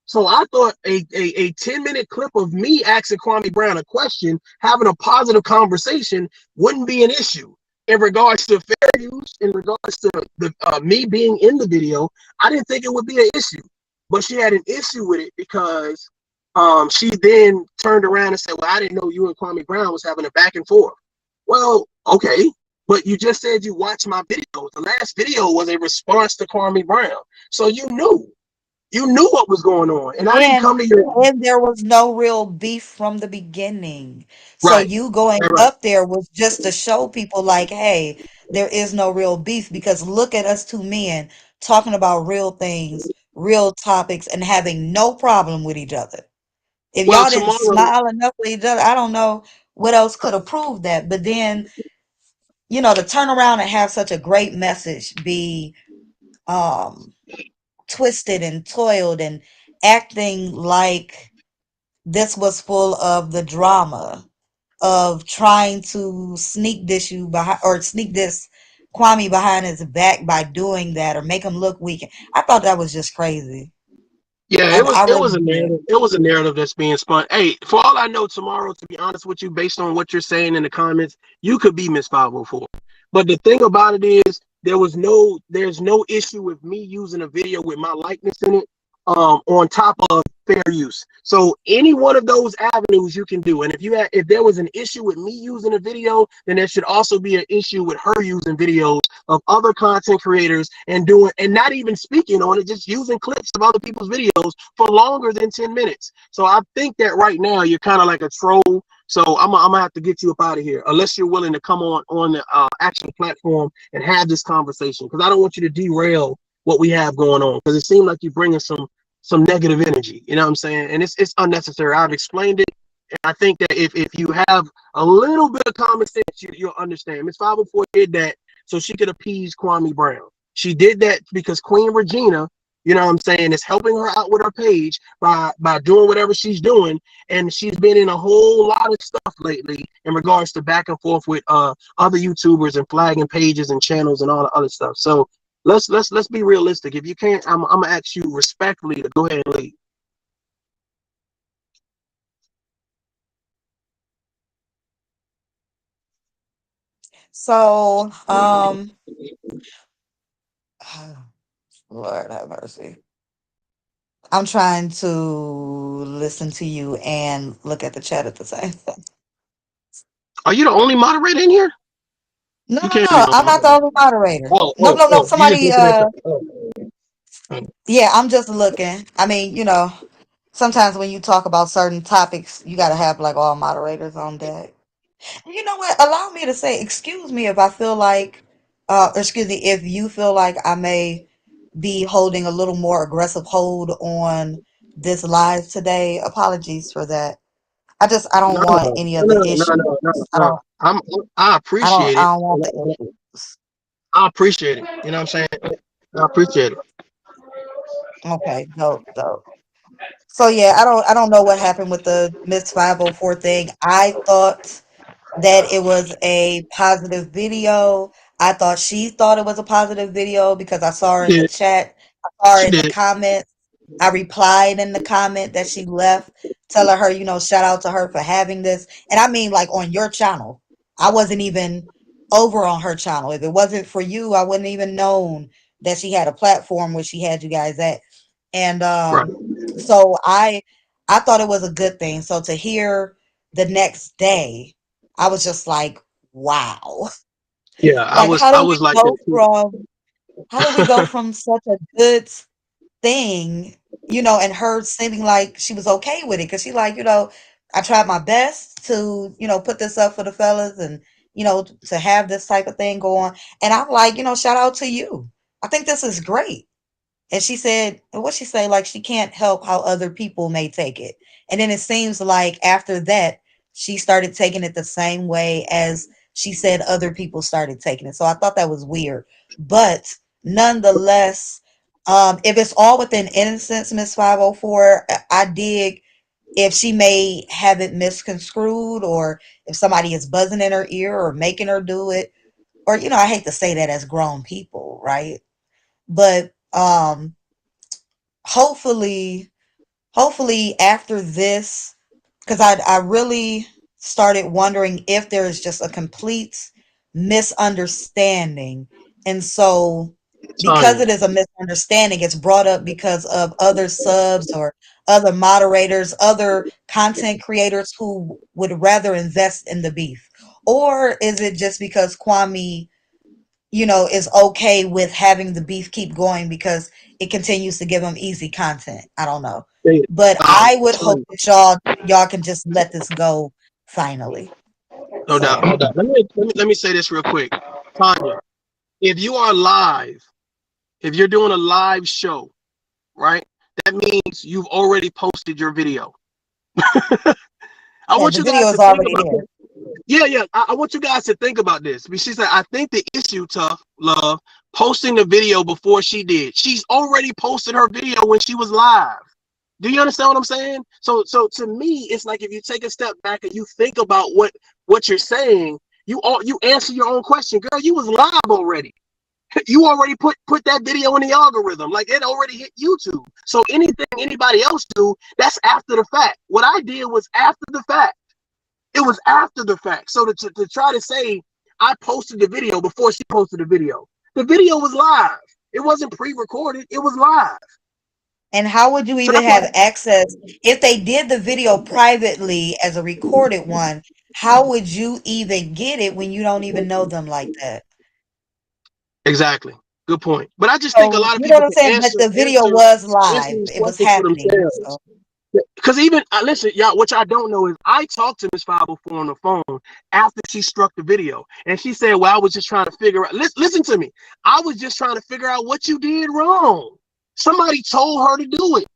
So I thought a 10-minute clip of me asking Kwame Brown a question, having a positive conversation, wouldn't be an issue. In regards to fair use, in regards to the me being in the video, I didn't think it would be an issue. But she had an issue with it because she then turned around and said, well, I didn't know you and Kwame Brown was having a back and forth. Well, okay. But you just said you watched my video. The last video was a response to Kwame Brown. So you knew what was going on. And I didn't And come to your and there was no real beef from the beginning. So right. you going Right. up there was just to show people like, hey, there is no real beef because look at us two men talking about real things, real topics, and having no problem with each other. If Well, y'all didn't tomorrow, smile enough with each other, I don't know what else could have proved that. But then, to turn around and have such a great message be um twisted and toiled and acting like this was full of the drama of trying to sneak this you behind or sneak this Kwame behind his back by doing that or make him look weak. I thought that was just crazy. yeah, I, it was I it really was a did. narrative. It was a narrative that's being spun. Hey, for all I know, tomorrow, to be honest with you, based on what you're saying in the comments, you could be Miss 504. But the thing about it is, there's no issue with me using a video with my likeness in it. On top of fair use. So any one of those avenues you can do. And if there was an issue with me using a video, then there should also be an issue with her using videos of other content creators and not even speaking on it, just using clips of other people's videos for longer than 10 minutes. So I think that right now you're kind of like a troll. So I'm gonna have to get you up out of here unless you're willing to come on the actual platform and have this conversation, because I don't want you to derail what we have going on, because it seemed like you're bringing some negative energy. You know what I'm saying? And it's unnecessary. I've explained it. And I think that if you have a little bit of common sense, you'll understand. Miss 504 did that so she could appease Kwame Brown. She did that because Queen Regina You know what I'm saying? It's helping her out with her page by doing whatever she's doing. And she's been in a whole lot of stuff lately in regards to back and forth with other YouTubers and flagging pages and channels and all the other stuff. So let's be realistic. If you can't, I'm gonna ask you respectfully to go ahead and leave. So, Lord have mercy. I'm trying to listen to you and look at the chat at the same time. Are you the only moderator in here? No, You no, can't be no. the I'm only not the moderator. only moderator. Oh, No, oh, no, no. oh. You just Somebody, looking at the yeah, I'm just looking. I mean, sometimes when you talk about certain topics, you got to have like all moderators on deck. You know what? Allow me to say, excuse me if I feel like, excuse me, if you feel like I may be holding a little more aggressive hold on this live today. Apologies for that. I don't no, want any of no, the no, no, issues. no, no, I no. don't, I appreciate I it. don't want the issues. I appreciate it. You know what I'm saying? I appreciate it. Okay, dope, dope. So yeah, I don't know what happened with the Miss 504 thing. I thought that it was a positive video. I thought she thought it was a positive video because I saw her She in the did. chat. I saw her She in the did. comments. I replied in the comment that she left, telling her, shout out to her for having this. And I mean, like on your channel. I wasn't even over on her channel. If it wasn't for you, I wouldn't even known that she had a platform where she had you guys at. And Right. so I thought it was a good thing. So to hear the next day, I was just like, wow. Yeah, Like I was like that too. how did we go from such a good thing, and her seeming like she was okay with it? Because she like, I tried my best to, put this up for the fellas and, to have this type of thing go on. And I'm like, shout out to you. I think this is great. And she said, what she say? Like she can't help how other people may take it. And then it seems like after that, she started taking it the same way as she said other people started taking it. So I thought that was weird. But nonetheless, if it's all within innocence, Miss 504, I dig if she may have it misconstrued or if somebody is buzzing in her ear or making her do it. Or, I hate to say that as grown people, right? But hopefully after this, because I really started wondering if there's just a complete misunderstanding. And so because Tanya. it is a misunderstanding, it's brought up because of other subs or other moderators, other content creators who would rather invest in the beef. Or is it just because Kwame is okay with having the beef keep going because it continues to give them easy content? I don't know. Hey, But I would hope Tanya, that y'all can just let this go finally. no doubt, So no doubt. Let me say this real quick. Tanya, if you are live, if you're doing a live show, right? That means you've already posted your video. I yeah, want the you guys video is to think already about there. this. Yeah, yeah. I want you guys to think about this. She said, I think the issue, Tough Love, posting the video before she did. She's already posted her video when she was live. Do you understand what I'm saying? So to me, it's like if you take a step back and you think about what you're saying, you answer your own question. Girl, you was live already. You already put that video in the algorithm. Like it already hit YouTube. So anything anybody else do, that's after the fact. What I did was after the fact. It was after the fact. So to try to say I posted the video before she posted the video was live. It wasn't pre-recorded. It was live. And how would you So even that's why have access if they did the video privately as a recorded one? How would you even get it when you don't even know them like that? exactly. Good point. But I just think a So lot of you know people what I'm can saying? But answer the video answer was answer live. these It was questions for happening. themselves. So Because even listen, y'all, what y'all don't know is I talked to Miss 504 on the phone after she struck the video, and she said, "Well, I was just trying to figure out." Listen to me. I was just trying to figure out what you did wrong. Somebody told her to do it.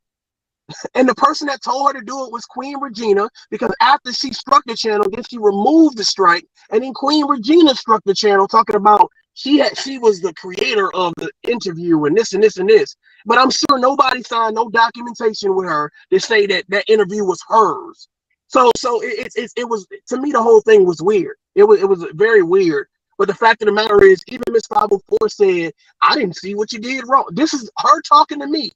And the person that told her to do it was Queen Regina, because after she struck the channel, then she removed the strike, and then Queen Regina struck the channel talking about she was the creator of the interview and this and this and this. But I'm sure nobody signed no documentation with her to say that that interview was hers. So it was, to me, the whole thing was weird. It was very weird. But the fact of the matter is, even Miss 504 said, I didn't see what you did wrong. This is her talking to me.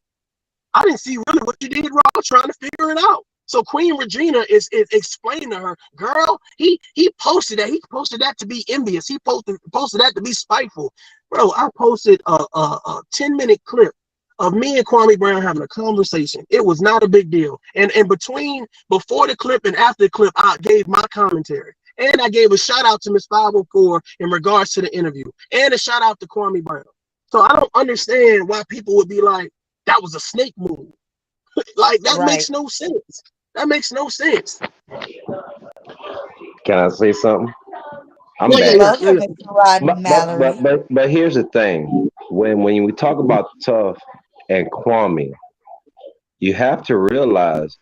I didn't see really what you did wrong. I'm trying to figure it out. So Queen Regina is explaining to her, girl, he posted that. He posted that to be envious. He posted that to be spiteful. Bro, I posted a 10-minute clip of me and Kwame Brown having a conversation. It was not a big deal. And before the clip and after the clip, I gave my commentary. And I gave a shout out to Miss 504 in regards to the interview. And a shout out to Kwame Brown. So I don't understand why people would be like, that was a snake move. Like, that Right. makes no sense. That makes no sense. Can I say something? I'm Yeah, We yeah, back. yeah, love you, yeah. Mr. Rodney But Mallory. here's the thing. When we talk about Tough and Kwame, you have to realize,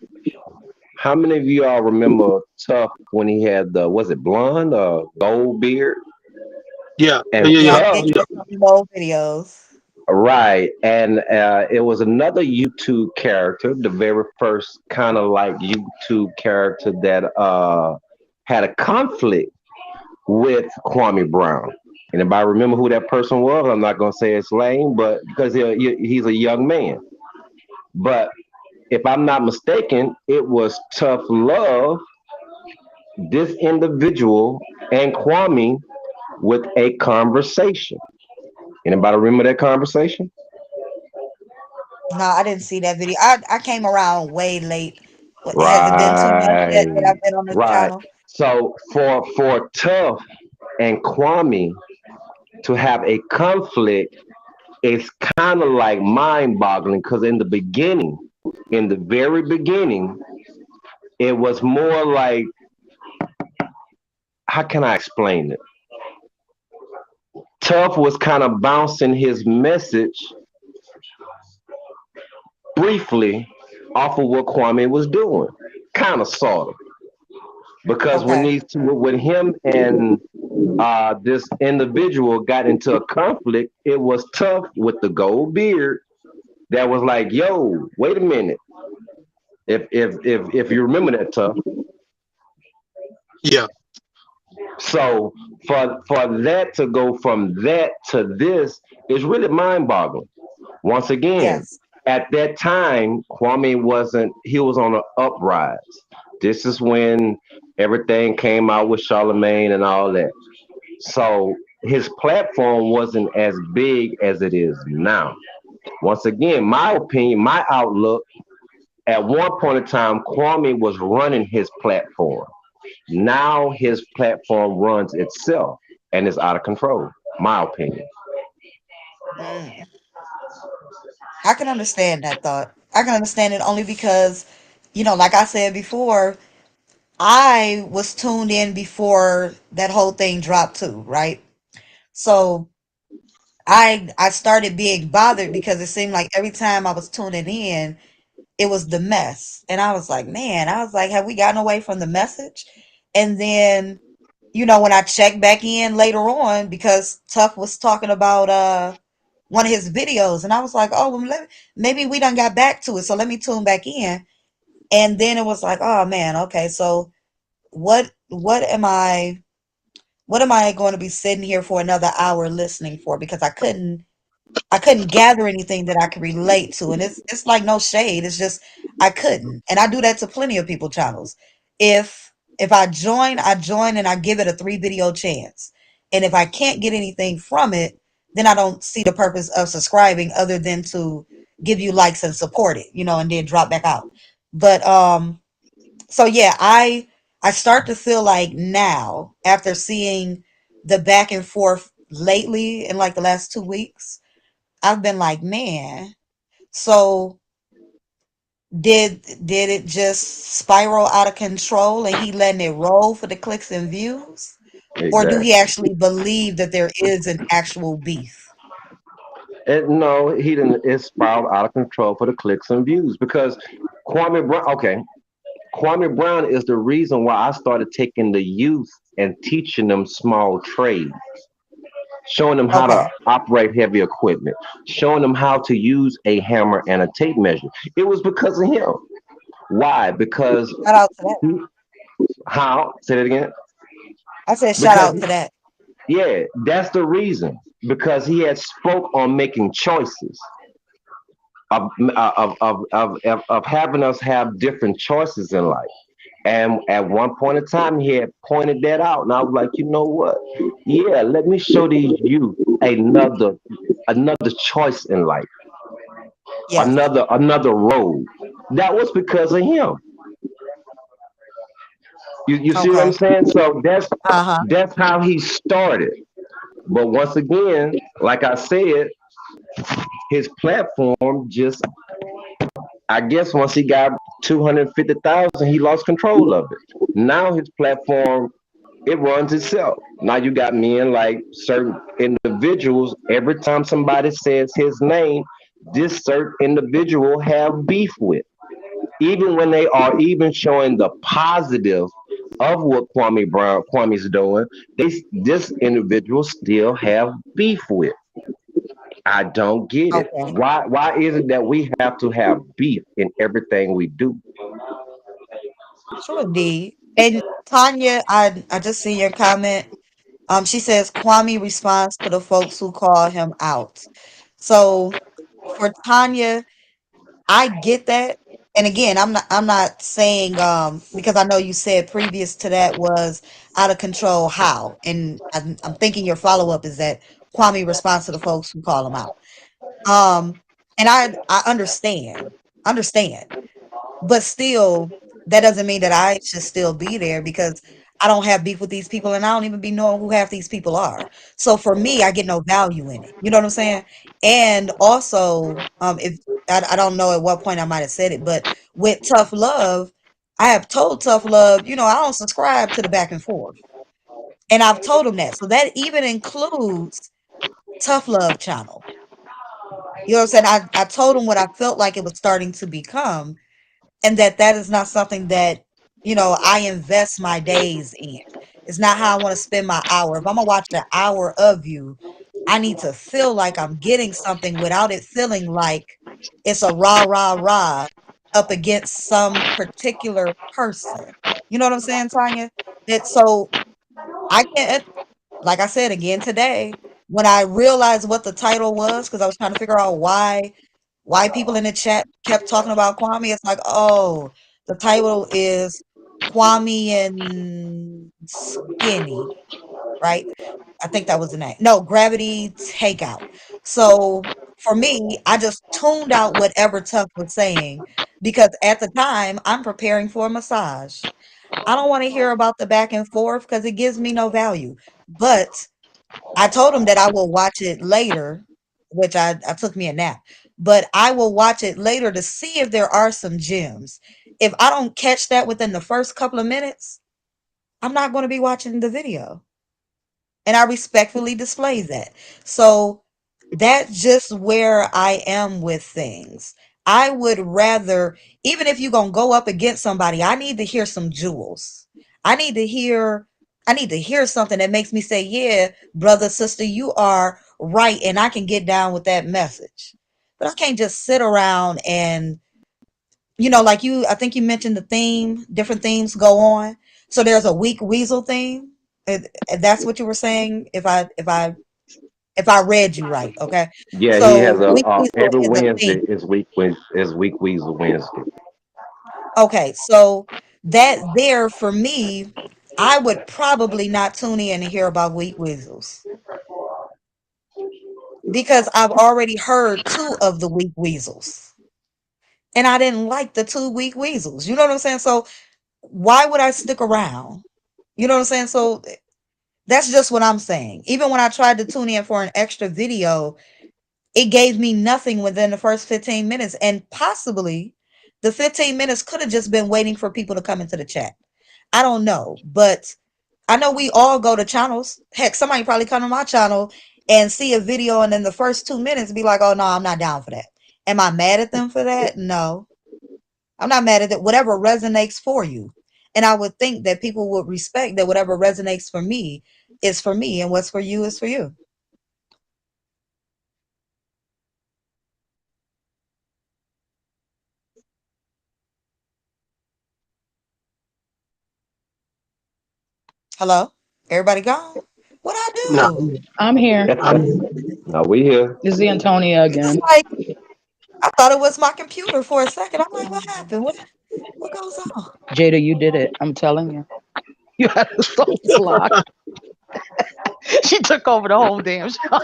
how many of you all remember Tough when he had the, was it blonde or gold beard? Yeah, yeah, And yeah, Yeah, yeah. I did Tough, Yeah. get some of those videos. right? And it was another YouTube character, the very first kind of like YouTube character that had a conflict with Kwame Brown. Anybody remember who that person was? I'm not gonna say his name, but because he's a young man. But if I'm not mistaken, it was Tough Love, this individual, and Kwame with a conversation. Anybody remember that conversation? No, I didn't see that video. I came around way late. What, has it been 2 months yet that Right, I've been on this right. channel? So for Tough and Kwame to have a conflict, it's kind of like mind-boggling, because in the very beginning, it was more like, how can I explain it? Tough was kind of bouncing his message briefly off of what Kwame was doing, kind of, sort of. Because Okay. when him and this individual got into a conflict, it was Tough with the gold beard that was like, "Yo, wait a minute." If you remember that, Tough. Yeah. So for that to go from that to this is really mind-boggling. Once again, Yes. at that time, Kwame wasn't, he was on an uprise. This is when everything came out with Charlemagne and all that. So his platform wasn't as big as it is now. Once again, my opinion, my outlook, at one point in time, Kwame was running his platform. Now his platform runs itself and is out of control. My opinion. Mm. I can understand that thought. I can understand it only because, like I said before, I was tuned in before that whole thing dropped too, right? So I started being bothered because it seemed like every time I was tuning in, it was the mess. And I was like, man, I was like, have we gotten away from the message? And then, when I checked back in later on, because Tough was talking about one of his videos, and I was like, oh, well, maybe we done got back to it, so let me tune back in. And then it was like, oh man, okay, so what am I going to be sitting here for another hour listening for? Because I couldn't gather anything that I could relate to. And it's like no shade. It's just I couldn't. And I do that to plenty of people channels. If I join and I give it a 3 video chance. And if I can't get anything from it, then I don't see the purpose of subscribing other than to give you likes and support it, and then drop back out. But so yeah, I start to feel like now, after seeing the back and forth lately in like the last 2 weeks, I've been like, man, so did it just spiral out of control and he letting it roll for the clicks and views? Or do he Exactly. actually believe that there is an actual beef? And no, he didn't. It spiraled out of control for the clicks and views because Kwame Brown. Okay, Kwame Brown is the reason why I started taking the youth and teaching them small trades. showing them how to Okay. operate heavy equipment, showing them how to use a hammer and a tape measure. It was because of him. Why? Because Shout out to that. how? Say that again. I said shout Because out to that. yeah, that's the reason. Because he had spoke on making choices of having us have different choices in life. And at one point in time, he had pointed that out, and I was like, you know what? Yeah, let me show these youth another choice in life, Yes. another road. That was because of him. You see what I'm Okay. saying? So Uh-huh. that's how he started. But once again, like I said, his platform just, I guess once he got 250,000, he lost control of it. Now his platform, it runs itself. Now you got men like certain individuals. Every time somebody says his name, this certain individual have beef with. Even when they are even showing the positive of what Kwame's doing, this individual still have beef with. I don't get it. Okay. Why is it that we have to have beef in everything we do? Sure, D. And Tanya, I just see your comment. She says Kwame responds to the folks who call him out. So for Tanya, I get that. And again, I'm not saying because I know you said previous to that was out of control how. And I'm thinking your follow-up is that Kwame responds to the folks who call him out. Um and I understand. But still, that doesn't mean that I should still be there because I don't have beef with these people and I don't even be knowing who half these people are. So for me, I get no value in it. You know what I'm saying? And also, if I don't know at what point I might have said it, but with Tough Love, I have told Tough Love, I don't subscribe to the back and forth. And I've told him that. So that even includes Tough Love channel. You know what I'm saying? I told him what I felt like it was starting to become and that is not something that I invest my days in. It's not how I want to spend my hour. If I'm gonna watch an hour of you, I need to feel like I'm getting something without it feeling like it's a rah rah rah up against some particular person. You know what I'm saying, Tanya? That so I can't, like I said again today, when I realized what the title was, because I was trying to figure out why people in the chat kept talking about Kwame. It's like, oh, the title is Kwame and Skinny, right? I think that was the name. No, Gravity Takeout. So for me, I just tuned out whatever Tuck was saying because at the time I'm preparing for a massage. I don't want to hear about the back and forth because it gives me no value. But I told him that I will watch it later, which I took me a nap, but I will watch it later to see if there are some gems. If I don't catch that within the first couple of minutes, I'm not going to be watching the video. And I respectfully display that. So that's just where I am with things. I would rather, even if you're going to go up against somebody, I need to hear some jewels. I need to hear I need to hear something that makes me say, "Yeah, brother, sister, you are right and I can get down with that message." But I can't just sit around and like I think you mentioned the theme, different themes go on. So there's a weak weasel theme. And that's what you were saying if I read you right, okay? Yeah, he has So weak weasel every is a theme. Wednesday is week Weasel Wednesday. Okay, so that there for me, I would probably not tune in and hear about weak weasels because I've already heard two of the weak weasels. And I didn't like the two weak weasels. You know what I'm saying? So why would I stick around? You know what I'm saying? So that's just what I'm saying. Even when I tried to tune in for an extra video, it gave me nothing within the first 15 minutes. And possibly the 15 minutes could have just been waiting for people to come into the chat. I don't know. But I know we all go to channels. Heck, somebody probably come to my channel and see a video and in the first 2 minutes be like, oh no, I'm not down for that. Am I mad at them for that? No. I'm not mad at it. Whatever resonates for you. And I would think that people would respect that whatever resonates for me is for me and what's for you is for you. Hello? Everybody gone? What I No, do? I'm here. I'm No, we here. This is Antonia It's again. like I thought it was my computer for a second. I'm like, what happened? What goes on? Jada, you did it. I'm telling you. You had a soul block. She took over the whole damn show.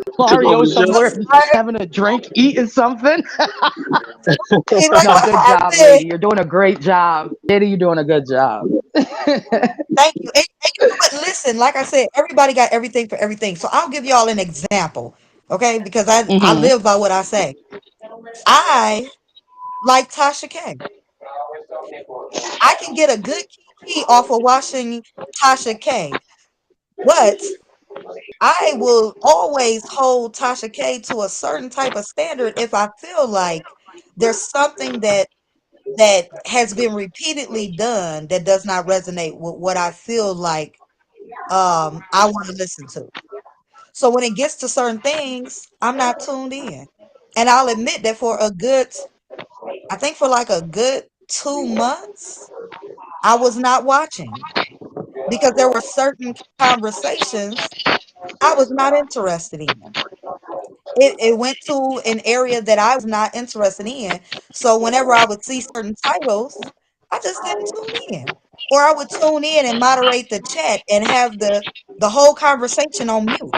took over Mario the show. I somewhere swear. having a drink, eating something. Hey, like No, what good job, happened? lady. You're doing a great job. Jada, you're doing a good job. Thank you. And you know what? Listen, like I said, everybody got everything for everything. So I'll give y'all an example, okay? Because I Hmm. live by what I say. I like Tasha K. I can get a good key off of watching Tasha K. But I will always hold Tasha K to a certain type of standard if I feel like there's something that has been repeatedly done that does not resonate with what I feel like I want to listen to. So when it gets to certain things, I'm not tuned in. And I'll admit that for a good, I think for like a good 2 months, I was not watching because there were certain conversations I was not interested in. It went to an area that I was not interested in. So whenever I would see certain titles, I just didn't tune in. Or I would tune in and moderate the chat and have the whole conversation on mute.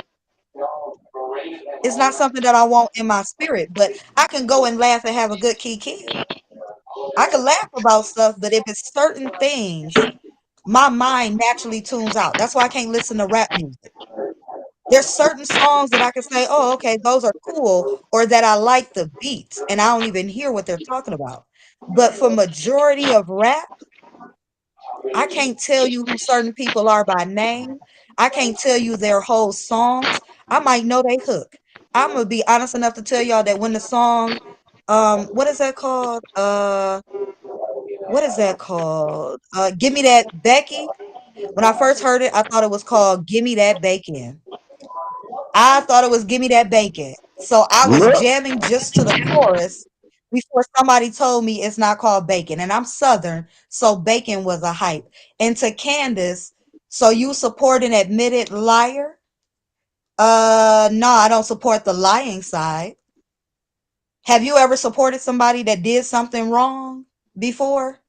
It's not something that I want in my spirit, but I can go and laugh and have a good kiki. I can laugh about stuff, but if it's certain things, my mind naturally tunes out. That's why I can't listen to rap music. There's certain songs that I can say, "Oh, okay, those are cool," or that I like the beats, and I don't even hear what they're talking about. But for majority of rap, I can't tell you who certain people are by name. I can't tell you their whole songs. I might know they hook. I'm gonna be honest enough to tell y'all that when the song, what is that called? What is that called? Give me that Becky. When I first heard it, I thought it was called Give Me That Bacon. I thought it was Give Me That Bacon. So I was Look, jamming just to the chorus before somebody told me it's not called bacon. And I'm Southern, so bacon was a hype. And to Candace, so you support an admitted liar? No, I don't support the lying side. Have you ever supported somebody that did something wrong before?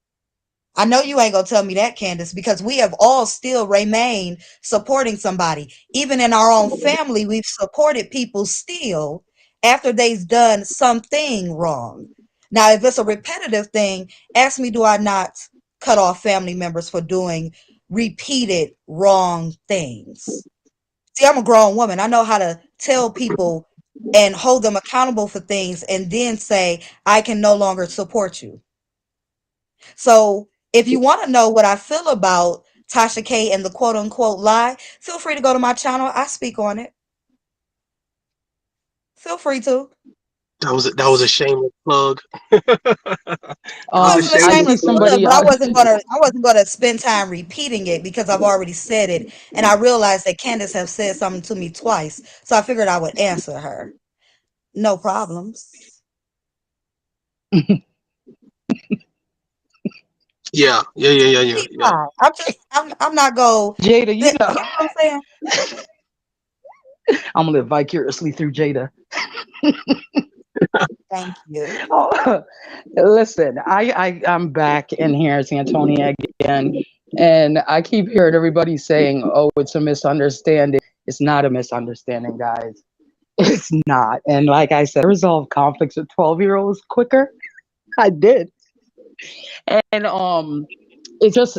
I know you ain't gonna tell me that, Candace, because we have all still remained supporting somebody. Even in our own family, we've supported people still after they've done something wrong. Now, if it's a repetitive thing, ask me, do I not cut off family members for doing repeated wrong things? See, I'm a grown woman. I know how to tell people and hold them accountable for things and then say, I can no longer support you. So if you want to know what I feel about Tasha K and the quote unquote lie, feel free to go to my channel. I speak on it. Feel free to. That was a shameless plug. That was a It wasn't a I shameless see shameless plug. plug, somebody. but I wasn't gonna spend time repeating it because I've already said it, and I realized that Candace have said something to me twice, so I figured I would answer her. No problems. Yeah. I'm not go. Jada, You you know know, what I'm saying? I'm gonna live vicariously through Jada. Thank you. Oh, listen, I'm back in here, it's Antonia again, and I keep hearing everybody saying, "Oh, it's a misunderstanding." It's not a misunderstanding, guys. It's not. And like I said, I resolve conflicts with 12-year-olds quicker. I did. And it's just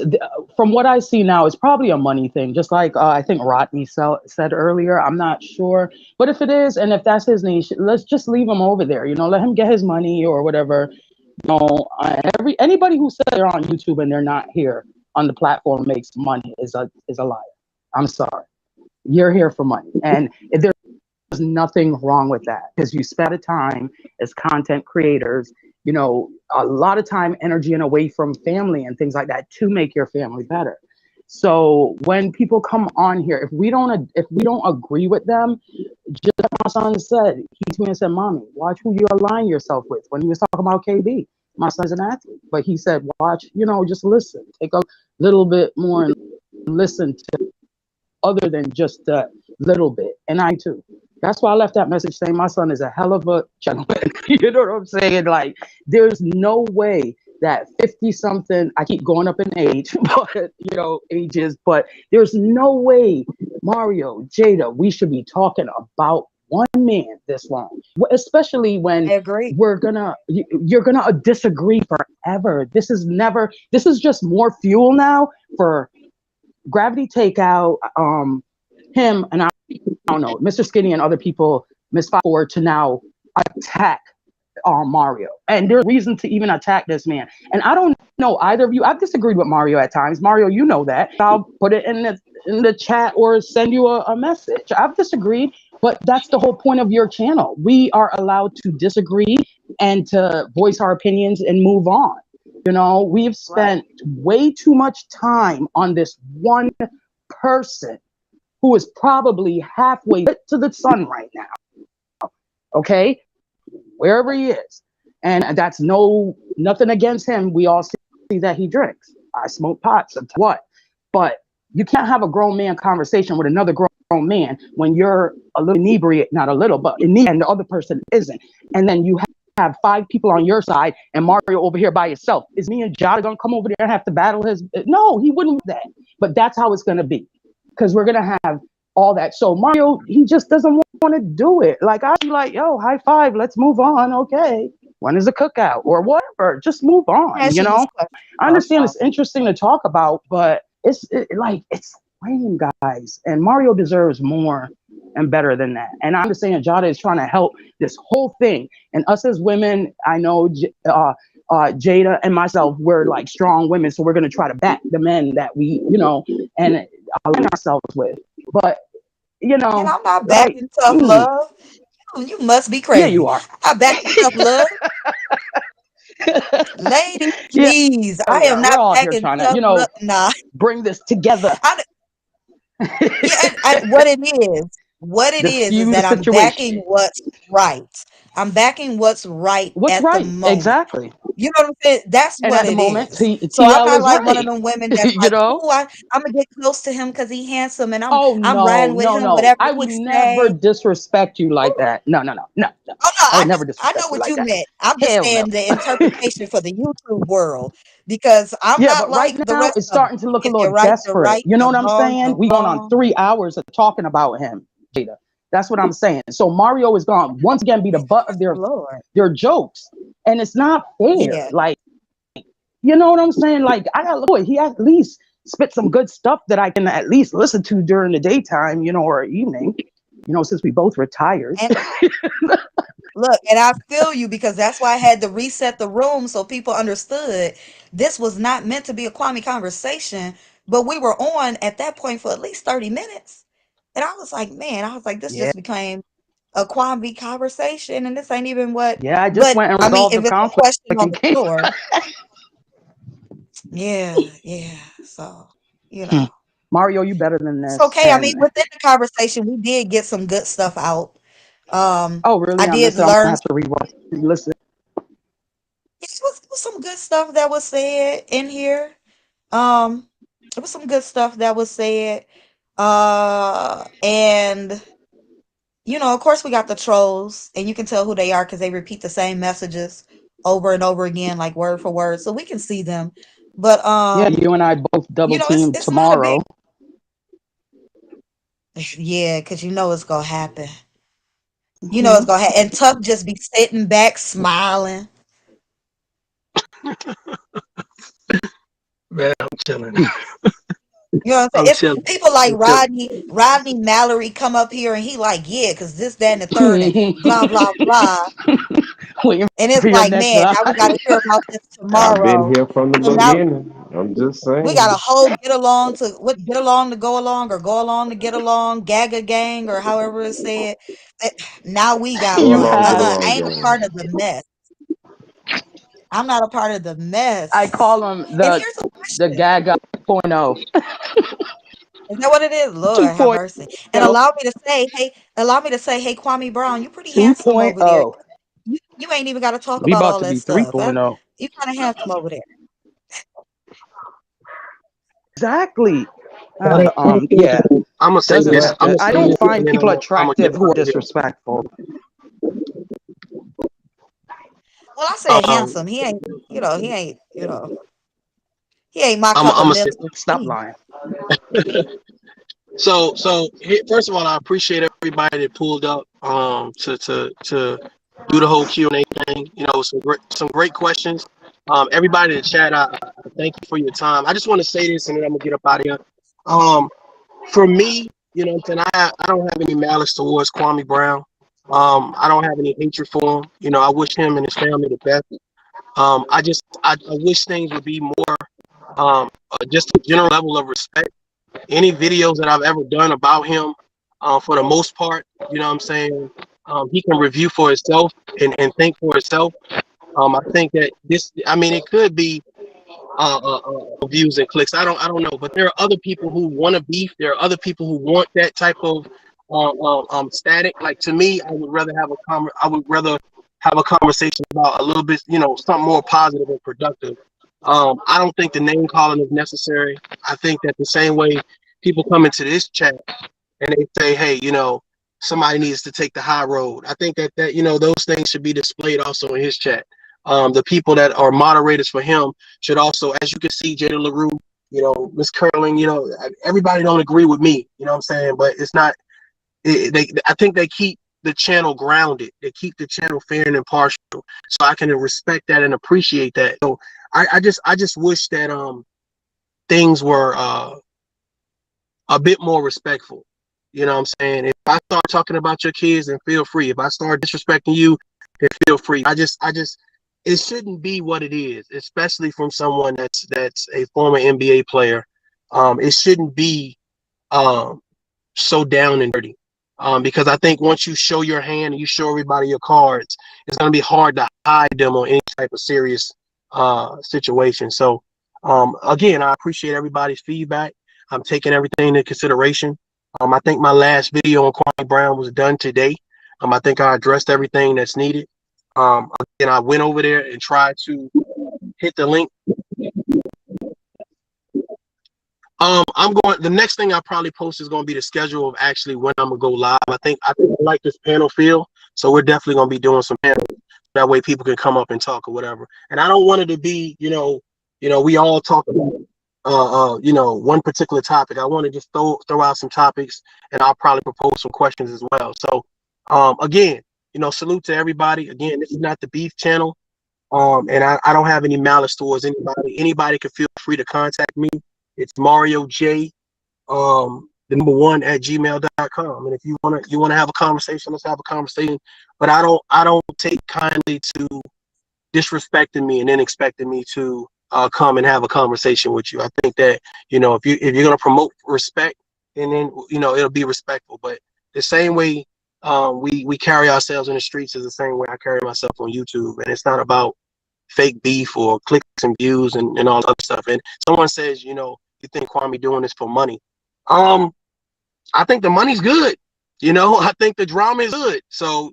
from what I see now, it's probably a money thing. Just like I think Rodney said earlier. I'm not sure, but if it is, and if that's his niche, let's just leave him over there. Let him get his money or whatever. Anybody who says they're on YouTube and they're not here on the platform makes money is a liar. I'm sorry. You're here for money, and there's nothing wrong with that because you spend a time as content creators, a lot of time, energy, and away from family and things like that to make your family better. So when people come on here, if we don't agree with them, just like my son said, he to me and said, "Mommy, watch who you align yourself with." When he was talking about KB, my son's an athlete. But he said, watch, just listen, take a little bit more and listen to other than just that little bit. And I too. That's why I left that message saying my son is a hell of a gentleman. You know what I'm saying? Like, there's no way that 50 something, I keep going up in age, but ages, but there's no way, Mario, Jada, we should be talking about one man this long, especially I when agree. you're gonna disagree forever. This is just more fuel now for Gravity Takeout, him, and I don't know, Mr. Skinny and other people misfire to now attack Mario. And there's reason to even attack this man. And I don't know either of you. I've disagreed with Mario at times. Mario, you know that. I'll put it in the chat or send you a message. I've disagreed, but that's the whole point of your channel. We are allowed to disagree and to voice our opinions and move on. We've spent way too much time on this one person who is probably halfway to the sun right now. Okay? Wherever he is. And that's nothing against him. We all see that he drinks. I smoke pot sometimes. What? But you can't have a grown man conversation with another grown man when you're a little inebriated, not a little, but and the other person isn't. And then you have 5 people on your side and Mario over here by himself. Is me and Jada gonna come over there and have to battle his? No, he wouldn't do that. But that's how it's gonna be. Because we're gonna have all that. So Mario, he just doesn't want to do it. Like, I'd be like, yo, high five, let's move on. Okay. When is the cookout or whatever? Just move on. Ask you this question, I understand Marshall. it's interesting to talk about, but it's lame, guys. And Mario deserves more and better than that. And I understand Jada is trying to help this whole thing. And us as women, I know Jada and myself, we're like strong women, so we're gonna try to back the men that we, and align ourselves with. But And I'm not like, backing tough love. You must be yeah, you crazy. are. I'm not backing tough love. Ladies, Yeah, please. I we am are. We're not all here backing trying tough to, love. Nah. bring this together. Yeah, and what it is that Diffuse the I'm situation. backing what's right. I'm backing what's right What's at the right? moment. Exactly. You know what I'm saying? That's And what at the it moment, is. So I'm TL not is like one of right. them women that's like, oh, I'm gonna get close to him because he's handsome and Oh I'm no, riding with no, him, no! whatever I he would never say. disrespect you like that. No, no, no, no, no! Oh no, I would never I know disrespect you what like you that. meant. I'm just Hell no. saying the interpretation for the YouTube world because I'm Yeah, not but right like the now rest it's of them. starting to look a If you're little right, you're desperate. right. You know You're what I'm wrong, saying? you're We going on wrong. 3 hours of talking about him, Jada. That's what I'm saying. So Mario is going to once again be the butt of Lord. their jokes, and it's not fair. Yeah. Like, you know what I'm saying? Like, I got look, he at least spit some good stuff that I can at least listen to during the daytime, or evening. Since we both retired. And look, and I feel you because that's why I had to reset the room so people understood this was not meant to be a Kwame conversation, but we were on at that point for at least 30 minutes. And I was like, man, this Yeah, just became a Kwame conversation and this ain't even what, yeah. I just but went and I mean, resolved if the it's a conflict question on and the came. floor, yeah. So, you know, Mario, you better than it's this. okay. I mean, And within the conversation, we did get some good stuff out. oh, really? I I did missed it. I'm gonna learn have to re-listen. was some good stuff that was said in here. Um, it was some good stuff that was said. And of course we got the trolls, and you can tell who they are because they repeat the same messages over and over again, like word for word, so we can see them. But Yeah, you and I both double teamed it's not a tomorrow. big yeah, because it's gonna happen. It's gonna happen. And Tough just be sitting back smiling. Man, I'm chilling. You know what I'm I'm saying? It's chilling. people like I'm chilling. Rodney Mallory come up here and he like, yeah, because this, that, and the third, and blah, blah, blah. Waiting And it's for your like, next man, line. now we got to hear about this I've been tomorrow. here from the So now beginning. I'm just we got a saying. whole get along to go along, or go along to get along, Gaga gang, or however it's said. Eh, Now we got Go You one. along, get have. I along, ain't get a along. part of the mess. I'm not a part of the I mess. call him And the here's a the question. Gaga 2.0. Is that what it is? Lord have 2.0. mercy. And allow me to say, hey, Kwame Brown, you pretty handsome over there. 2.0. You ain't even got to talk We about about all to that be stuff. 3.0. You kind of handsome over there. Exactly. I'm Yeah. gonna say this. I'm gonna I say don't this, and find then people I'm gonna get attractive who out are of here. disrespectful. Well, I said Um, handsome. He ain't, he ain't my cup of I'm gonna say. milk with Stop tea. lying. First of all, I appreciate everybody that pulled up to do the whole Q&A thing. Some great questions. Everybody in the chat, I thank you for your time. I just want to say this, and then I'm gonna get up out of here. Um, for me, what I'm saying, I don't have any malice towards Kwame Brown. I don't have any hatred for him. I wish him and his family the best. I wish things would be more just a general level of respect. Any videos that I've ever done about him, for the most part, what I'm saying, he can review for himself and think for himself. I think that it could be views and clicks. I don't know, but there are other people who want to beef. There are other people who want that type of static. Like, to me, I would rather have a conversation about a little bit, something more positive and productive. I don't think the name calling is necessary. I think that the same way people come into this chat and they say, hey, somebody needs to take the high road. I think that those things should be displayed also in his chat. The people that are moderators for him should also, as you can see, Jada LaRue, Miss Curling, everybody don't agree with me, what I'm saying, but it's not. I think they keep the channel grounded. They keep the channel fair and impartial, so I can respect that and appreciate that. So I just wish that things were a bit more respectful. You know what I'm saying? If I start talking about your kids, then feel free. If I start disrespecting you, then feel free. It shouldn't be what it is, especially from someone that's a former NBA player. It shouldn't be um, so down and dirty. Because I think once you show your hand and you show everybody your cards, it's going to be hard to hide them on any type of serious situation. So, again, I appreciate everybody's feedback. I'm taking everything into consideration. I think my last video on Kwame Brown was done today. I think I addressed everything that's needed. Again, I went over there and tried to hit the link. I'm going. The next thing I probably post is going to be the schedule of actually when I'm gonna go live. I think I like this panel feel, so we're definitely going to be doing some panels. That way, people can come up and talk or whatever. And I don't want it to be, we all talk about, one particular topic. I want to just throw out some topics, and I'll probably propose some questions as well. So, again, salute to everybody. Again, this is not the beef channel. And I don't have any malice towards anybody. Anybody can feel free to contact me. It's Mario J, the number one at gmail.com. And if you wanna have a conversation, let's have a conversation. But I don't take kindly to disrespecting me and then expecting me to come and have a conversation with you. I think that, if you're gonna promote respect, and then it'll be respectful. But the same way we carry ourselves in the streets is the same way I carry myself on YouTube. And it's not about fake beef or clicks and views and all that other stuff. And someone says, you think Kwame doing this for money? I think the money's good. I think the drama is good. So,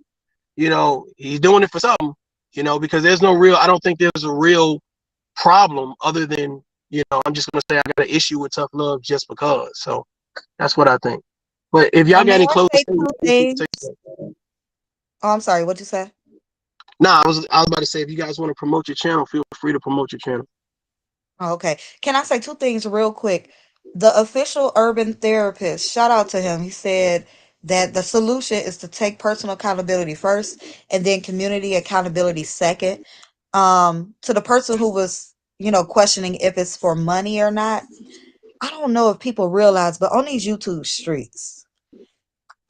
he's doing it for something, because I don't think there's a real problem other than, I'm just going to say I got an issue with tough love just because. So that's what I think. But if y'all And got may any I closing say statements, two things? Oh, I'm sorry. What'd you say? nah, I was about to say, if you guys want to promote your channel, feel free to promote your channel. Oh, okay. Can I say two things real quick? The official urban therapist, shout out to him. He said that the solution is to take personal accountability first and then community accountability second. To the person who was, questioning if it's for money or not, I don't know if people realize, but on these YouTube streets,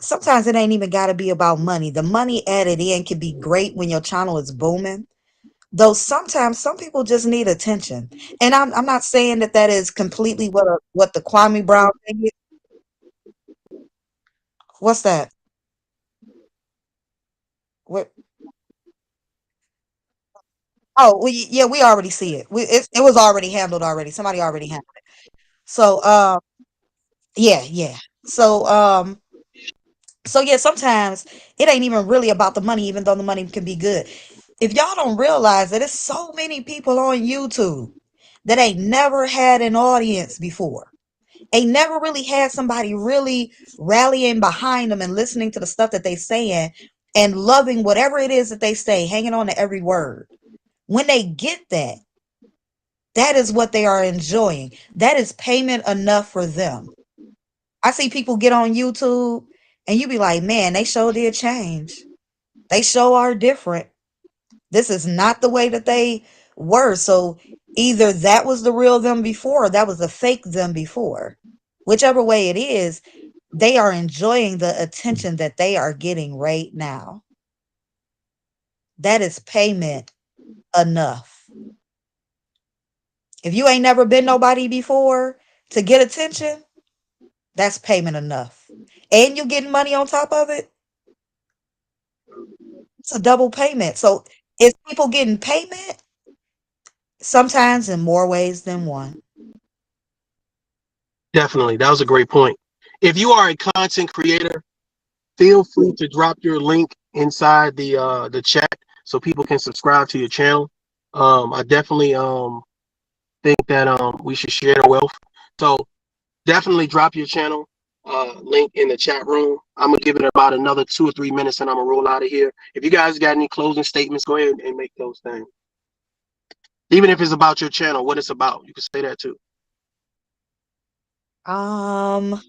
sometimes it ain't even got to be about money. The money added in can be great when your channel is booming. Though sometimes some people just need attention, and I'm not saying that is completely what the Kwame Brown thing is. What's that? What? Oh, yeah, we already see it. It was already handled already. Somebody already handled it. So, yeah, yeah. So, so yeah, sometimes it ain't even really about the money, even though the money can be good. If y'all don't realize that there's so many people on YouTube that ain't never had an audience before, ain't never really had somebody really rallying behind them and listening to the stuff that they saying and loving whatever it is that they say, hanging on to every word. When they get that, that is what they are enjoying. That is payment enough for them. I see people get on YouTube and you be like, man, they sure did change. They sure are different. This is not the way that they were. So either that was the real them before or that was the fake them before. Whichever way it is, they are enjoying the attention that they are getting right now. That is payment enough. If you ain't never been nobody before to get attention, that's payment enough. And you getting money on top of it, it's a double payment. So is people getting payment? Sometimes in more ways than one. Definitely. That was a great point. If you are a content creator, feel free to drop your link inside the chat so people can subscribe to your channel. I definitely think that we should share the wealth. So definitely drop your channel link in the chat room. I'm gonna give it about another 2 or 3 minutes and I'm gonna roll out of here. If you guys got any closing statements, go ahead and make those things. Even if it's about your channel, what it's about, you can say that too. Um,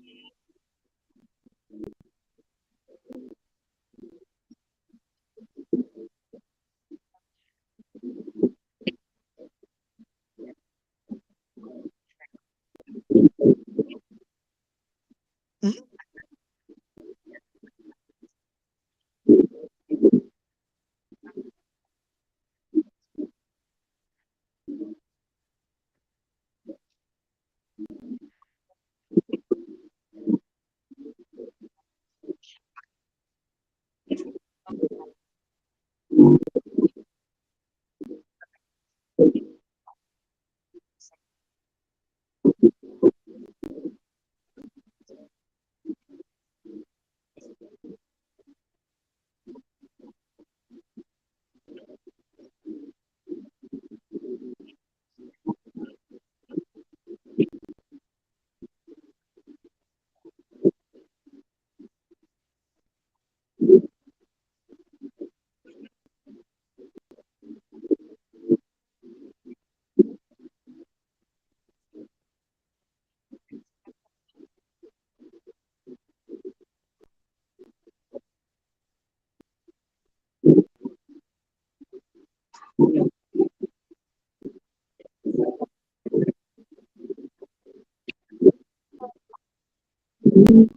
mhm.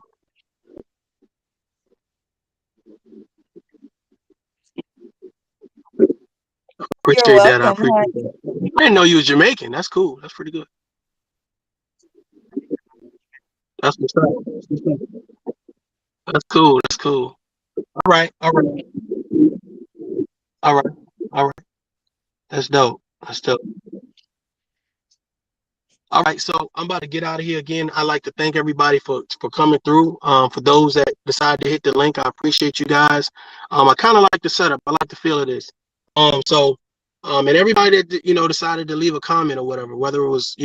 You're Appreciate that. I welcome, appreciate honey. that. I didn't know you was Jamaican. That's cool. That's pretty good. That's what's up. That's cool. That's cool. All right. All right. All right. All right. That's dope. That's dope. All right, so I'm about to get out of here again. I'd like to thank everybody for coming through. For those that decided to hit the link, I appreciate you guys. I kind of like the setup. I like the feel of this. And everybody that decided to leave a comment or whatever, whether it was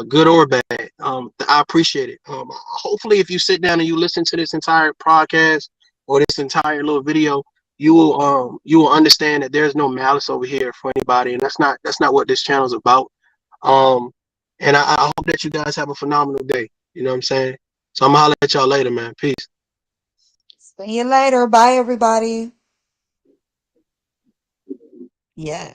good or bad, I appreciate it. Hopefully, if you sit down and you listen to this entire podcast or this entire little video, you will understand that there's no malice over here for anybody, and that's not what this channel is about. Um, and I hope that you guys have a phenomenal day. You know what I'm saying? So I'm gonna holler at y'all later, man. Peace. See you later. Bye, everybody. Yeah.